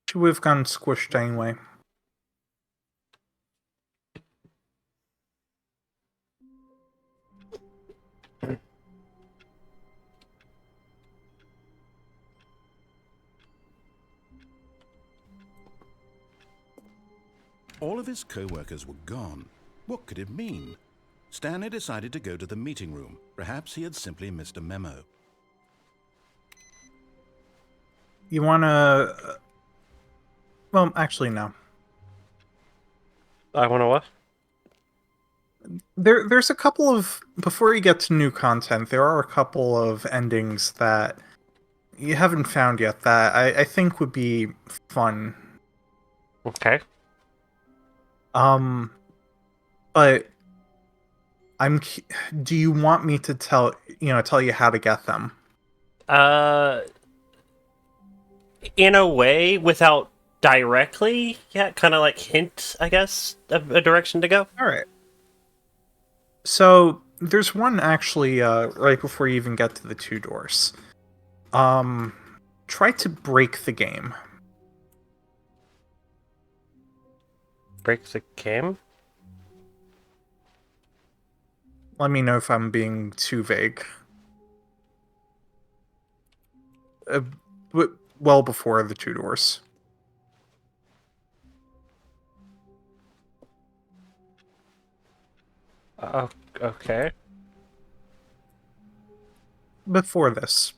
she would have gotten squished anyway. All of his co-workers were gone. What could it mean? Stanley decided to go to the meeting room. Perhaps he had simply missed a memo. You wanna... Well, actually, no. I want to what? There's a couple of... Before you get to new content, there are a couple of endings that you haven't found yet that I think would be fun. Okay. But do you want me to tell you how to get them? In a way, without directly, yeah, kind of like hint, I guess, a direction to go. All right. So there's one actually right before you even get to the two doors. Try to break the game. Break the game? Let me know if I'm being too vague. Well before the two doors. Okay. Before this.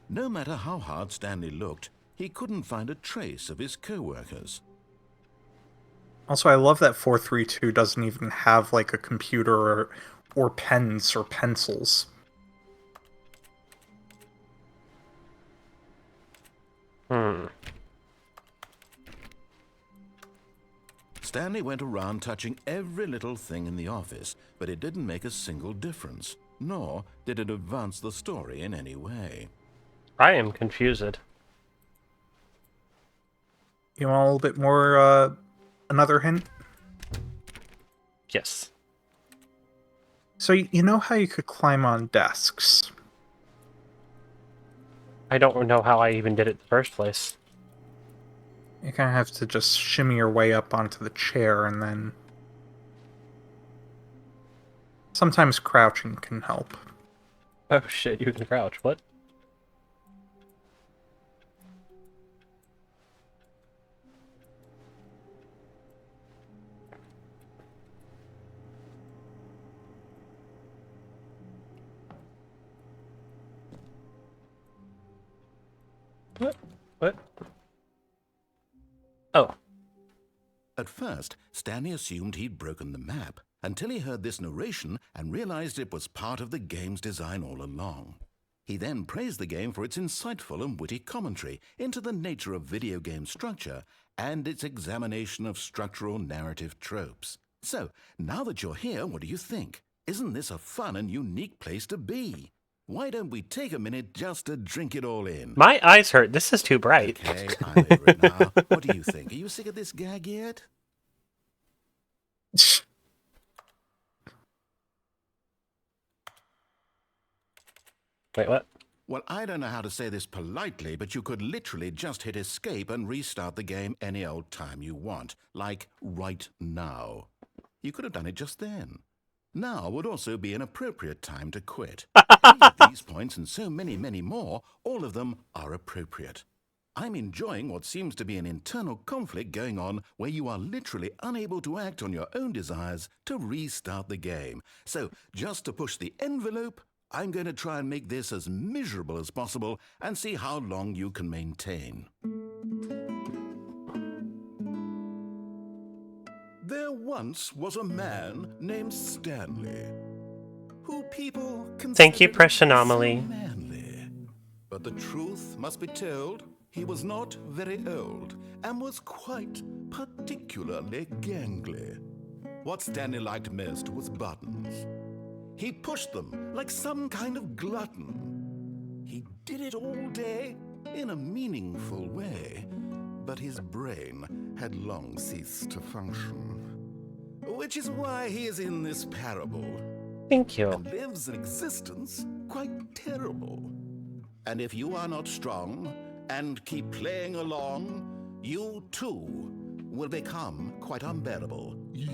No matter how hard Stanley looked, he couldn't find a trace of his co-workers. Also, I love that 432 doesn't even have like a computer or pens or pencils. Stanley went around touching every little thing in the office, but it didn't make a single difference, nor did it advance the story in any way. I am confused. You want a little bit more, another hint? Yes. So, you know how you could climb on desks? I don't know how I even did it in the first place. You kind of have to just shimmy your way up onto the chair and then... Sometimes crouching can help. Oh shit, you can crouch. What? What? Oh. At first, Stanley assumed he'd broken the map, until he heard this narration and realized it was part of the game's design all along. He then praised the game for its insightful and witty commentary into the nature of video game structure and its examination of structural narrative tropes. So, now that you're here, what do you think? Isn't this a fun and unique place to be? Why don't we take a minute just to drink it all in? My eyes hurt. This is too bright. Okay, I'm over it now. What do you think? Are you sick of this gag yet? Wait, what? Well, I don't know how to say this politely, but you could literally just hit escape and restart the game any old time you want, like right now. You could have done it just then. Now would also be an appropriate time to quit. Any of these points and so many, many more, all of them are appropriate. I'm enjoying what seems to be an internal conflict going on where you are literally unable to act on your own desires to restart the game. So, just to push the envelope, I'm going to try and make this as miserable as possible and see how long you can maintain. There once was a man named Stanley, who people Thank you, considered Press so Anomaly. manly. But the truth must be told, he was not very old and was quite particularly gangly. What Stanley liked most was buttons. He pushed them like some kind of glutton. He did it all day in a meaningful way, but his brain had long ceased to function. Which is why he is in this parable Thank you. and lives an existence quite terrible. And if you are not strong and keep playing along, you too will become quite unbearable. Yes.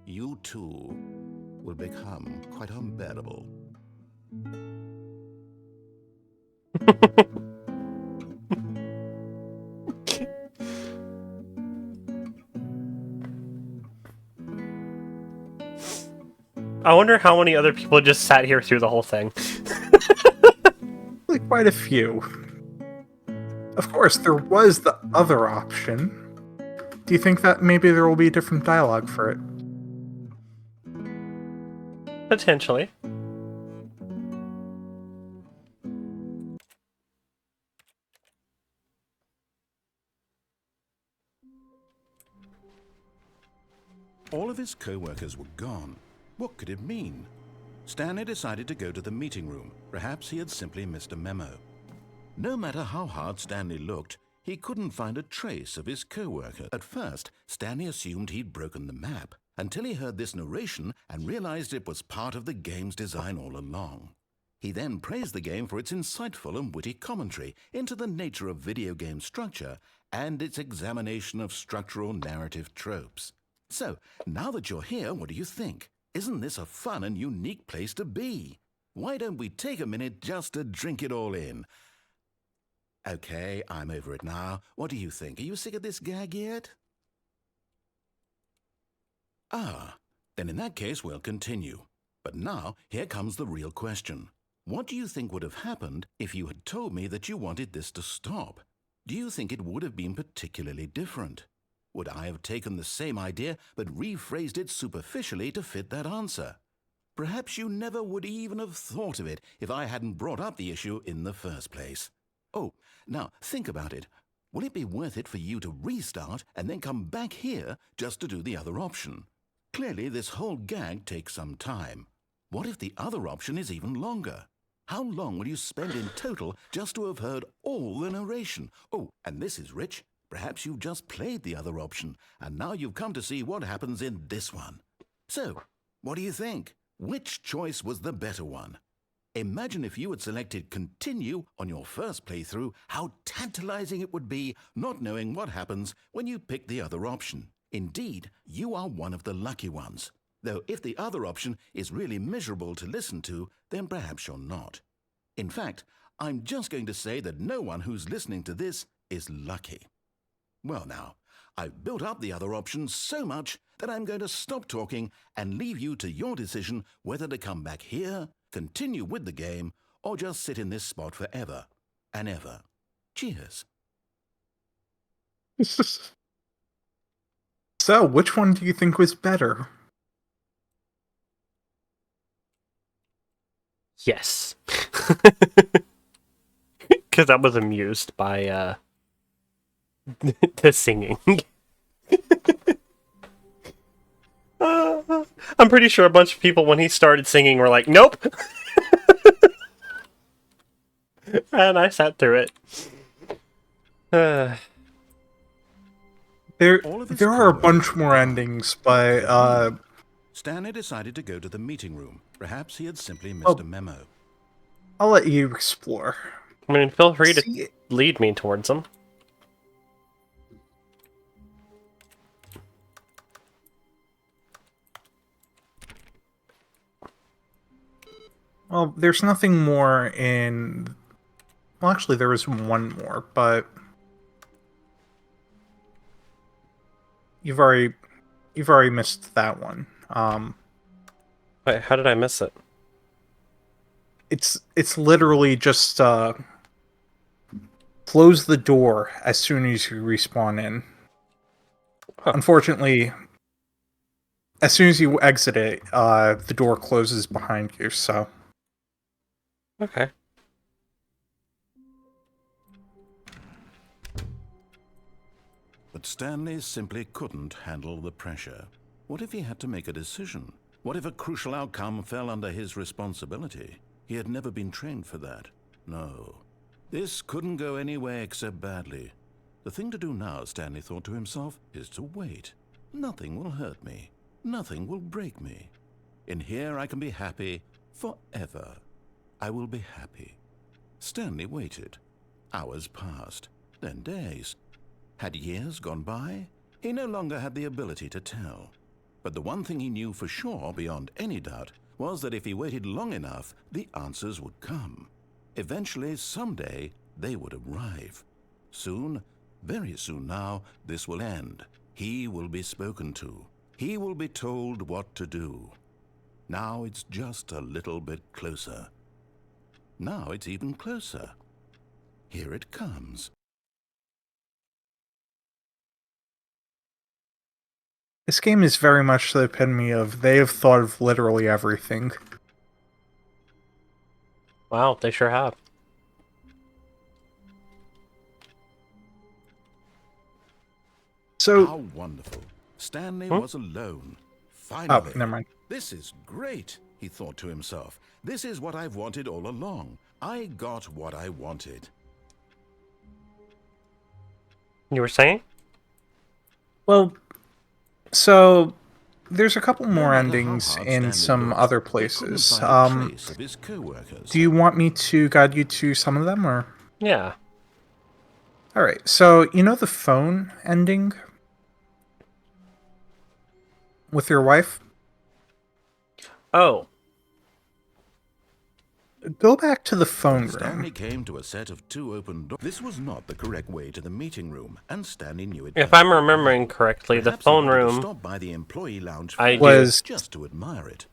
You too will become quite unbearable. I wonder how many other people just sat here through the whole thing. Like, quite a few. Of course, there was the other option. Do you think that maybe there will be a different dialogue for it? Potentially. All of his co-workers were gone. What could it mean? Stanley decided to go to the meeting room. Perhaps he had simply missed a memo. No matter how hard Stanley looked, he couldn't find a trace of his co-worker. At first, Stanley assumed he'd broken the map, until he heard this narration and realized it was part of the game's design all along. He then praised the game for its insightful and witty commentary into the nature of video game structure and its examination of structural narrative tropes. So, now that you're here, what do you think? Isn't this a fun and unique place to be? Why don't we take a minute just to drink it all in? Okay, I'm over it now. What do you think? Are you sick of this gag yet? Ah, then in that case we'll continue. But now, here comes the real question. What do you think would have happened if you had told me that you wanted this to stop? Do you think it would have been particularly different? Would I have taken the same idea but rephrased it superficially to fit that answer? Perhaps you never would even have thought of it if I hadn't brought up the issue in the first place. Oh, now think about it. Will it be worth it for you to restart and then come back here just to do the other option? Clearly, this whole gag takes some time. What if the other option is even longer? How long will you spend in total just to have heard all the narration? Oh, and this is rich. Perhaps you've just played the other option, and now you've come to see what happens in this one. So, what do you think? Which choice was the better one? Imagine if you had selected Continue on your first playthrough, how tantalizing it would be not knowing what happens when you pick the other option. Indeed, you are one of the lucky ones. Though if the other option is really miserable to listen to, then perhaps you're not. In fact, I'm just going to say that no one who's listening to this is lucky. Well now, I've built up the other options so much that I'm going to stop talking and leave you to your decision whether to come back here, continue with the game, or just sit in this spot forever and ever. Cheers. So, which one do you think was better? Yes. Because I was amused by the singing. I'm pretty sure a bunch of people, when he started singing, were like, nope! And I sat through it. There, All of his there are a co-workers bunch were more gone. endings, but Stanley decided to go to the meeting room. Perhaps he had simply missed Oh. a memo. I'll let you explore. I mean, feel free to See, lead me towards them. well, there's nothing more in. Well, actually, there is one more, but you've already missed that one. Wait, how did I miss it? It's literally just close the door as soon as you respawn in. Huh. Unfortunately, as soon as you exit it, the door closes behind you. So Okay. But Stanley simply couldn't handle the pressure. What if he had to make a decision? What if a crucial outcome fell under his responsibility? He had never been trained for that. No. This couldn't go anywhere except badly. The thing to do now, Stanley thought to himself, is to wait. Nothing will hurt me. Nothing will break me. In here I can be happy forever. I will be happy. Stanley waited. Hours passed, then days. Had years gone by? He no longer had the ability to tell. But the one thing he knew for sure, beyond any doubt, was that if he waited long enough, the answers would come. Eventually, someday, they would arrive. Soon, very soon now, this will end. He will be spoken to. He will be told what to do. Now it's just a little bit closer. Now it's even closer. Here it comes. this game is very much the epitome of they have thought of literally everything. Wow, they sure have. So, How wonderful. Stanley Hmm? was alone. oh, Finally. never mind. This is great, he thought to himself. This is what I've wanted all along. I got what I wanted. You were saying? Well, so there's a couple No more matter how endings hard in Stanley some looked, other he couldn't places. find a trace of his co-workers. Do you want me to guide you to some of them, or? Yeah. All right. So you know the phone ending with your wife. Oh. Go back to the phone Stanley room. came to a set of 2 open doors. This was not the correct way to the meeting room, and Stanley knew it. If I'm remembering correctly, the Perhaps he phone wanted to room, stop by the employee lounge I first, Was- just to admire it.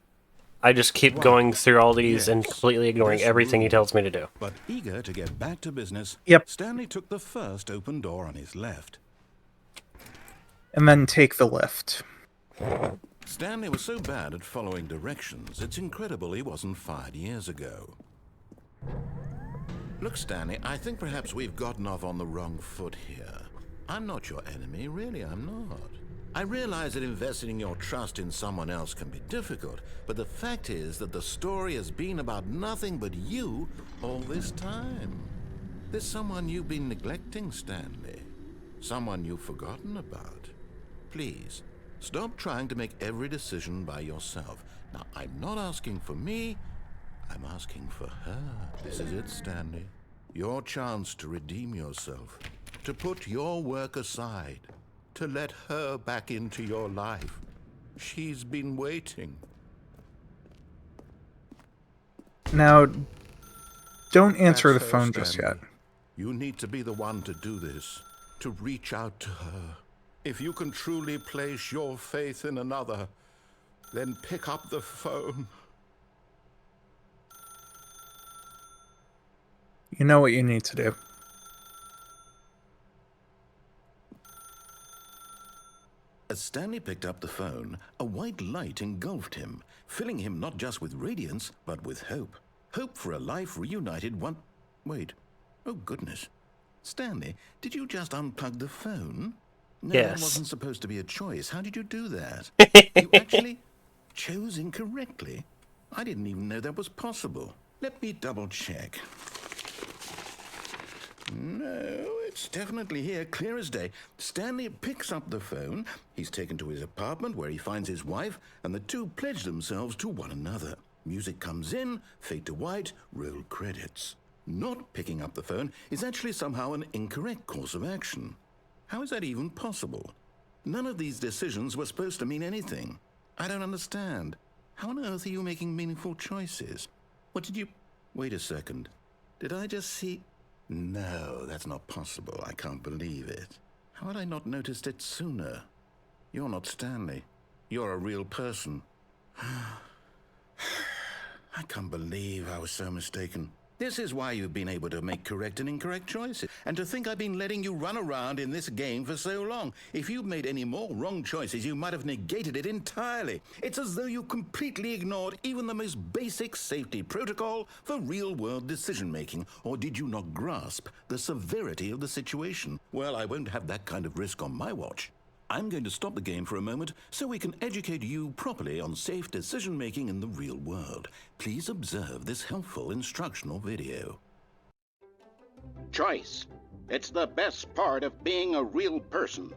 I just keep Wow. going through all these and Yes. completely ignoring This everything he room. tells me to do. But eager to get back to business, Yep. Stanley took the first open door on his left. And then take the lift. Stanley was so bad at following directions, it's incredible he wasn't fired years ago. Look, Stanley, I think perhaps we've gotten off on the wrong foot here. I'm not your enemy, really, I'm not. I realize that investing your trust in someone else can be difficult, but the fact is that the story has been about nothing but you all this time. There's someone you've been neglecting, Stanley. Someone you've forgotten about. Please, stop trying to make every decision by yourself. Now, I'm not asking for me, I'm asking for her. This is it, Stanley. Your chance to redeem yourself. To put your work aside. To let her back into your life. She's been waiting. Now, don't answer That's the her, phone just yet. Stanley. You need to be the one to do this. To reach out to her. If you can truly place your faith in another, then pick up the phone. You know what you need to do. As Stanley picked up the phone, a white light engulfed him, filling him not just with radiance, but with hope. Hope for a life reunited one... Wait. Oh, goodness. Stanley, did you just unplug the phone? No, Yes. that wasn't supposed to be a choice. How did you do that? You actually chose incorrectly? I didn't even know that was possible. Let me double check. No, it's definitely here, clear as day. Stanley picks up the phone. He's taken to his apartment where he finds his wife, and the two pledge themselves to one another. Music comes in, fade to white, roll credits. Not picking up the phone is actually somehow an incorrect course of action. How is that even possible? None of these decisions were supposed to mean anything. I don't understand. How on earth are you making meaningful choices? What did you... Wait a second. Did I just see... No, that's not possible. I can't believe it. How had I not noticed it sooner? You're not Stanley. You're a real person. I can't believe I was so mistaken. This is why you've been able to make correct and incorrect choices. And to think I've been letting you run around in this game for so long. If you'd made any more wrong choices, you might have negated it entirely. It's as though you completely ignored even the most basic safety protocol for real-world decision-making. Or did you not grasp the severity of the situation? Well, I won't have that kind of risk on my watch. I'm going to stop the game for a moment so we can educate you properly on safe decision-making in the real world. Please observe this helpful instructional video. Choice. It's the best part of being a real person,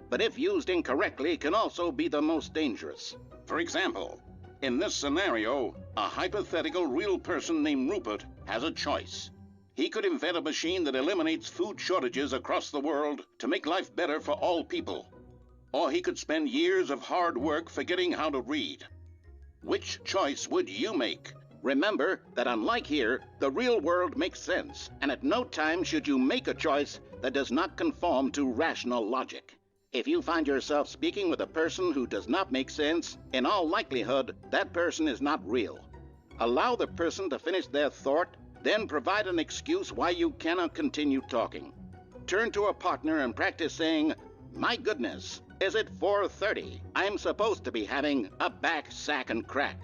but if used incorrectly can also be the most dangerous. For example, in this scenario, a hypothetical real person named Rupert has a choice. He could invent a machine that eliminates food shortages across the world to make life better for all people. Or he could spend years of hard work forgetting how to read. Which choice would you make? Remember that unlike here, the real world makes sense, and at no time should you make a choice that does not conform to rational logic. If you find yourself speaking with a person who does not make sense, in all likelihood, that person is not real. Allow the person to finish their thought, then provide an excuse why you cannot continue talking. Turn to a partner and practice saying, "My goodness, is it 4:30? I'm supposed to be having a back, sack, and crack."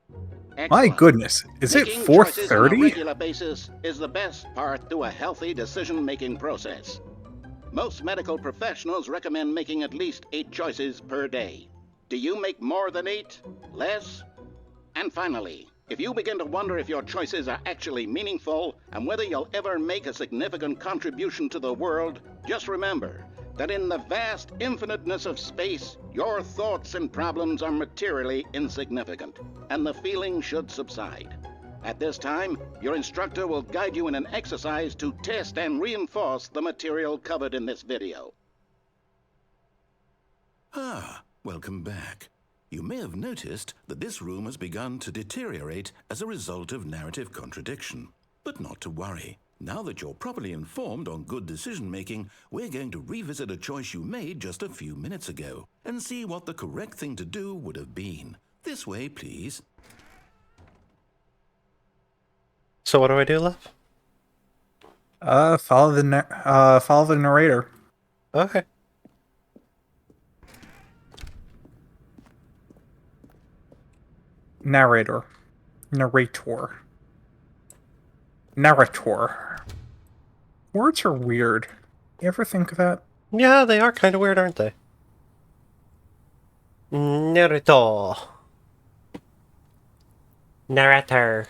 My Excellent. goodness, is it Making choices on a 4:30? regular basis is the best part to a healthy decision-making process. Most medical professionals recommend making at least 8 choices per day. Do you make more than 8? Less? And finally, if you begin to wonder if your choices are actually meaningful and whether you'll ever make a significant contribution to the world, just remember that in the vast infiniteness of space, your thoughts and problems are materially insignificant, and the feeling should subside. At this time, your instructor will guide you in an exercise to test and reinforce the material covered in this video. Ah, welcome back. You may have noticed that this room has begun to deteriorate as a result of narrative contradiction. But not to worry. Now that you're properly informed on good decision-making, we're going to revisit a choice you made just a few minutes ago and see what the correct thing to do would have been. This way, please. So what do I do, love? Follow the narrator. Okay. Narrator. Narrator. Narrator. Words are weird. You ever think of that? Yeah, they are kind of weird, aren't they? Naruto. Narrator.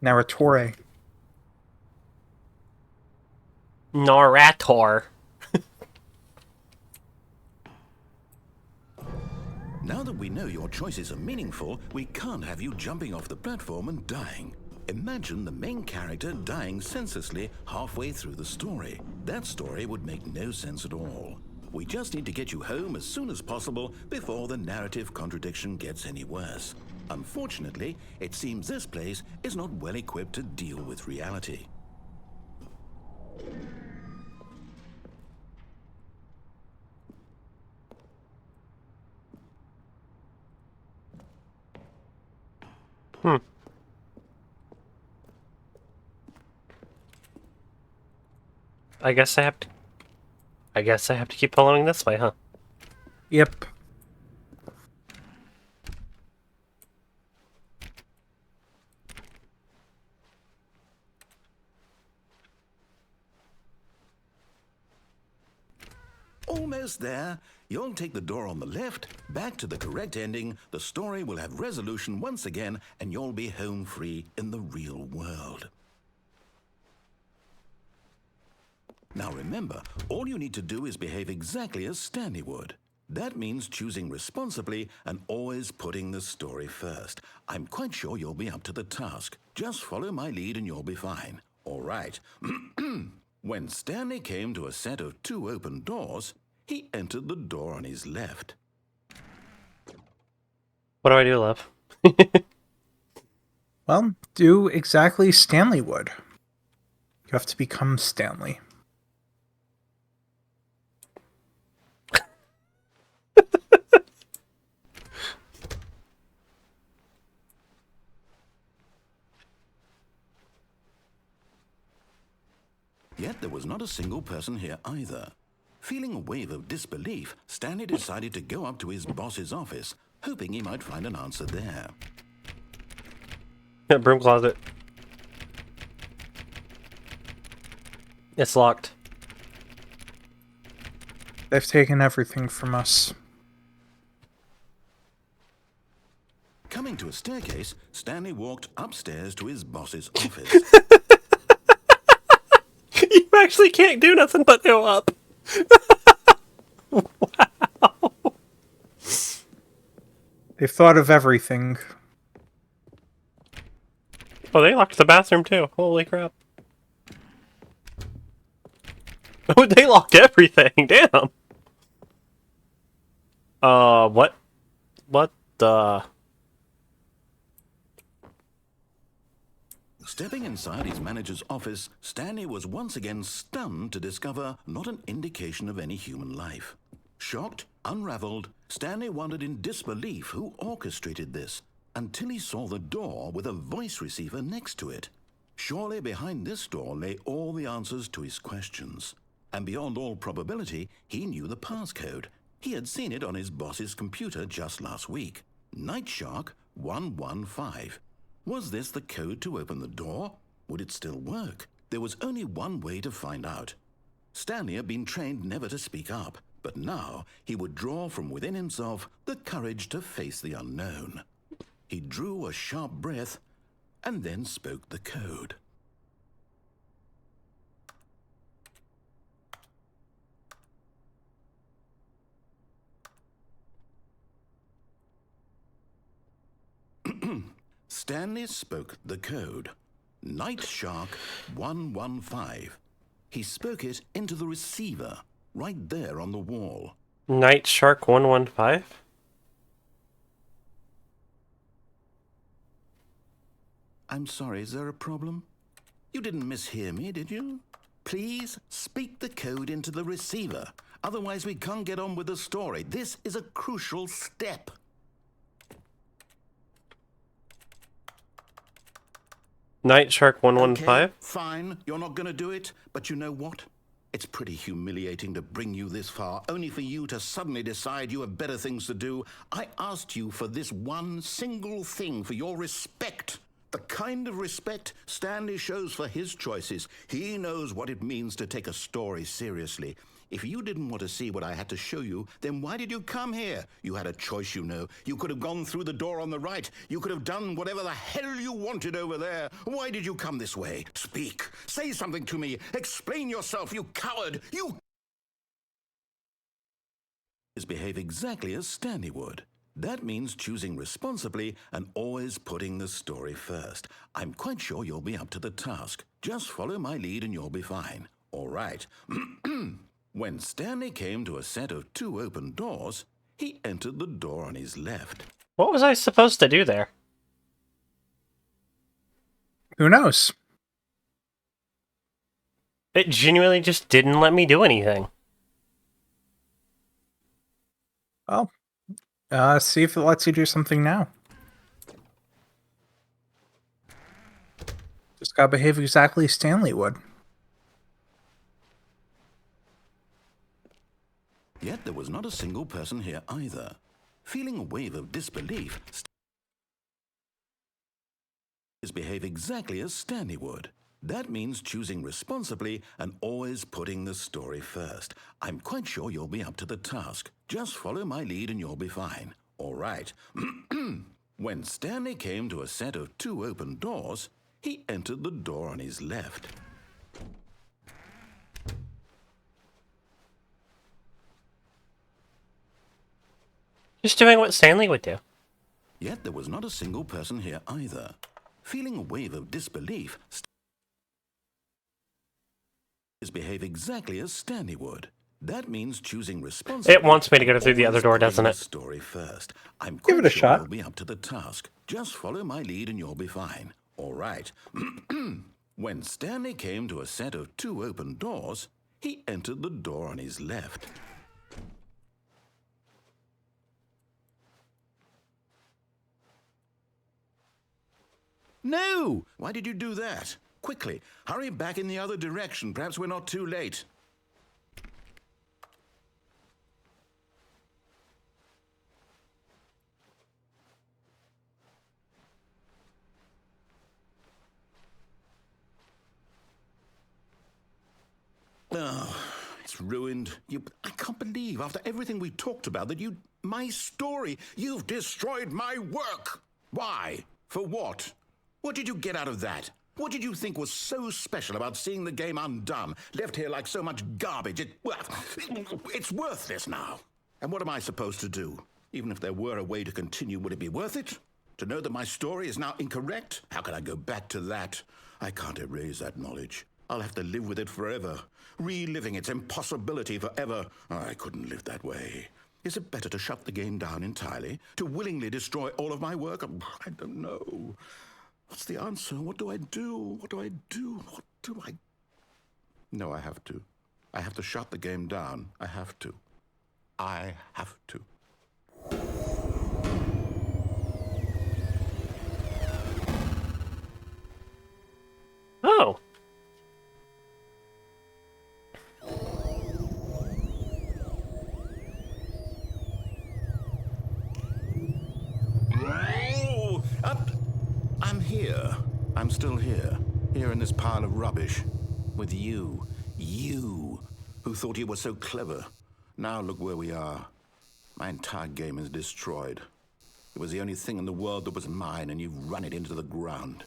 Narratore. Narrator. Now that we know your choices are meaningful, we can't have you jumping off the platform and dying. Imagine the main character dying senselessly halfway through the story. That story would make no sense at all. We just need to get you home as soon as possible before the narrative contradiction gets any worse. Unfortunately, it seems this place is not well equipped to deal with reality. I guess I have to keep following this way, huh? Yep. almost there. You'll take the door on the left, back to the correct ending, the story will have resolution once again, and you'll be home free in the real world. Now remember, all you need to do is behave exactly as Stanley would. That means choosing responsibly and always putting the story first. I'm quite sure you'll be up to the task. Just follow my lead and you'll be fine. All right. When Stanley came to a set of 2 open doors, he entered the door on his left. What do I do, love? Well, do exactly Stanley would. You have to become Stanley. Yet there was not a single person here either. Feeling a wave of disbelief, Stanley decided to go up to his boss's office, hoping he might find an answer there. Broom closet. It's locked. They've taken everything from us. Coming to a staircase, Stanley walked upstairs to his boss's office. You actually can't do nothing but go up. Wow. They've thought of everything. Oh, they locked the bathroom too. Holy crap. Oh, they locked everything. Damn. What? What the? Stepping inside his manager's office, Stanley was once again stunned to discover not an indication of any human life. Shocked, unraveled, Stanley wondered in disbelief who orchestrated this, until he saw the door with a voice receiver next to it. Surely behind this door lay all the answers to his questions. And beyond all probability, he knew the passcode. He had seen it on his boss's computer just last week. Night Shark 115. Was this the code to open the door? Would it still work? There was only one way to find out. Stanley had been trained never to speak up, but now he would draw from within himself the courage to face the unknown. He drew a sharp breath and then spoke the code. Stanley spoke the code. Night Shark 115. He spoke it into the receiver, right there on the wall. Night Shark 115? I'm sorry, is there a problem? You didn't mishear me, did you? Please speak the code into the receiver. Otherwise we can't get on with the story. This is a crucial step. Night Shark 115? Okay, fine, you're not going to do it, but you know what? It's pretty humiliating to bring you this far, only for you to suddenly decide you have better things to do. I asked you for this one single thing, for your respect. The kind of respect Stanley shows for his choices. He knows what it means to take a story seriously. If you didn't want to see what I had to show you, then why did you come here? You had a choice, you know. You could have gone through the door on the right. You could have done whatever the hell you wanted over there. Why did you come this way? Speak. Say something to me. Explain yourself, you coward. You behave exactly as Stanley would. That means choosing responsibly and always putting the story first. I'm quite sure you'll be up to the task. Just follow my lead and you'll be fine. All right. When Stanley came to a set of 2 open doors, he entered the door on his left. What was I supposed to do there? Who knows? It genuinely just didn't let me do anything. Well, see if it lets you do something now. Just gotta behave exactly as Stanley would. Yet there was not a single person here either. Feeling a wave of disbelief, Stanley behave exactly as Stanley would. That means choosing responsibly and always putting the story first. I'm quite sure you'll be up to the task. Just follow my lead and you'll be fine. All right. When Stanley came to a set of 2 open doors, he entered the door on his left. Just doing what Stanley would do. Yet there was not a single person here either. Feeling a wave of disbelief, behave exactly as Stanley would. That means choosing responsibly. It wants me to go through the other door, doesn't it? Story first. I'm Give quite it a sure shot. you'll be up to the task. Just follow my lead and you'll be fine. All right. When Stanley came to a set of 2 open doors, he entered the door on his left. No! Why did you do that? Quickly, hurry back in the other direction. Perhaps we're not too late. Oh, it's ruined. I can't believe, after everything we talked about, that my story, you've destroyed my work. Why? For what? What did you get out of that? What did you think was so special about seeing the game undone, left here like so much garbage? It's worthless now. And what am I supposed to do? Even if there were a way to continue, would it be worth it? To know that my story is now incorrect? How can I go back to that? I can't erase that knowledge. I'll have to live with it forever, reliving its impossibility forever. I couldn't live that way. Is it better to shut the game down entirely? To willingly destroy all of my work? I don't know. What's the answer? What do I do? What do I do? What do I... No, I have to. I have to shut the game down. I have to. I have to. Oh. I'm here. I'm still here. Here in this pile of rubbish. With you. You, who thought you were so clever. Now look where we are. My entire game is destroyed. It was the only thing in the world that was mine, and you've run it into the ground.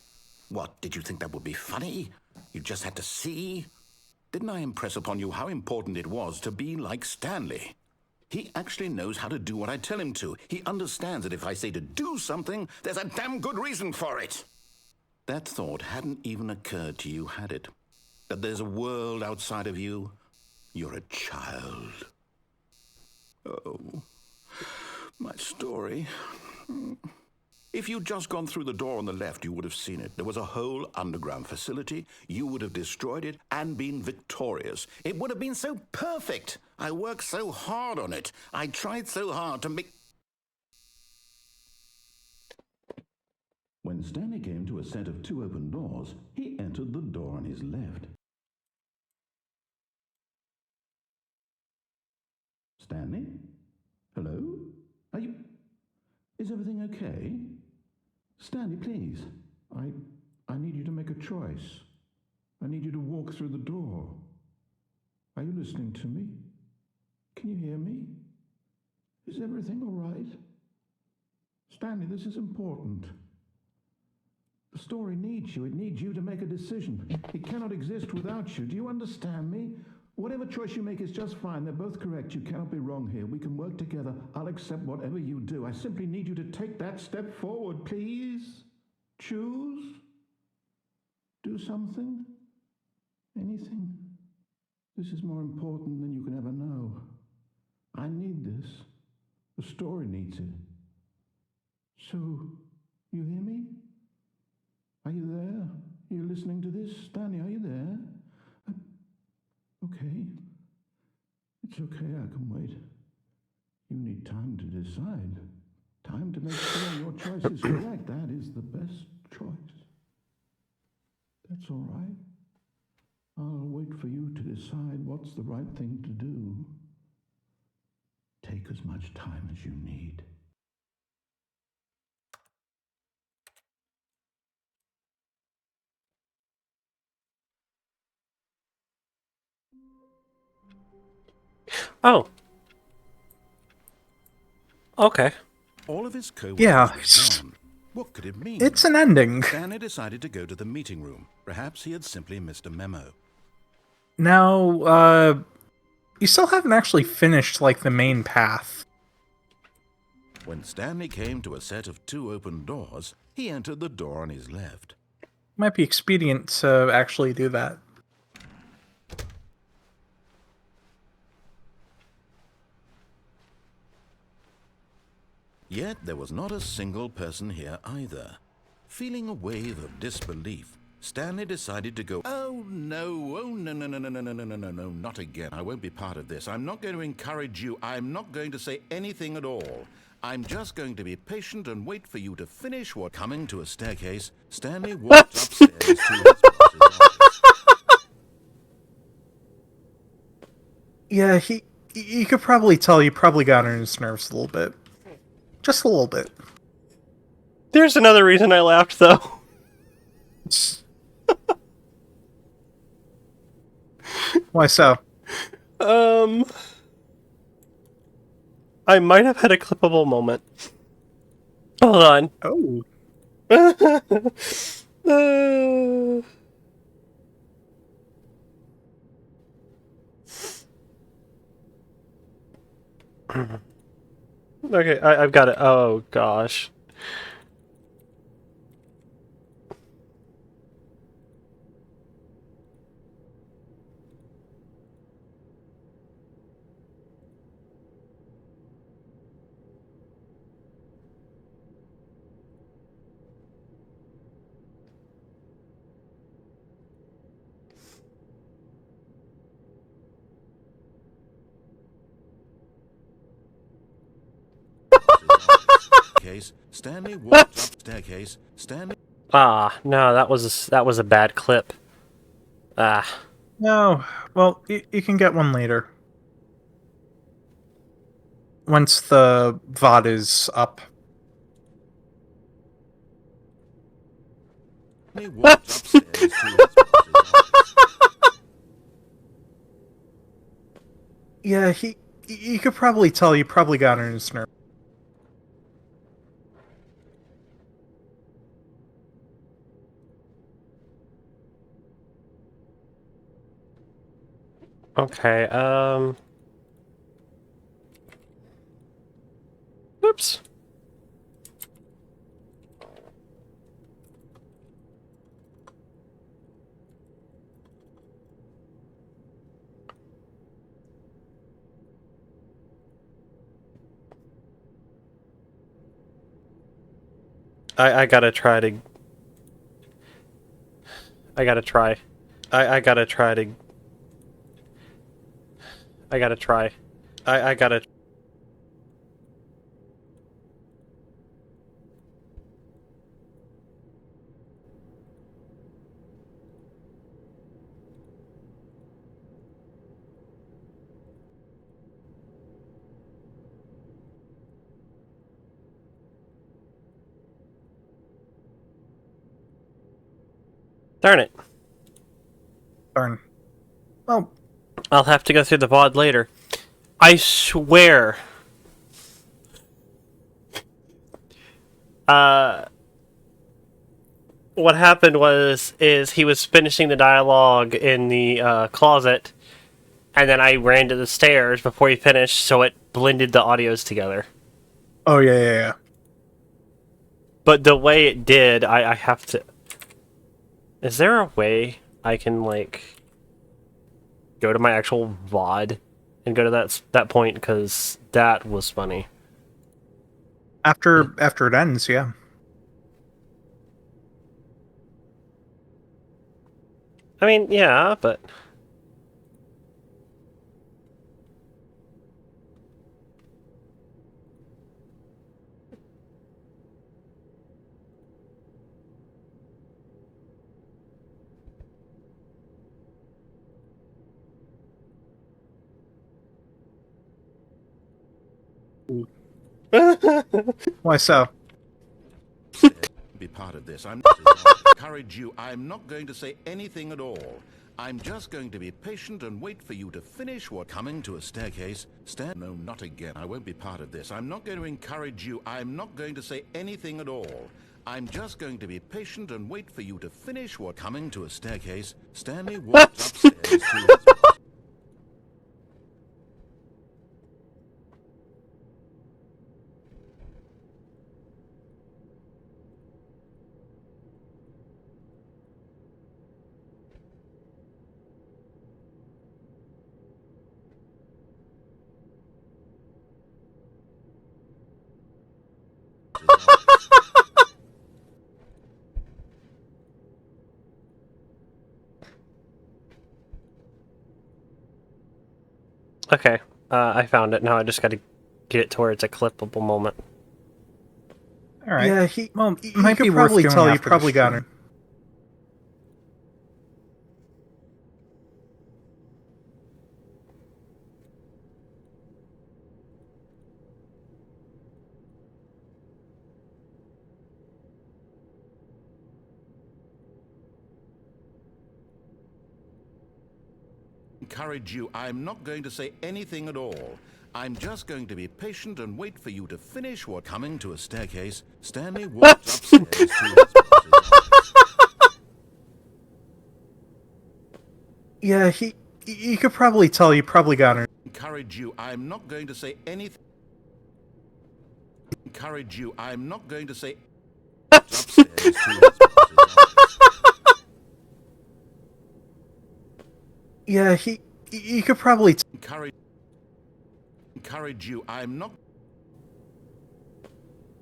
What, did you think that would be funny? You just had to see? Didn't I impress upon you how important it was to be like Stanley? He actually knows how to do what I tell him to. He understands that if I say to do something, there's a damn good reason for it. That thought hadn't even occurred to you, had it? That there's a world outside of you? You're a child. Oh, my story. If you'd just gone through the door on the left, you would have seen it. There was a whole underground facility. You would have destroyed it and been victorious. It would have been so perfect. I worked so hard on it. I tried so hard to make... When Stanley came to a set of 2 open doors, he entered the door on his left. Stanley? Hello? Are you... Is everything okay? Stanley, please. I need you to make a choice. I need you to walk through the door. Are you listening to me? Can you hear me? Is everything all right? Stanley, this is important. The story needs you. It needs you to make a decision. It cannot exist without you. Do you understand me? Whatever choice you make is just fine. They're both correct. You cannot be wrong here. We can work together. I'll accept whatever you do. I simply need you to take that step forward, please. Choose. Do something. Anything. This is more important than you can ever know. I need this. The story needs it. So, you hear me? Are you there? Are you listening to this? Stanley, are you there? Okay. It's okay, I can wait. You need time to decide. Time to make sure your choice is correct. That is the best choice. That's all right. I'll wait for you to decide what's the right thing to do. Take as much time as you need. Oh. Okay. All of his co-workers Yeah, were gone. What could it mean? it's an ending. Stanley decided to go to the meeting room. Perhaps he had simply missed a memo. Now, you still haven't actually finished, like, the main path. When Stanley came to a set of 2 open doors, he entered the door on his left. Might be expedient to actually do that. Yet there was not a single person here either. Feeling a wave of disbelief, Stanley decided to go, oh no, not again. I won't be part of this. I'm not going to encourage you. I'm not going to say anything at all. I'm just going to be patient and wait for you to finish what... Coming to a staircase, Stanley walked upstairs to his boss's office. Yeah, you could probably tell you probably got on his nerves a little bit. Just a little bit. There's another reason I laughed, though. Why so? I might have had a clippable moment. Hold on. Oh. Okay, I've got it. Oh, gosh. Stanley walked up staircase. Stanley. Ah, no, that was a bad clip. Ah. No. Well, you can get one later. Once the VOD is up. Stanley walked upstairs to his boss's office. Yeah, you could probably tell you probably got on his nerves. Okay, Oops. I gotta try to... I gotta try. I gotta try to... I gotta try. I gotta... Darn it. Darn. Well, I'll have to go through the VOD later. I swear. What happened is he was finishing the dialogue in the closet, and then I ran to the stairs before he finished, so it blended the audios together. oh yeah. But the way it did, I have to... Is there a way I can, like, go to my actual VOD and go to that point? Because that was funny. After it ends, yeah. I mean, yeah, but... Why so? Be part of this. I'm not encourage you. I'm not going to say anything at all. I'm just going to be patient and wait for you to finish what coming to a staircase. No, not again. I won't be part of this. I'm not going to encourage you. I'm not going to say anything at all. I'm just going to be patient and wait for you to finish what coming to a staircase. Stanley walked upstairs to his... Okay, I found it. Now I just gotta get it to where it's a clippable moment. All right. Yeah, he Might be worth doing tell you after probably the got stream. it. encourage you. I'm not going to say anything at all. I'm just going to be patient and wait for you to finish what coming to a staircase. Stanley walked upstairs to his boss's office. Yeah, he could probably tell you probably got it. Encourage you. I'm not going to say anything. Encourage you. I'm not going to say upstairs to his boss's office. Yeah, he could probably Encourage you. I'm not.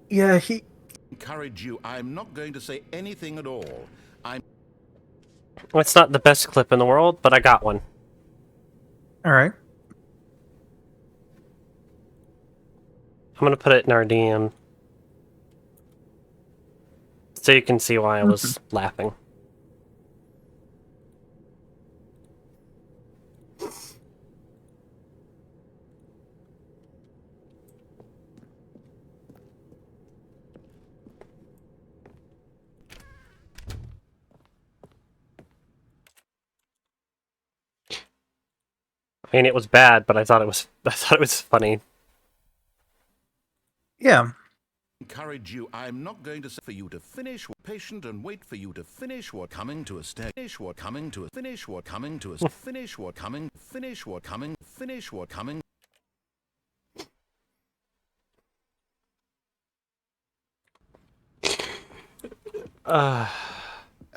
Yeah, he Encourage you. I'm not going to say anything at all. I'm. Well, it's not the best clip in the world, but I got one. All right. I'm gonna put it in our DM. So you can see why I was laughing. I mean, it was bad, but I thought it was funny. Yeah. Encourage you. I'm not going to say for you to finish. Patient and wait for you to finish what coming to a stair. Finish what coming to a. Finish what coming to a. Finish what coming. Finish what coming. Finish what coming.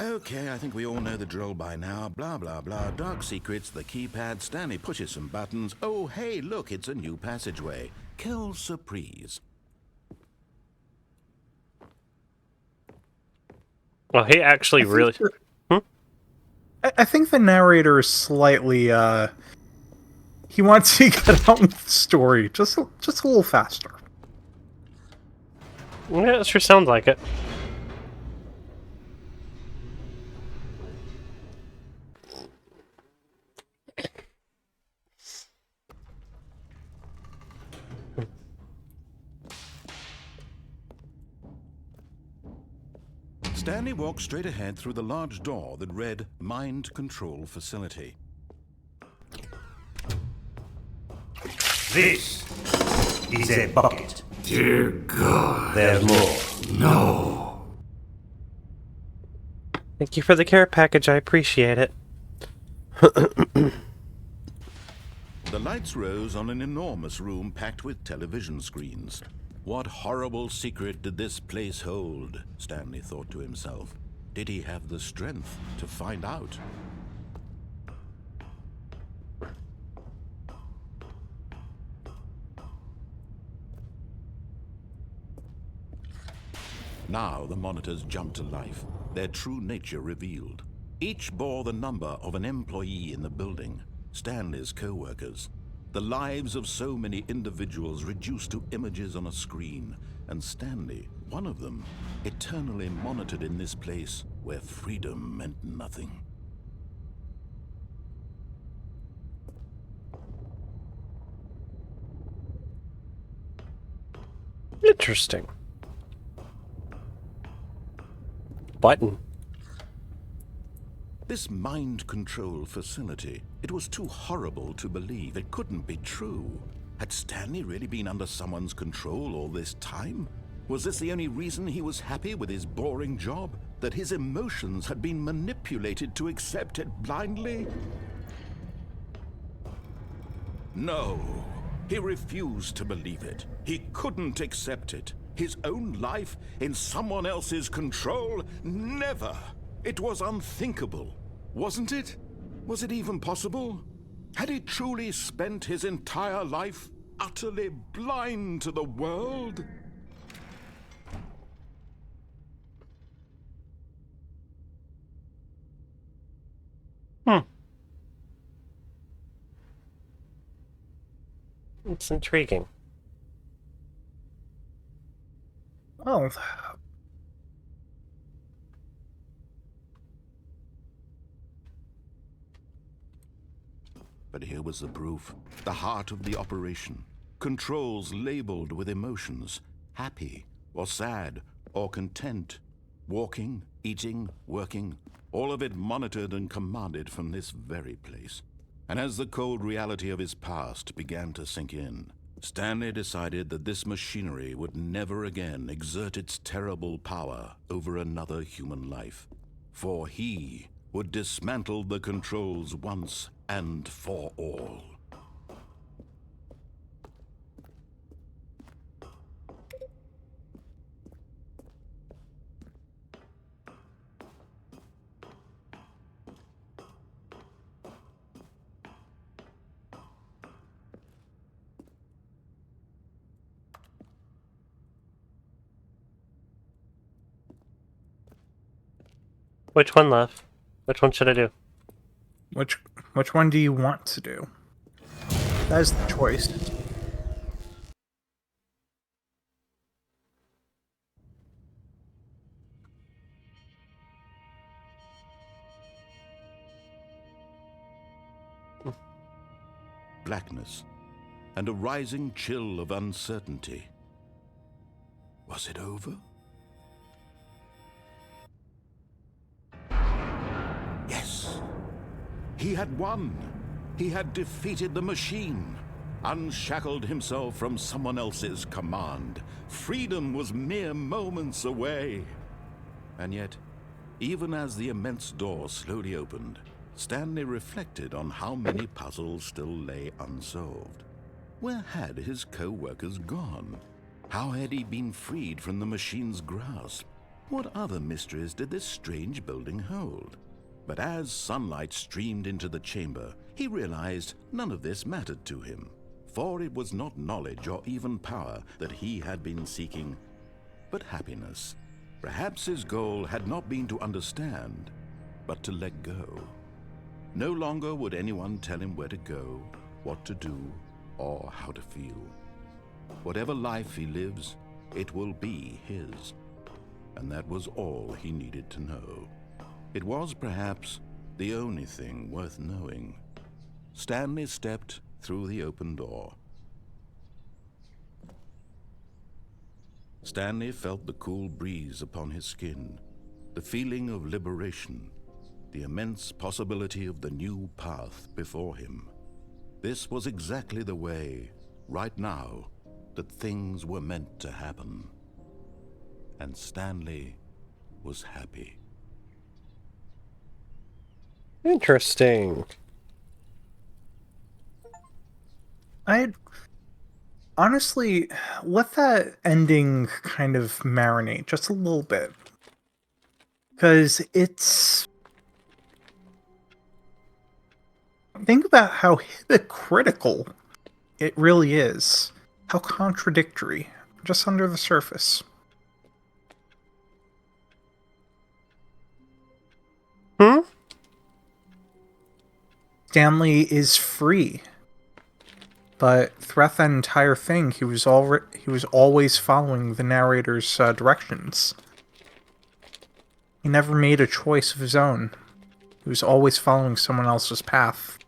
Okay, I think we all know the drill by now. Blah, blah, blah. Dark secrets, the keypad. Stanley pushes some buttons. Oh, hey, look, it's a new passageway. Quelle surprise. Well, he actually really. I think the narrator is slightly, he wants to get out with the story just a little faster. Yeah, it sure sounds like it. Stanley walked straight ahead through the large door that read Mind Control Facility. This is a bucket. Dear God. There's more. No. Thank you for the care package. I appreciate it. The lights rose on an enormous room packed with television screens. What horrible secret did this place hold? Stanley thought to himself. Did he have the strength to find out? Now the monitors jumped to life, their true nature revealed. Each bore the number of an employee in the building, Stanley's co-workers. The lives of so many individuals reduced to images on a screen, and Stanley, one of them, eternally monitored in this place where freedom meant nothing. Interesting. Button. This mind control facility, it was too horrible to believe. It couldn't be true. Had Stanley really been under someone's control all this time? Was this the only reason he was happy with his boring job? That his emotions had been manipulated to accept it blindly? No, he refused to believe it. He couldn't accept it. His own life in someone else's control? Never! It was unthinkable, wasn't it? Was it even possible? Had he truly spent his entire life utterly blind to the world? It's intriguing. Well, But here was the proof. The heart of the operation. Controls labeled with emotions. Happy, or sad, or content. Walking, eating, working. All of it monitored and commanded from this very place. And as the cold reality of his past began to sink in, Stanley decided that this machinery would never again exert its terrible power over another human life. For he would dismantle the controls once and for all. Which one, love? Which one should I do? which one do you want to do? That is the choice. Blackness and a rising chill of uncertainty. Was it over? Yes. He had won. He had defeated the machine, unshackled himself from someone else's command. Freedom was mere moments away. And yet, even as the immense door slowly opened, Stanley reflected on how many puzzles still lay unsolved. Where had his co-workers gone? How had he been freed from the machine's grasp? What other mysteries did this strange building hold? But as sunlight streamed into the chamber, he realized none of this mattered to him, for it was not knowledge or even power that he had been seeking, but happiness. Perhaps his goal had not been to understand, but to let go. No longer would anyone tell him where to go, what to do, or how to feel. Whatever life he lives, it will be his. And that was all he needed to know. It was perhaps the only thing worth knowing. Stanley stepped through the open door. Stanley felt the cool breeze upon his skin, the feeling of liberation, the immense possibility of the new path before him. This was exactly the way, right now, that things were meant to happen. And Stanley was happy. Interesting. I'd honestly let that ending kind of marinate just a little bit. Because it's... Think about how hypocritical it really is. How contradictory, just under the surface. Stanley is free. But throughout that entire thing, he was always following the narrator's directions. He never made a choice of his own. He was always following someone else's path.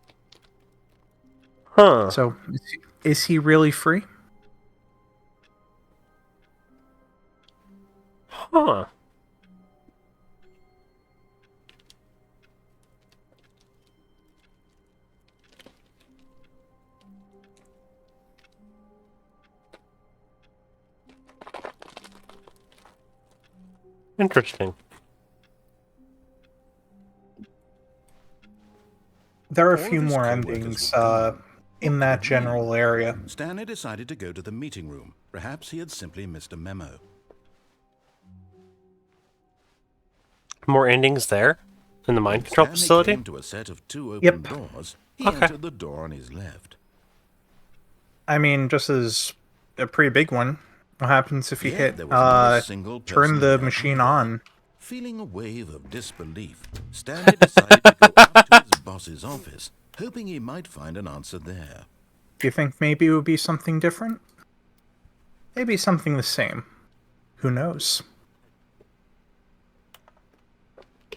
Huh. So, is he really free? Huh. Interesting. There are a All few of his more co-workers endings were gone. in What that could it mean? general area. Stanley decided to go to the meeting room. Perhaps he had simply missed a memo. More endings there? In the mind control Stanley facility? came to a set of 2 open Yep. doors. He Okay. entered the door on his left. I mean, just as a pretty big one. What happens if you Yet hit, there was not a single person turn the there machine either. on? Feeling a wave of disbelief, Stanley decided to go up to his boss's office, hoping he might find an answer there. Do you think maybe it would be something different? Maybe something the same. Who knows?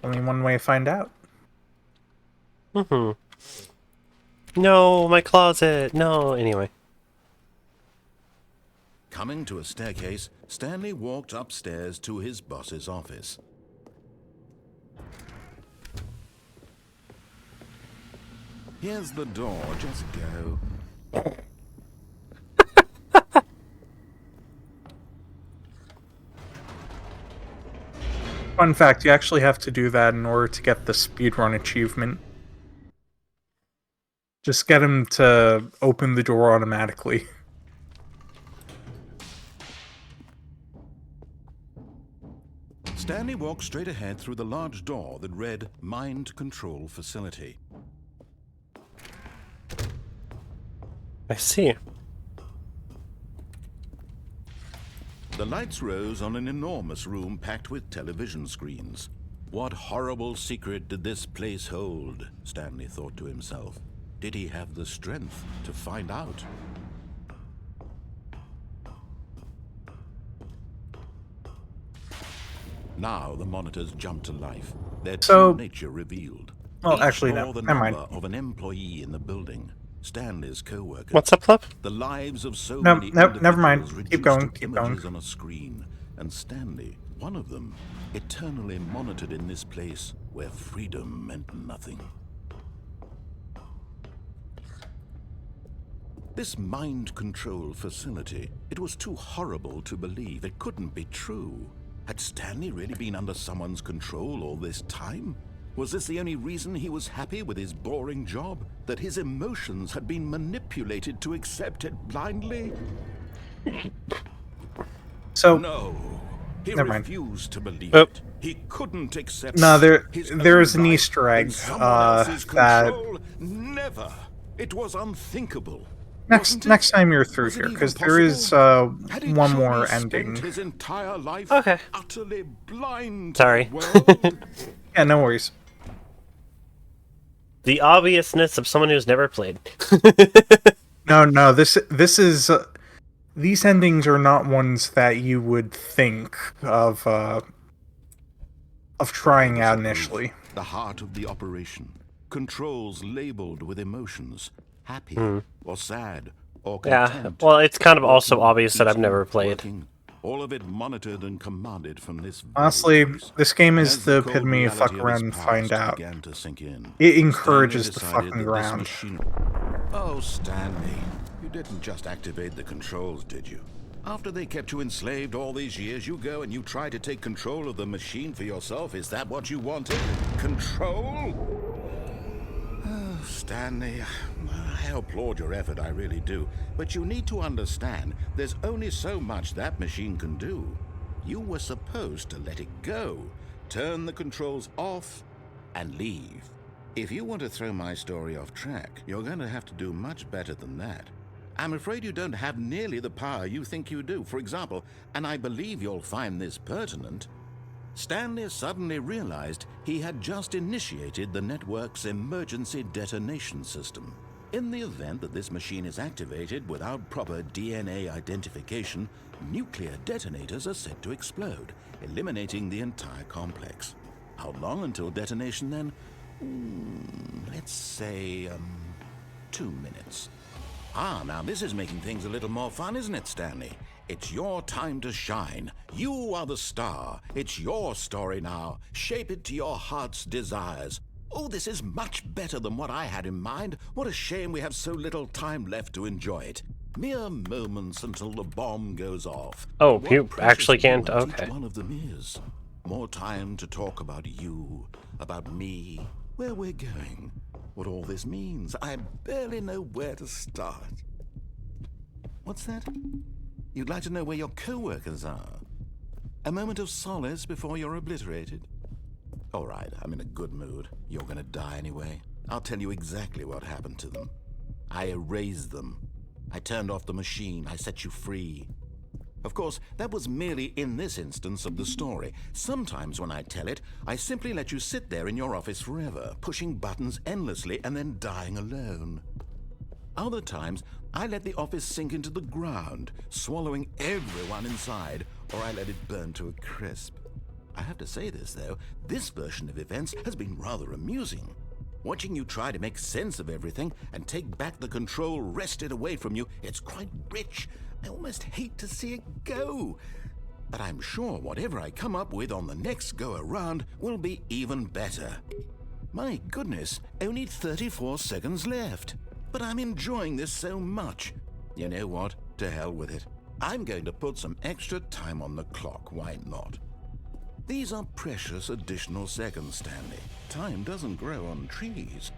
Only one way to find out. No, my closet. No, anyway. Coming to a staircase, Stanley walked upstairs to his boss's office. Here's the door, just go. Fun fact, you actually have to do that in order to get the speedrun achievement. Just get him to open the door automatically. Stanley walked straight ahead through the large door that read Mind Control Facility. I see. The lights rose on an enormous room packed with television screens. What horrible secret did this place hold? Stanley thought to himself. Did he have the strength to find out? Now the monitors jumped to life, their So- true nature revealed. Well, Each actually, bore no. the Never mind. number of an employee in the building. Stanley's co-worker. What's up, Flip? The lives of so No, many never mind. individuals Keep reduced going, to keep going. images on a screen, and Stanley, one of them, eternally monitored in this place where freedom meant nothing. This mind control facility, it was too horrible to believe. It couldn't be true. Had Stanley really been under someone's control all this time? Was this the only reason he was happy with his boring job? That his emotions had been manipulated to accept it blindly? So, No. He Never mind. refused to believe Oh. it. He couldn't accept No, his there own is an life Easter egg, in someone else's that- control. Never. It was unthinkable. Wasn't it? next time you're through Was it here, even because there is possible? Had he one truly more spent ending. his entire life Okay. utterly blind Sorry. to the world? Yeah, no worries. The obviousness of someone who's never played. No, this is these endings are not ones that you would think of trying out initially. The heart of the operation. Controls labeled with emotions. Happy or sad or Yeah, content. well, it's kind of also Working, obvious that I've eating, never played. working, all of it monitored and commanded from this very Honestly, place. this game is As the cold epitome of reality fuck his around and past find out. began to sink in, It encourages Stanley the decided fucking that this ground. machine- Oh, Stanley, you didn't just activate the controls, did you? After they kept you enslaved all these years, you go and you try to take control of the machine for yourself. Is that what you wanted? Control? Oh, Stanley, I applaud your effort, I really do. But you need to understand, there's only so much that machine can do. You were supposed to let it go, turn the controls off, and leave. If you want to throw my story off track, you're going to have to do much better than that. I'm afraid you don't have nearly the power you think you do. For example, and I believe you'll find this pertinent, Stanley suddenly realized he had just initiated the network's emergency detonation system. In the event that this machine is activated without proper DNA identification, nuclear detonators are set to explode, eliminating the entire complex. How long until detonation then? Let's say, 2 minutes. Ah, now this is making things a little more fun, isn't it, Stanley? It's your time to shine. You are the star. It's your story now. Shape it to your heart's desires. Oh, this is much better than what I had in mind. What a shame we have so little time left to enjoy it. Mere moments until the bomb goes off. Oh, What you precious actually can't? moments Okay. Each one of them is. More time to talk about you, about me, where we're going, what all this means. I barely know where to start. What's that? You'd like to know where your co-workers are? A moment of solace before you're obliterated? All right, I'm in a good mood. You're gonna die anyway. I'll tell you exactly what happened to them. I erased them. I turned off the machine. I set you free. Of course, that was merely in this instance of the story. Sometimes when I tell it, I simply let you sit there in your office forever, pushing buttons endlessly and then dying alone. Other times, I let the office sink into the ground, swallowing everyone inside, or I let it burn to a crisp. I have to say this, though, this version of events has been rather amusing. Watching you try to make sense of everything and take back the control wrested away from you, it's quite rich. I almost hate to see it go. But I'm sure whatever I come up with on the next go-around will be even better. My goodness, only 34 seconds left. But I'm enjoying this so much. You know what? To hell with it. I'm going to put some extra time on the clock, why not? These are precious additional seconds, Stanley. Time doesn't grow on trees.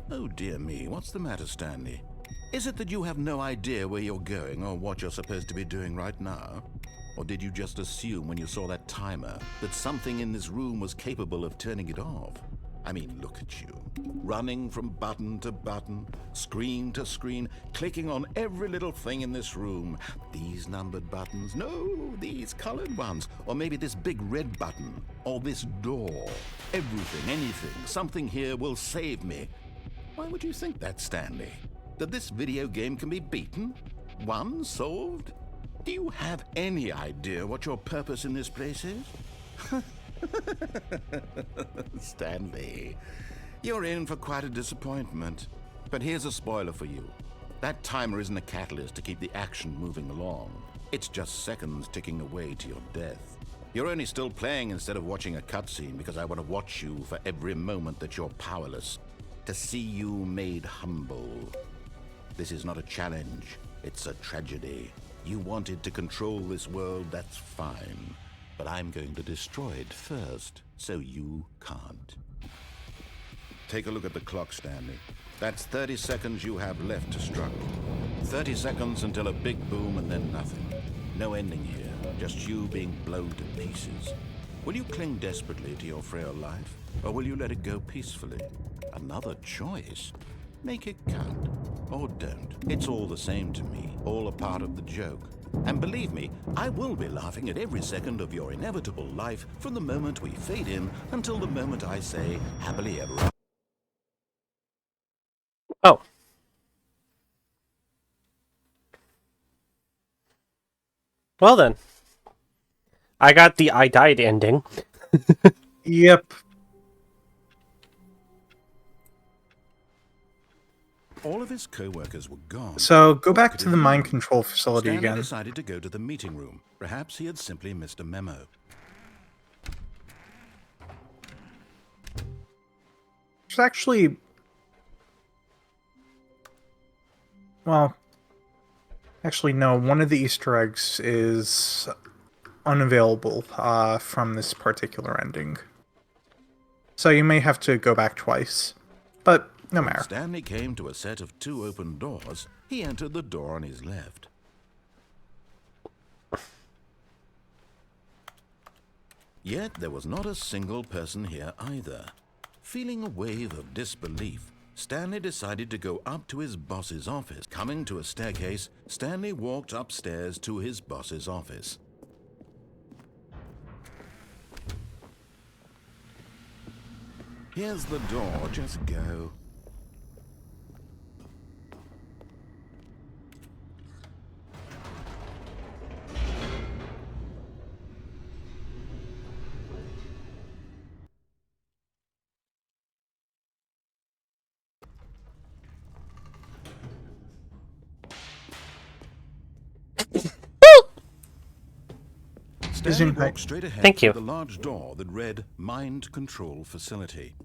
Oh dear me, what's the matter, Stanley? Is it that you have no idea where you're going or what you're supposed to be doing right now? Or did you just assume when you saw that timer that something in this room was capable of turning it off? I mean, look at you. Running from button to button, screen to screen, clicking on every little thing in this room. These numbered buttons, no, these colored ones. Or maybe this big red button, or this door. Everything, anything, something here will save me. Why would you think that, Stanley? That this video game can be beaten? Won? Solved? Do you have any idea what your purpose in this place is? Stanley, you're in for quite a disappointment. But here's a spoiler for you. That timer isn't a catalyst to keep the action moving along. It's just seconds ticking away to your death. You're only still playing instead of watching a cutscene because I want to watch you for every moment that you're powerless. To see you made humble. This is not a challenge. It's a tragedy. You wanted to control this world, that's fine. But I'm going to destroy it first, so you can't. Take a look at the clock, Stanley. That's 30 seconds you have left to struggle. 30 seconds until a big boom and then nothing. No ending here, just you being blown to pieces. Will you cling desperately to your frail life, or will you let it go peacefully? Another choice. Make it count. Or don't. It's all the same to me, all a part of the joke. And believe me, I will be laughing at every second of your inevitable life from the moment we fade in until the moment I say, happily ever after. Oh. Well then. I got the I died ending. Yep. All of his co-workers were gone. So go What back could to it the mind mean? control facility Stanley again. decided to go to the meeting room. Perhaps he had simply missed a memo. There's actually... Well... Actually, no. One of the Easter eggs is unavailable from this particular ending. So you may have to go back twice. But no matter. Stanley came to a set of 2 open doors. He entered the door on his left. Yet there was not a single person here either. Feeling a wave of disbelief, Stanley decided to go up to his boss's office. Coming to a staircase, Stanley walked upstairs to his boss's office. Here's the door, just go. Stanley walked straight ahead Thank you. to the large door that read Mind Control Facility.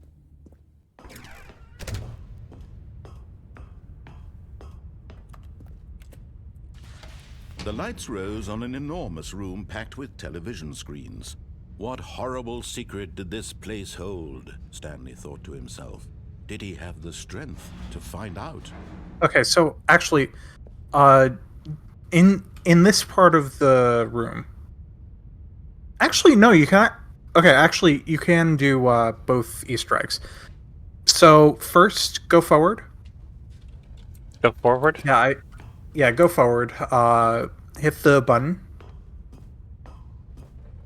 The lights rose on an enormous room packed with television screens. What horrible secret did this place hold? Stanley thought to himself. Did he have the strength to find out? Okay, so actually, in this part of the room, actually no, you can't. Okay, actually, you can do both Easter eggs. So first, go forward. Go forward. Yeah, go forward. Hit the button.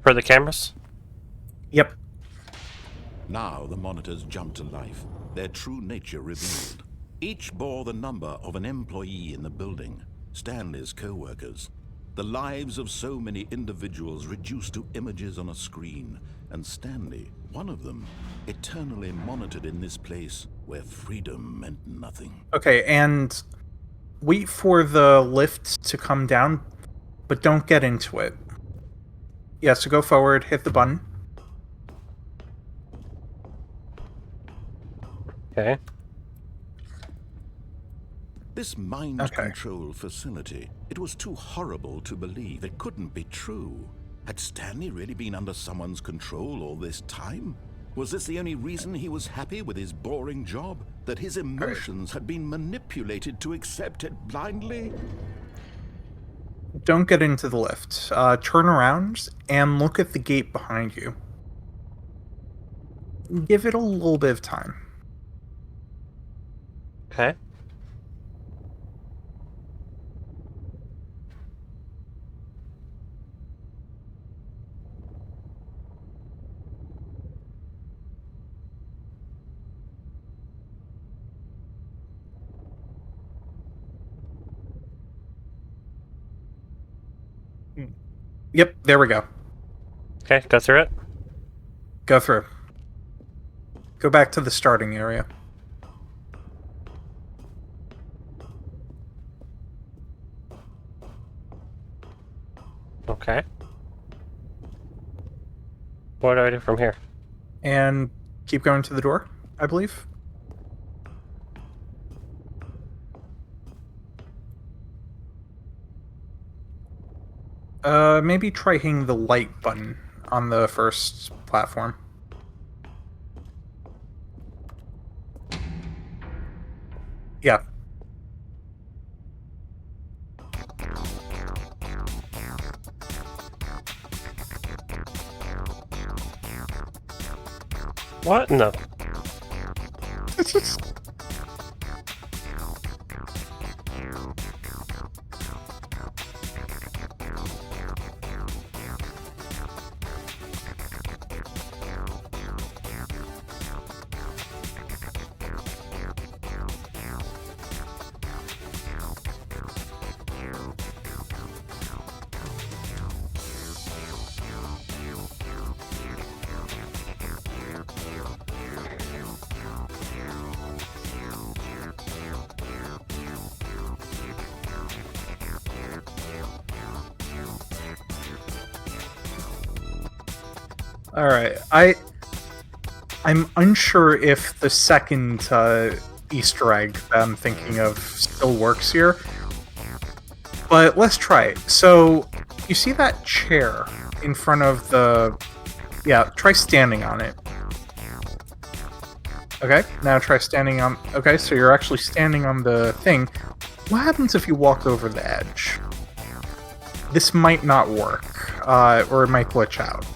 For the cameras? Yep. Now the monitors jumped to life, their true nature revealed. Each bore the number of an employee in the building, Stanley's co-workers. The lives of so many individuals reduced to images on a screen, and Stanley, one of them, eternally monitored in this place where freedom meant nothing. Okay, and wait for the lift to come down, but don't get into it. Yeah, so go forward, hit the button. Okay. This mind Okay. control facility, it was too horrible to believe. It couldn't be true. Had Stanley really been under someone's control all this time? Was this the only reason he was happy with his boring job? That his emotions had been manipulated to accept it blindly? Don't get into the lift. Turn around and look at the gate behind you. Give it a little bit of time. Okay. Yep, there we go. Okay, go through it. Go through. Go back to the starting area. Okay. What do I do from here? And keep going to the door, I believe. Maybe try hitting the light button on the first platform. Yeah. What? No. All right. I'm unsure if the second Easter egg that I'm thinking of still works here, but let's try it. So you see that chair in front of the... Yeah, try standing on it. Okay, now try standing on... Okay, so you're actually standing on the thing. What happens if you walk over the edge? This might not work, or it might glitch out.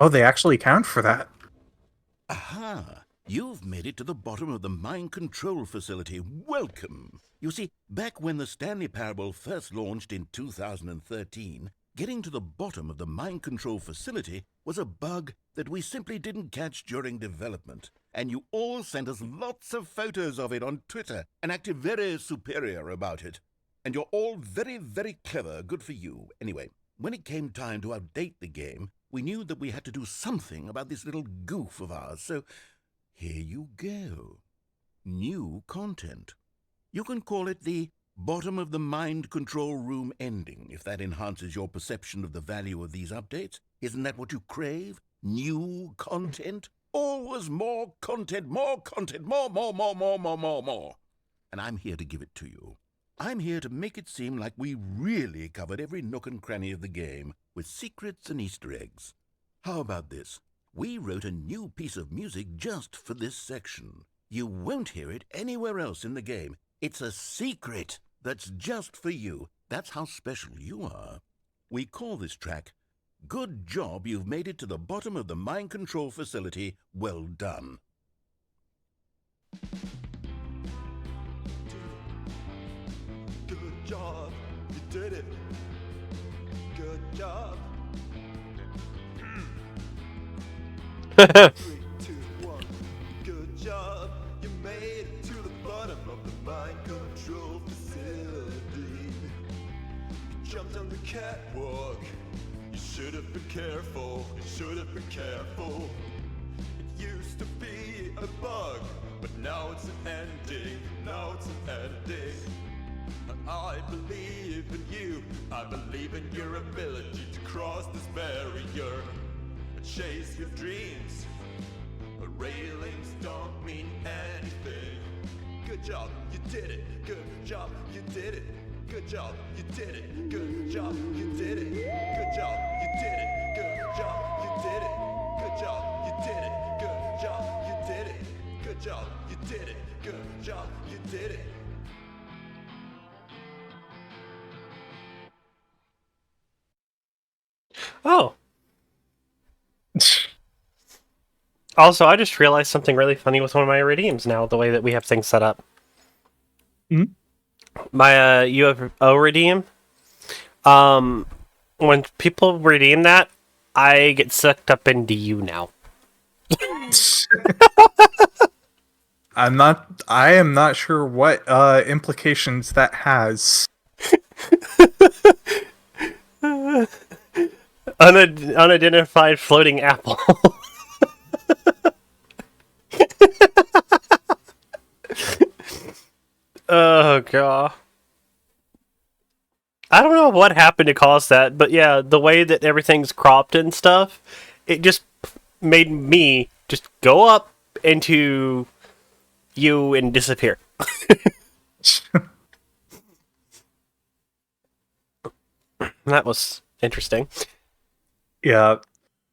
Oh, they actually account for that. Aha! You've made it to the bottom of the mind control facility. Welcome! You see, back when the Stanley Parable first launched in 2013, getting to the bottom of the mind control facility was a bug that we simply didn't catch during development. And you all sent us lots of photos of it on Twitter and acted very superior about it. And you're all very, very clever. Good for you. Anyway, when it came time to update the game, we knew that we had to do something about this little goof of ours, so here you go. New content. You can call it the bottom of the mind control room ending, if that enhances your perception of the value of these updates. Isn't that what you crave? New content? Always more content, more content, more. And I'm here to give it to you. I'm here to make it seem like we really covered every nook and cranny of the game with secrets and Easter eggs. How about this? We wrote a new piece of music just for this section. You won't hear it anywhere else in the game. It's a secret that's just for you. That's how special you are. We call this track, Good Job You've Made It to the Bottom of the Mind Control Facility. Well done. Good job, you did it. Good job. 3, 2, 1. Good job, you made it to the bottom of the mind control facility. You jumped on the catwalk. You should have been careful. You should have been careful. It used to be a bug, but now it's an ending. Now it's an ending. I believe in you. I believe in your ability to cross this barrier and chase your dreams. Railings don't mean anything. Good job, you did it. Good job, you did it. Good job, you did it. Good job, you did it. Good job, you did it. Good job, you did it. Good job, you did it. Good job, you did it. Good job, you did it. Good job, you did it. Oh. Also, I just realized something really funny with one of my redeems now, the way that we have things set up. Hmm? My UFO redeem, when people redeem that, I get sucked up into you now. I am not sure what implications that has. Unidentified floating apple. Oh god. I don't know what happened to cause that, but yeah, the way that everything's cropped and stuff, it just made me just go up into you and disappear. That was interesting. Yeah.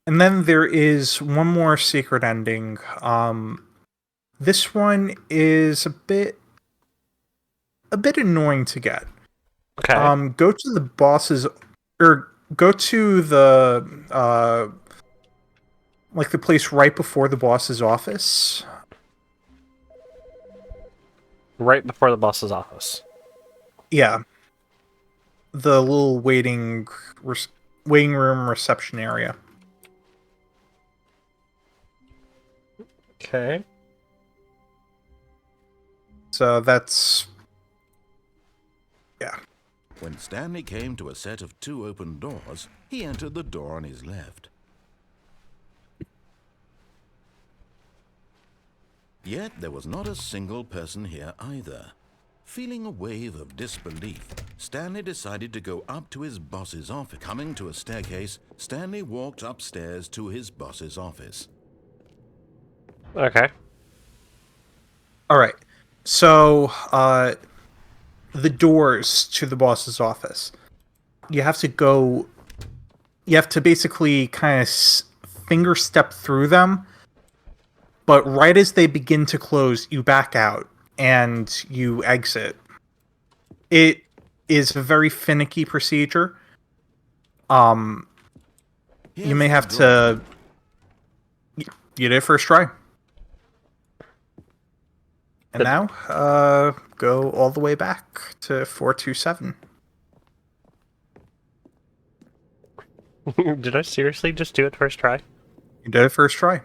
And then there is one more secret ending. This one is a bit annoying to get. Okay. Go to the boss's, or go to the like the place right before the boss's office. Right before the boss's office. Yeah. The little waiting room reception area. Okay. So that's... yeah. When Stanley came to a set of 2 open doors, he entered the door on his left. Yet there was not a single person here either. Feeling a wave of disbelief, Stanley decided to go up to his boss's office. Coming to a staircase, Stanley walked upstairs to his boss's office. Okay. Alright. So, the doors to the boss's office. You have to basically kind of finger step through them, but right as they begin to close, you back out and you exit. It is a very finicky procedure. You may have to... you did it first try. And now, go all the way back to 427. Did I seriously just do it first try? You did it first try.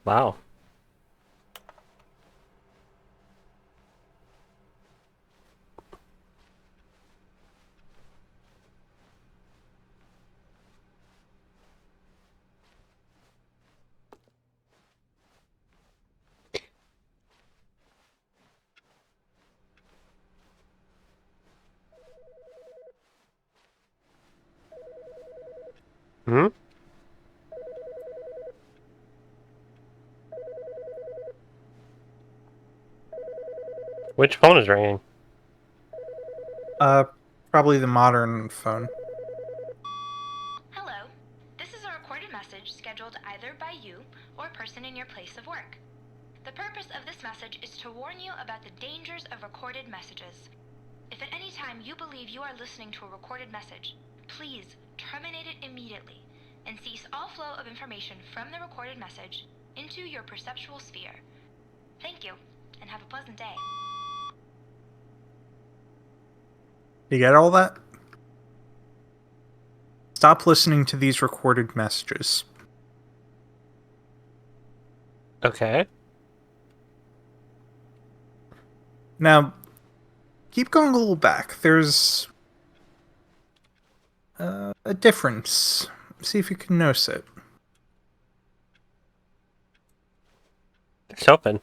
Wow. Hmm? Which phone is ringing? Probably the modern phone. Hello. This is a recorded message scheduled either by you or a person in your place of work. The purpose of this message is to warn you about the dangers of recorded messages. If at any time you believe you are listening to a recorded message, please terminate it immediately and cease all flow of information from the recorded message into your perceptual sphere. Thank you, and have a pleasant day. You get all that? Stop listening to these recorded messages. Okay. Now, keep going a little back. There's a difference. See if you can notice it. It's open.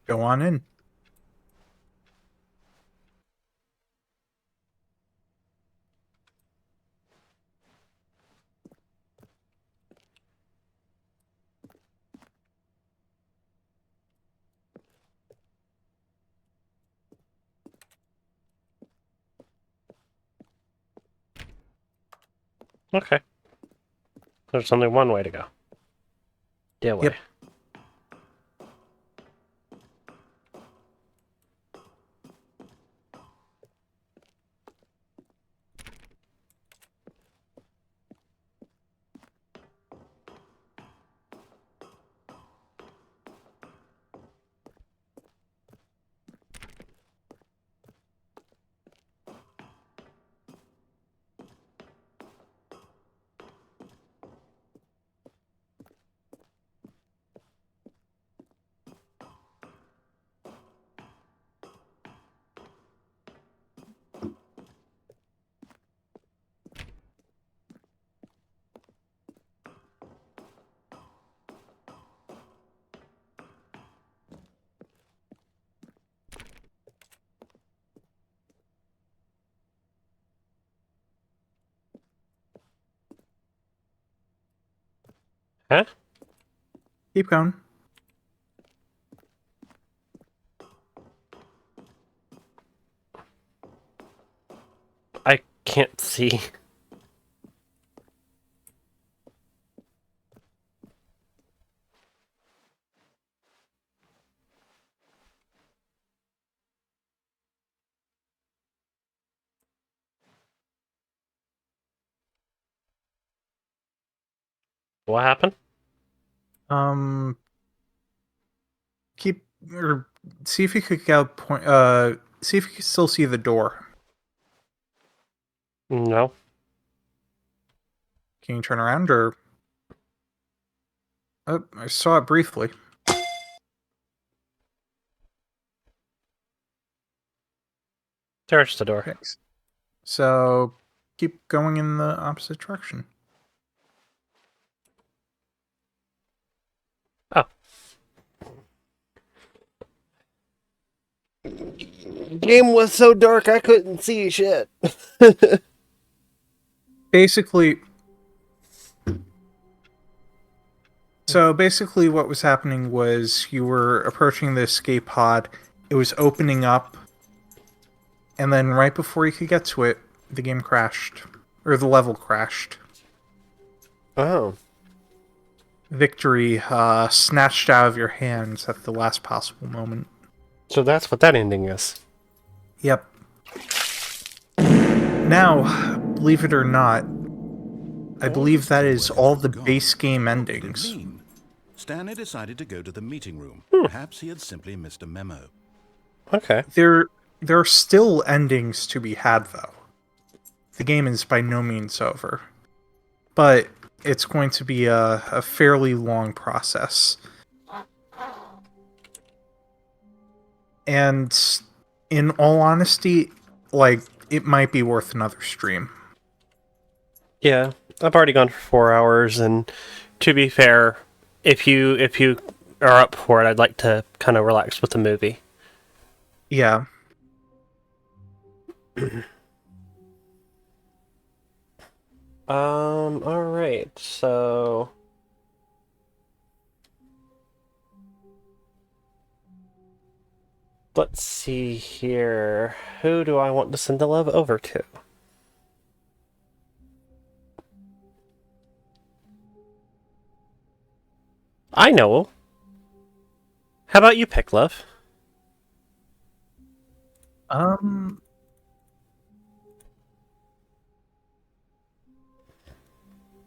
Go on in. Okay. There's only one way to go. Yeah, way. Yep. Huh? Keep going. I can't see. What happened? Keep or see if you could get point. See if you can still see the door. No. Can you turn around or? Oh, I saw it briefly. There's the door. Thanks. So keep going in the opposite direction. Oh. Game was so dark I couldn't see shit. Basically, what was happening was you were approaching the escape pod. It was opening up, and then right before you could get to it, the game crashed, or the level crashed. Oh. Victory snatched out of your hands at the last possible moment. So that's what that ending is. Yep. Now, believe it or not, I believe that is all the base game endings. Stanley decided to go to the meeting room. Perhaps he had simply missed a memo. Okay. There are still endings to be had, though. The game is by no means over. But it's going to be a fairly long process. And in all honesty, like, it might be worth another stream. Yeah, I've already gone for 4 hours, and to be fair, if you are up for it, I'd like to kind of relax with the movie. Yeah. Alright, so... Let's see here. Who do I want to send the love over to? I know. How about you pick, love?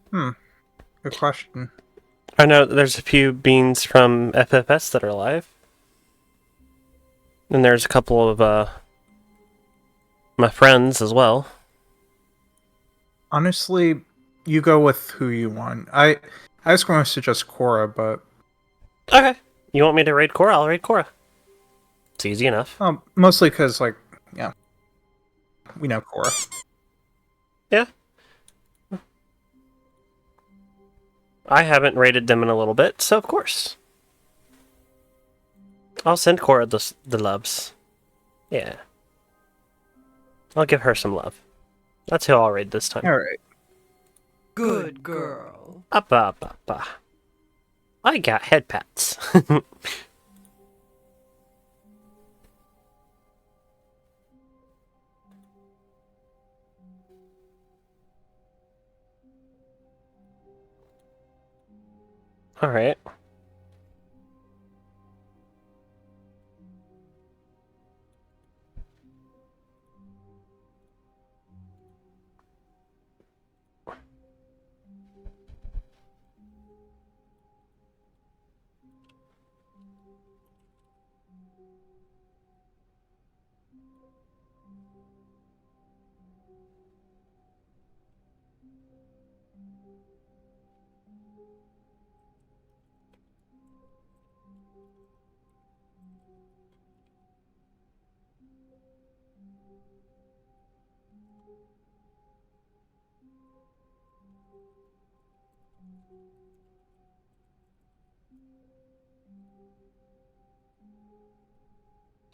Good question. I know there's a few beans from FFS that are alive. And there's a couple of my friends as well. Honestly, you go with who you want. I was going to suggest Cora, but Okay. You want me to raid Cora? I'll raid Cora. It's easy enough. mostly because, like, yeah, we know Cora. Yeah. I haven't raided them in a little bit, so of course. I'll send Cora the loves. Yeah. I'll give her some love. That's who I'll raid this time. Alright. Good girl. Up. I got head pats. Alright.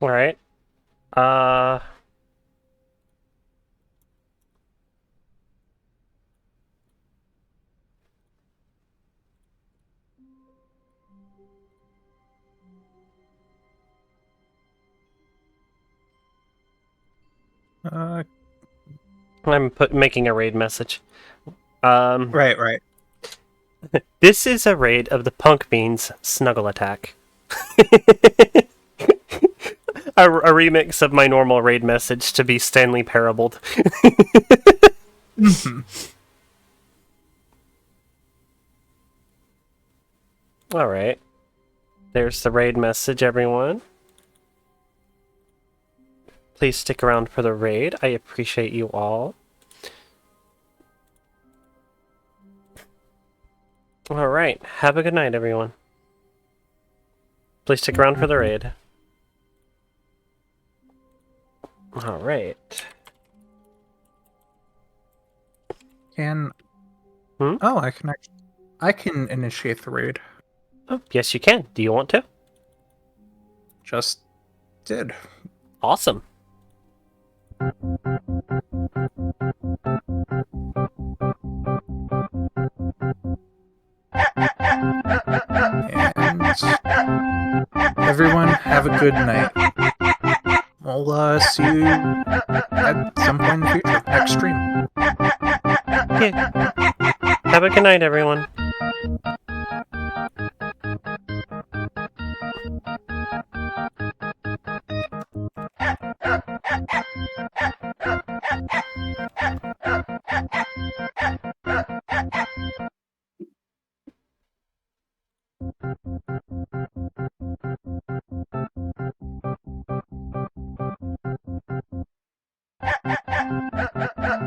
Alright. I'm making a raid message. Right. This is a raid of the Punk Beans Snuggle Attack. a remix of my normal raid message to be Stanley Parabled. Alright. There's the raid message, everyone. Please stick around for the raid. I appreciate you all. Alright. Have a good night, everyone. Please stick around for the raid. Alright. Oh, I can initiate the raid. Oh, yes, you can. Do you want to? Just did. Awesome. And everyone, have a good night. We'll see you at some point in the future, next stream. Yeah. Have a good night, everyone.